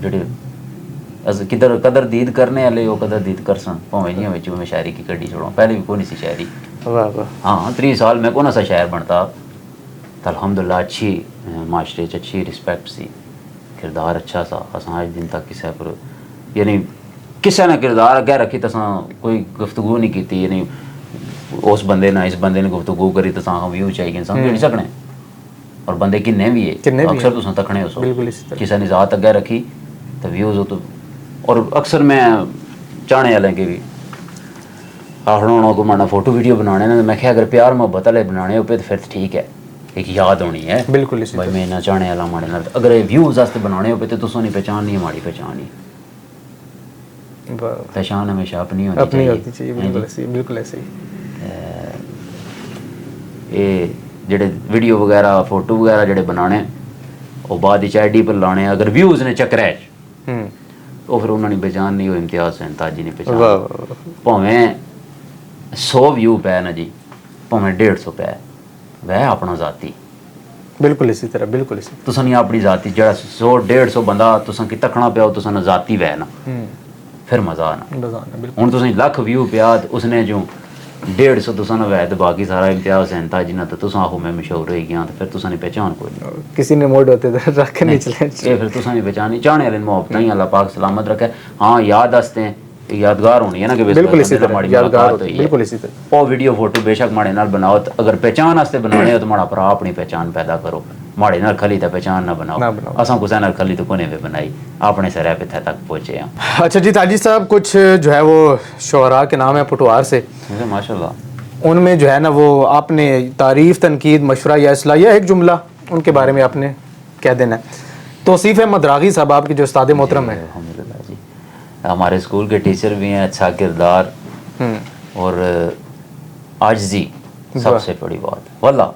जी किधर कदर दीद करने वाले वो कदर दीद कर सन भावें जियां विच मैं शायरी की कड्डी छोड़ा पहले भी कोई सी शायरी हाँ 3 साल में कौन सा शायर बनता तो अल्हम्दुलिल्लाह अच्छी माशरे अच्छी रिस्पेक्ट सी किरदार अच्छा सा असां आज दिन तक किसी पर यानी किसी ने किरदार अगे रखी तो कोई गुफ्तगू नहीं की यानी उस बंदे ने इस बंदे ने गुफ्तगू करी तो व्यू चाहिए समझ नहीं सकने और बंदे किन्ने भी है अक्सर तुम तकने हो किसी ने ज़ात अगे रखी तो व्यूज़ हो तो और अक्सर मैं चाहने वाले के भी आखना को माना फोटो वीडियो बनाने ने मैं अगर प्यार मोहब्बत वाले बनाने हो पे तो फिर ठीक है एक याद होनी है बिल्कुल भाई मैं इन्ना चाहने वाला माड़े अगर व्यूज़ वास्ते बनाने हो पे तो तुसों नहीं पहचान नहीं हमारी पहचान ही पहचान हमेशा अपनी होनी चाहिए बिल्कुल ऐसे ही ये जेडे वीडियो वगैरह फोटो वगैरह जेडे बनाने वो बाद ID पर लाने अगर व्यूज़ ने चक्कर तो फिर उन्होंने पहचान नहीं हो इम्तियाज़ हुसैन ताजी ने पहचान भावें 100 व्यू पै ना जी भावें 150 पै वह अपना जाती बिल्कुल इसी तरह, बिल्कुल इसी तुसा नहीं अपनी जाती जरा 100-150 बंदा तुसा की तकना पिया तुसा ना जाती वह ना फिर मजा आना बिल्कुल। हूँ तुसा लख व्यू पिया उसने जो 150 तुसा ना वह तो बाकी सारा इम्तियाज सहनता जिन्ना तो तुसा आहो मैं मशहूर हो गया तो फिर तुसा नहीं पहचान कोई नहीं किसी ने मोड होते थे रख के नहीं चले ये फिर तुसा नहीं पहचानी चाहने वाले मोहब्बत ही अल्लाह पाक सलामत रखे। हाँ याद हंसते हैं यादगार होनी है ना कि बिल्कुल इसी तरह यादगार होती है, बिल्कुल इसी तरह। वो वीडियो फोटो बेशक माड़े नाल बनाओ तो अगर पहचान वास्ते बनाने हो तो माड़ा भरा अपनी पहचान पैदा करो माड़े नाल खली तो पहचान ना बनाओ असा कुछ नाल खली तो कोने पे बनाई अपने सर पे तक पहुंचे हैं। अच्छा जी ताजी साहब कुछ जो है वो शोहरा के नाम है पटवार से माशाल्लाह उनमें जो है ना वो आपने तारीफ तनकीद मशवरा या इसलाह या एक जुमला उनके बारे में आपने कह देना है। तौसीफ अहमद रागी साहब आपके जो उस्ताद मोहतरम है अल्हम्दुलिल्लाह जी हमारे स्कूल के टीचर भी हैं अच्छा किरदार और आजिज़ी सबसे बड़ी बात वल्ला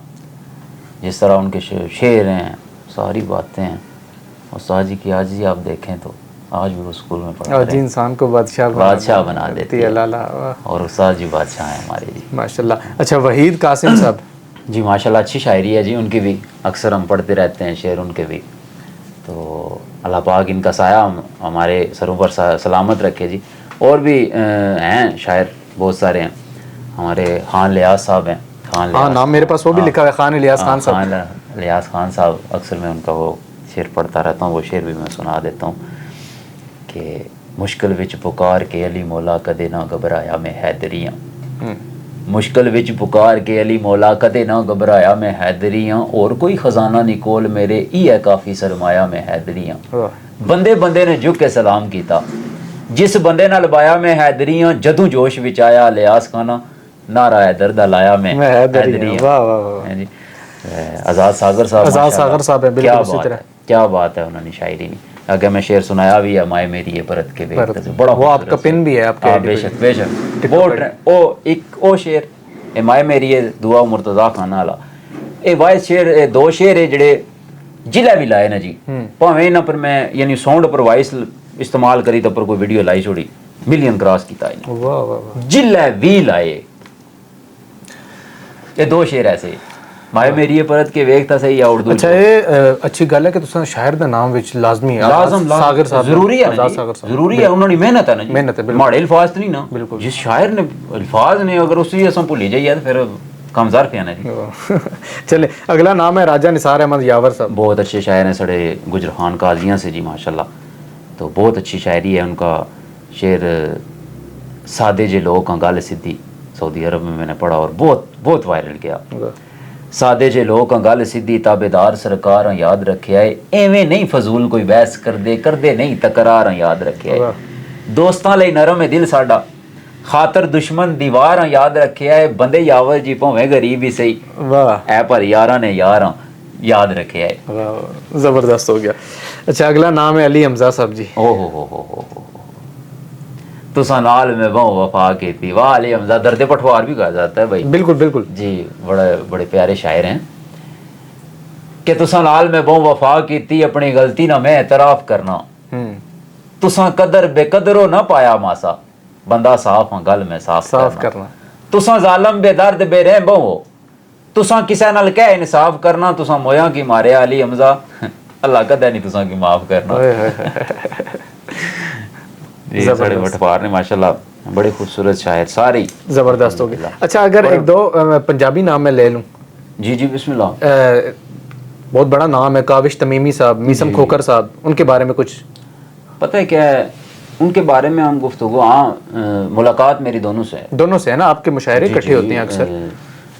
जिस तरह उनके शेर हैं सारी बातें हैं और साजी की आजिज़ी आप देखें तो आज भी वो स्कूल में पढ़ा जी इंसान को बादशाह बना देती है और उस्ताद जी बादशाह हैं हमारे जी माशाल्लाह। अच्छा वहीद कासिम साहब जी माशाल्लाह अच्छी शायरी है जी उनकी भी अक्सर हम पढ़ते रहते हैं शेर उनके भी तो अल्लाह पाक इनका साया हमारे सरों पर सलामत रखे जी। और भी हैं शायर बहुत सारे हैं हमारे खान लियाज साहब हैं हाँ नाम मेरे पास वो भी लिखा हुआ है खान लियाज खान साहब खान लियाज खान साहब अक्सर मैं उनका वो शेर पढ़ता रहता हूँ वो शेर भी मैं सुना देता हूँ कि मुश्किल विच पुकार के अली मौला कदे ना घबराया मैं हैदरियाँ मुश्किल विच पुकार के अली मौला कदे ना घबराया मैं हैदरियाँ और कोई खजाना निकोल मेरे ई है काफ़ी सरमाया मैं हैदरियाँ बंदे बंदे ने झुक के सलाम किया जिस बंदे नाल बाया मैं हैदरियाँ जदों जोश विच आया लियास खाना नारा हैदर दा लाया मैं हैदरियाँ। वाह वाह जी आज़ाद सागर साहब है बिल्कुल क्या बात है उन्होंने शायरी नहीं अगर मैं शेर सुनाया भी है माए मेरी ये परत के बड़ा वो आपका पिन भी है आपके बेशक बेशक वो एक ओ शेर ए माए मेरी ये दुआ मुर्तज़ा खाना वाला ए वाइस शेर दो शेर है जड़े जिला भी लाए ना जी भावें इन्हां पर मैं यानी साउंड पर वॉइस इस्तेमाल करी तो पर कोई वीडियो लाई छोड़ी मिलियन क्रॉस किया वाह वाह जिला भी लाए ये दो शेर ऐसे माए मेरी परत के वेखता सही या उर्दू अच्छा ये अच्छी गल है कि तुसा शायर दा नाम विच लाजमी है सागर साहब जरूरी है जरूरी है उन्होंने मेहनत है ना जी मेहनत है माड़े अल्फाज नहीं ना बिल्कुल जिस शायर ने अल्फाज ने अगर उसी असम भूली जाइए तो फिर कमजार पे आना जी। चले अगला नाम है राजा निसार अहमद यावर साहब बहुत अच्छे शायर हैं साढ़े गुजर खान काजियाँ से जी माशाल्लाह तो बहुत अच्छी शायरी है उनका शेर सादे जे लोग गल सीधी सऊदी अरब में मैंने पढ़ा और बहुत बहुत वायरल किया सादे जे लोग गल सीधी ताबेदार सरकार याद रखे आए एवें नहीं फजूल कोई बहस करदे नहीं तकरार याद रखे आए दोस्तां लई नरम है दिल साडा खातर दुश्मन दीवार याद रखे आए बंदे यावर जी भावें गरीब ही सही वाह ऐ पर यारां ने यारां याद रखे आए जबरदस्त हो गया। अच्छा अगला नाम है अली हमजा साहब जी ओ हो तुसा नाल में बहु वफा की थी वाह अली हमजा दर्द पठवार भी कहा जाता है भाई बिल्कुल बिल्कुल जी बड़े बड़े प्यारे शायर हैं कि तुसा नाल में बहु वफा की थी अपनी गलती ना मैं एतराफ करना तुसा कदर बेकदरो ना पाया मासा बंदा साफ हाँ गल में साफ करना तुसा जालम बेदर्द बेरहम बहु तुसा किसा नाल कह इंसाफ करना तुसा मोया की मारे अली हमजा अल्लाह कदे नहीं तुसा की माफ करना बटवार ने माशाल्लाह बड़े खूबसूरत शायर सारे जबरदस्त हो गए। अच्छा अगर एक दो पंजाबी नाम मैं ले लूं जी जी बिस्मिल्लाह बहुत बड़ा नाम है काविश तमीमी साहब मीसम खोकर साहब उनके बारे में कुछ पता है क्या है उनके बारे में हम गुफ्तगू हाँ मुलाकात मेरी दोनों से है ना आपके मुशायरे इकट्ठे होते हैं अक्सर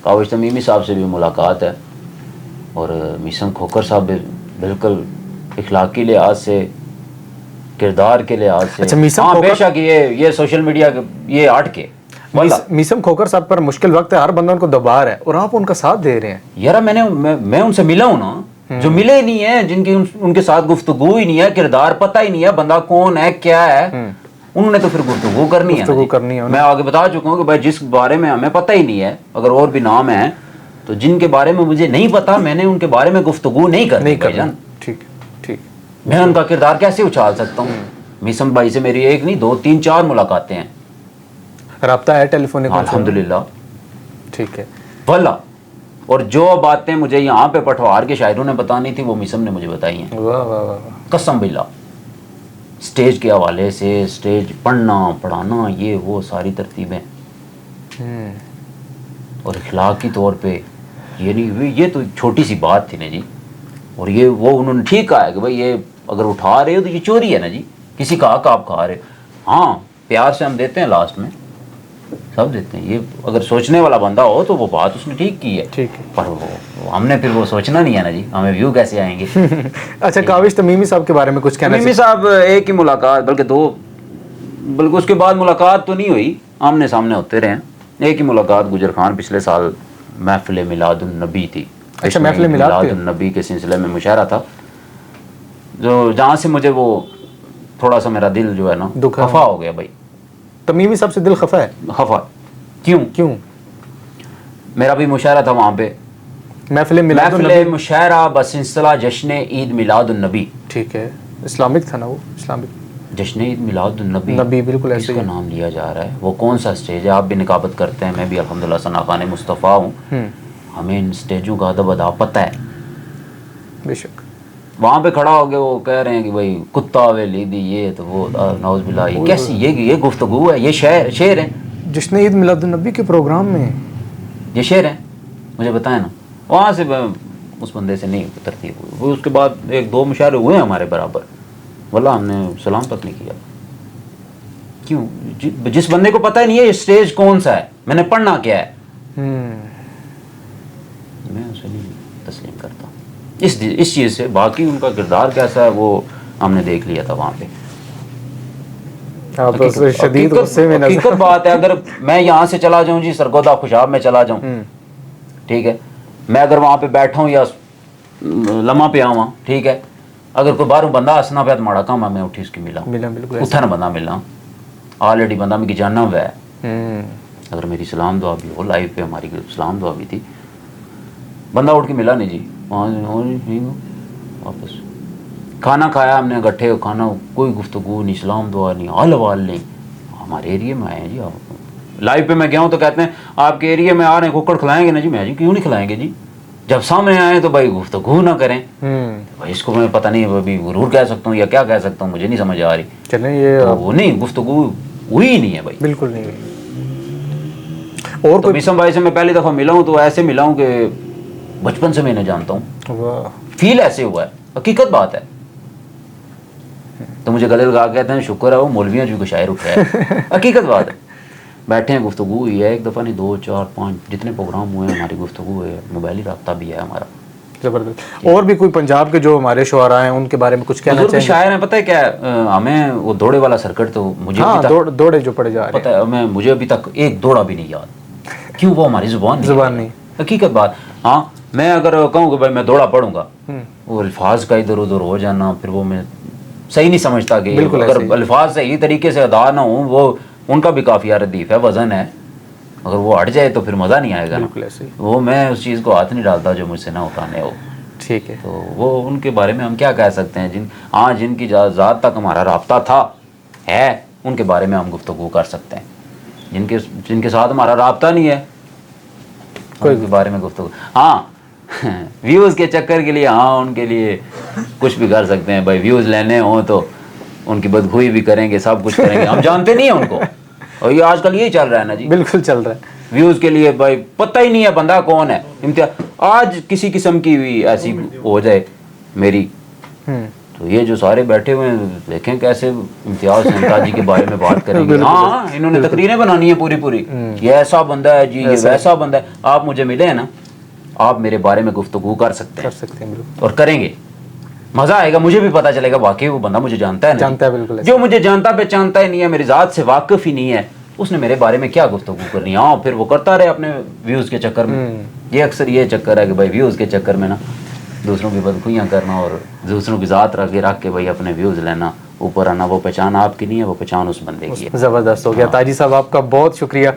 काविश तमीमी साहब से भी मुलाकात है और मीसम खोकर साहब बिल्कुल इखलाकी लिहाज से किरदार के लिहाज से अच्छा हाँ बेशक ये सोशल मीडिया ये हट के मीसम खोकर साहब पर मुश्किल वक्त है हर बंदा उनको दबार है और आप उनका साथ दे रहे हैं यार मैं उनसे मिला हूँ ना जो मिले नहीं है जिनकी उनके साथ गुफ्तगू ही नहीं है किरदार पता ही नहीं है बंदा कौन है क्या है उन्होंने तो फिर गुफ्तगू करनी है मैं आगे बता चुका हूँ कि भाई जिस बारे में हमें पता ही नहीं है अगर और भी नाम है तो जिनके बारे में मुझे नहीं पता मैंने उनके बारे में गुफ्तगू नहीं करनी ठीक ठीक मैं उनका किरदार कैसे उछाल सकता हूँ मीसम भाई से मेरी एक नहीं 2 3 4 मुलाकातें हैं राब्ता है टेलीफोनिक अल्हम्दुलिल्लाह ठीक है वल्ला और जो बातें मुझे यहाँ पे पठवार के शायरों ने बतानी थी वो मिसम ने मुझे बताई हैं। वाह वाह वाह। कसम बिल्ला, स्टेज के हवाले से, स्टेज पढ़ना पढ़ाना, ये वो सारी तरतीबें, और इखलाकी तौर पे ये नहीं, ये तो छोटी सी बात थी ना जी। और ये वो उन्होंने ठीक कहा है कि भाई ये अगर उठा रहे हो तो ये चोरी है ना जी, किसी का हक आप खा रहे हो। हाँ प्यार से हम देते हैं, लास्ट में सब देते हैं। ये अगर सोचने वाला बंदा हो तो वो बात उसने ठीक की है, ठीक है। पर वो हमने फिर वो सोचना नहीं है ना जी, हमें व्यू कैसे आएंगे। अच्छा, काविश तमीमी साहब के बारे में कुछ कहना? तमीमी साहब एक ही मुलाकात, बल्कि दो, बल्कि उसके बाद मुलाकात तो नहीं हुई, आमने सामने होते रहे। एक ही मुलाकात गुजर खान पिछले साल महफिल मिलादुन नबी थी। अच्छा, महफिल मिलादुन नबी के सिलसिले में मुशायरा था, जो जहाँ से मुझे वो थोड़ा सा मेरा दिल जो है ना खफा हो गया भाई। तमीमी साहब से दिल खफा है? खफा क्यों? क्यों? मेरा भी मुशायरा था वहाँ पे, महफिल मुशायरा बसिलसिला जश्न ईद मिलादुन नबी। ठीक है, इस्लामिक था ना वो? इस्लामिक जश्न ईद मिलादुन नबी, नबी बिल्कुल ऐसे इसका नाम लिया जा रहा है। वो कौन सा स्टेज है? आप भी निकाबत करते हैं, मैं भी अल्हम्दुलिल्लाह सनाखान मुस्तफ़ा हूँ, हमें इन स्टेजों का अदब अदा पता है। बेशक। वहाँ पे खड़ा हो गया, वो कह रहे हैं कि भाई कुत्ता वे ली दी, ये तो वो, नौज़ बिल्लाह, ये कैसी ये गुफ्तगू है? ये शेर है जश्न ईद मिलादुन नबी के प्रोग्राम में ये शेर है? मुझे बताएं ना। वहाँ से उस बंदे से नहीं तरतीब हुई। वो उसके बाद एक दो मुशायरे हुए हमारे बराबर, वल्लाह हमने सलाम तक नहीं किया। क्यों? जिस बंदे को पता ही नहीं है ये स्टेज कौन सा है, मैंने पढ़ना क्या है, मैं उसे नहीं तस्लीम करता इस चीज़ से। बाकी उनका किरदार कैसा है वो हमने देख लिया था वहाँ पे। हकीकत बात है, अगर मैं यहाँ से चला जाऊँ जी, सरगोदा खुशाब में चला जाऊँ, ठीक है, मैं अगर वहाँ पे बैठा हूँ या लम्हा पे आवा, ठीक है, अगर कोई बाहरों बंदा हंसना पे तो माड़ा काम है, मैं उठी उसकी मिला उठन बंदा मिला, ऑलरेडी बंदा मिगी जाना हुआ है। अगर मेरी सलाम दुआ भी हो, लाइव पे हमारी सलाम दुआ भी थी, बंदा उठ के मिला नहीं जी, वहाँ वापस खाना खाया हमने इकट्ठे, खाना कोई गुफ्तगू नहीं, सलाम दुआ नहीं, हाल वाल नहीं। हमारे एरिया में आए हैं जी, आप लाइव पे मैं गया हूँ तो कहते हैं आपके एरिया में आ रहे हैं, कुक्कड़ खिलाएंगे ना जी। मैं जी क्यों नहीं खिलाएंगे जी, जब सामने आए तो भाई गुफ्तगू ना करें। भाई इसको मैं पता नहीं अभी गुरूर कह सकता हूँ या क्या कह सकता हूँ, मुझे नहीं समझ आ रही। चलें ये तो वो नहीं, गुफ्तगू हुई ही नहीं है भाई, बिल्कुल नहीं हुई। और तो मिसम भाई से मैं पहली दफ़ा मिला हूँ तो ऐसे मिला हूँ कि बचपन से मैं इन्हें जानता हूँ, फील ऐसे हुआ है, हकीकत बात है। तो मुझे गले लगा कहते हैं शुक्र है वो मौलवियाँ जो शायर उठा है, हकीकत बात है। बैठे हैं, गुफ्तगू हुई है, एक दफ़ा नहीं, 2 4 5 जितने प्रोग्राम हुए हैं हमारी गुफ्तगू हुई है, मोबाइली रब्ता भी है हमारा ज़बरदस्त। और भी कोई पंजाब के जो हमारे शुआरा हैं उनके बारे में कुछ कहना चाहिए? शायर हैं, पता है क्या, हमें वो दौड़े वाला सर्किट तो मुझे दौड़े जो पड़े जा रहे हैं, पता है, मुझे अभी तक एक दौड़ा भी नहीं याद, क्यों? वो हमारी जुबान नहीं, हकीकत बात। हाँ, मैं अगर कहूँ कि भाई मैं दौड़ा पढ़ूंगा, वो अल्फाज का इधर उधर हो जाना, फिर वो मैं सही नहीं समझता कि अगर अल्फाज सही तरीके से अदा ना हो, वो उनका भी काफ़ी रदीफ है, वज़न है, अगर वो हट जाए तो फिर मज़ा नहीं आएगा ना। वो मैं उस चीज़ को हाथ नहीं डालता जो मुझसे ना उठाने हो, ठीक है। तो वो उनके बारे में हम क्या कह सकते हैं, जिनकी ज़ात तक हमारा राब्ता था है, उनके बारे में हम गुफ्तगू कर सकते हैं। जिनके साथ हमारा राब्ता नहीं है उनके बारे में गुफ्तगू, हाँ व्यूज़ के चक्कर के लिए, हाँ उनके लिए कुछ भी कर सकते हैं भाई, व्यूज़ लेने हो तो उनकी बदखुई भी करेंगे, सब कुछ करेंगे, हम जानते नहीं हैं उनको। और ये आजकल यही चल रहा है ना जी, बिल्कुल चल रहा है, व्यूज़ के लिए भाई पता ही नहीं है बंदा कौन है। आज किसी किस्म की भी ऐसी हो जाए मेरी, तो ये जो सारे बैठे हुए हैं देखें कैसे इम्तियाज़ जी के बारे में बात करेंगे। हाँ, इन्होंने तकरीरें बनानी है पूरी, ये ऐसा बंदा है जी, ये वैसा बंदा है। आप मुझे मिले हैं ना, आप मेरे बारे में गुफ्तगू कर सकते हैं और करेंगे, मज़ा आएगा, मुझे भी पता चलेगा वाकई वो बंदा मुझे जानता है, बिल्कुल। जो मुझे जानता पहचानता ही नहीं है, मेरी ज़ात से वाकिफ़ ही नहीं है, उसने मेरे बारे में क्या गुफ्तगू करनी है। हाँ, फिर वो करता रहे अपने व्यूज़ के चक्कर में। ये अक्सर ये चक्कर है कि भाई व्यूज़ के चक्कर में ना दूसरों की बदखुइयाँ करना और दूसरों की ज़ात रख के भाई अपने व्यूज़ लेना, ऊपर आना। वो पहचान आपकी नहीं है, वो पहचान उस बंदे की है। ज़बरदस्त हो गया। ताजी साहब आपका बहुत शुक्रिया,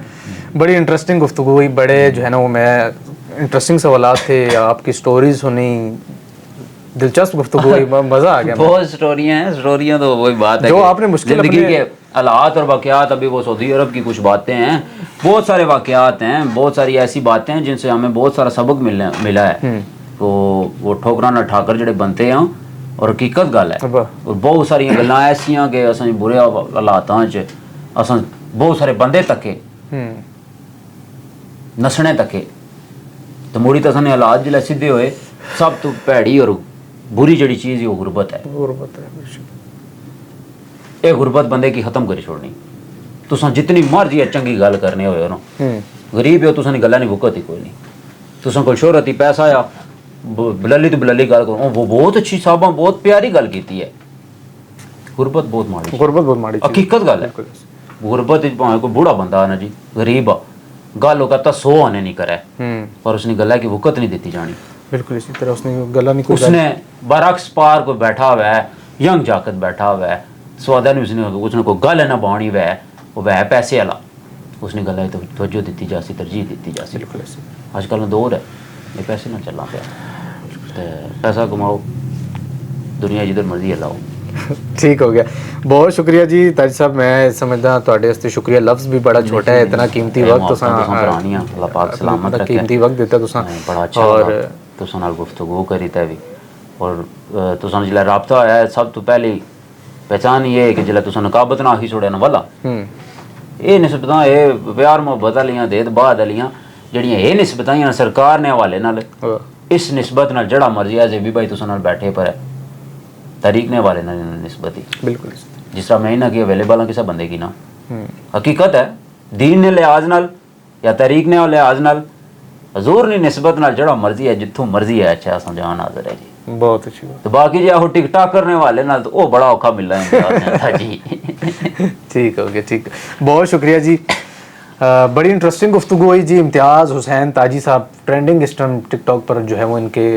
बड़ी इंटरेस्टिंग गुफ्तगू हुई, बड़े जो है ना वो मैं इंटरेस्टिंग सवालात थे, आपकी स्टोरीज सुनी, दिलचस्प गुफ्तगू हुई, मज़ा आ गया। बहुत स्टोरियाँ हैं, स्टोरियाँ तो वही बात है जो आपने मुश्किल ज़िंदगी के हालात और वाक़यात, अभी वो सऊदी अरब की कुछ बातें हैं, बहुत सारे वाक़यात हैं, बहुत सारी ऐसी बातें हैं जिनसे हमें बहुत सारा सबक मिला है। तो वो ठोकराना ठाकर जड़े बनते हैं और हकीकत गल है, और बहुत सारिया गल्लां ऐसियां कि असां बुरे हालातां च असां बहुत सारे बंदे तके नसने तके, तो मुड़ी तो साने हालात जिसलै सीधे होए, सब तो भैड़ी और बुरी जड़ी चीज़ वो गुरबत है। ये गुरबत बंदे की खत्म करी छोड़नी। तुसां जितनी मर्जी चंगी गल करने होए ना, गरीब हो तुसां गल्लां नहीं भुकत ही कोई नहीं। तुसां कोल शोहरत ही पैसा आया, बलली तो बलली गल करो, वो बहुत अच्छी साहबा बहुत प्यारी गल की है। गुरबत बहुत माड़ी हकीकत गल है। गुरबत भावें कोई बूढ़ा बंदा ना जी, गरीब आ, गल करता 100 आने नहीं करे, पर उसने गल्ला की भुकत नहीं दी जानी। बिल्कुल इसी तरह उसने गला नहीं, उसने बरक्स पार को बैठा हुआ है, यंग जाकत बैठा हुआ है, स्वादा नहीं उसने कोई गल ना बाणी हुआ है, वो वह पैसे वाला, उसने गल्ला तो तवज्जो दी जासी, तरजीह दी जासी। बिल्कुल अजकल दौर है ये पैसे ना चलना पाया, पैसा कमाओ, दुनिया जिधर मर्जी लाओ। ठीक हो गया, बहुत शुक्रिया जी ताज साहब। मैं समझदा तुहाडे वास्ते शुक्रिया लफ्ज़ भी बड़ा छोटा है, इतना कीमती वक्त तुसां अल्लाह पाक सलामत रखे, कीमती वक्त दिता तुसां, बड़ा अच्छा और तुसां नाल गुफ्तगू करी ते भी, और तुसां जिल्लै राबता होया है, सब तो पहली पहचान ये है कि जिल्लै तुसां नकाबत ना आखी छोड़े ना वाला, ये निस्बतां ये प्यार मुहब्बत आलियां देत बाद आलियां जड़ियां ये निस्बतां सरकार ने हवाले नाल, इस निस्बत नाल जड़ा मर्जी है जे भी भाई तुसां नाल बैठे पर है तरीक ने हवाले नाल निस्बत ही बिल्कुल जिस तरह मैं ना कि अवेलेबल है किसी बंदे की ना, हकीकत है दीन ने लिहाज नाल या तरीक ने लिहाज नाल, हजूर ने निस्बत नाल जड़ा मर्जी है जिथों मर्जी है अच्छा समझान हाजिर है जी। बहुत अच्छी बात। तो बाकी जो टिक टाक करने वाले नाल तो वो बड़ा औखा मिल रहा है जी। ठीक हो गया, ठीक, बहुत शुक्रिया जी। बड़ी इंटरेस्टिंग गुफ्तगू हुई जी। इम्तियाज़ हुसैन ताजी साहब ट्रेंडिंग इस टाइम टिकटॉक पर जो है वो इनके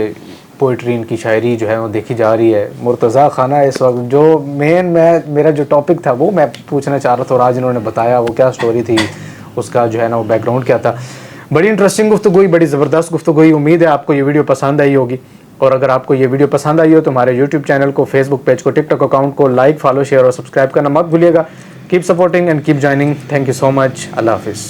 पोइट्री, इनकी शायरी जो है वो देखी जा रही है। मुर्तज़ा खाना इस वक्त जो मेरा जो टॉपिक था वो मैं पूछना चाह रहा था, और आज इन्होंने बताया वो क्या स्टोरी थी, उसका जो है ना वो बैकग्राउंड क्या था। बड़ी इंटरेस्टिंग गुफ्तगू हुई, बड़ी ज़बरदस्त गुफ्तगू हुई। उम्मीद है आपको ये वीडियो पसंद आई होगी, और अगर आपको ये वीडियो पसंद आई हो तो हमारे यूट्यूब चैनल को, फेसबुक पेज को, टिकटॉक अकाउंट को लाइक, फॉलो, शेयर और सब्सक्राइब करना मत भूलिएगा। Keep supporting and keep joining. Thank you so much. अल्लाह हाफिज़।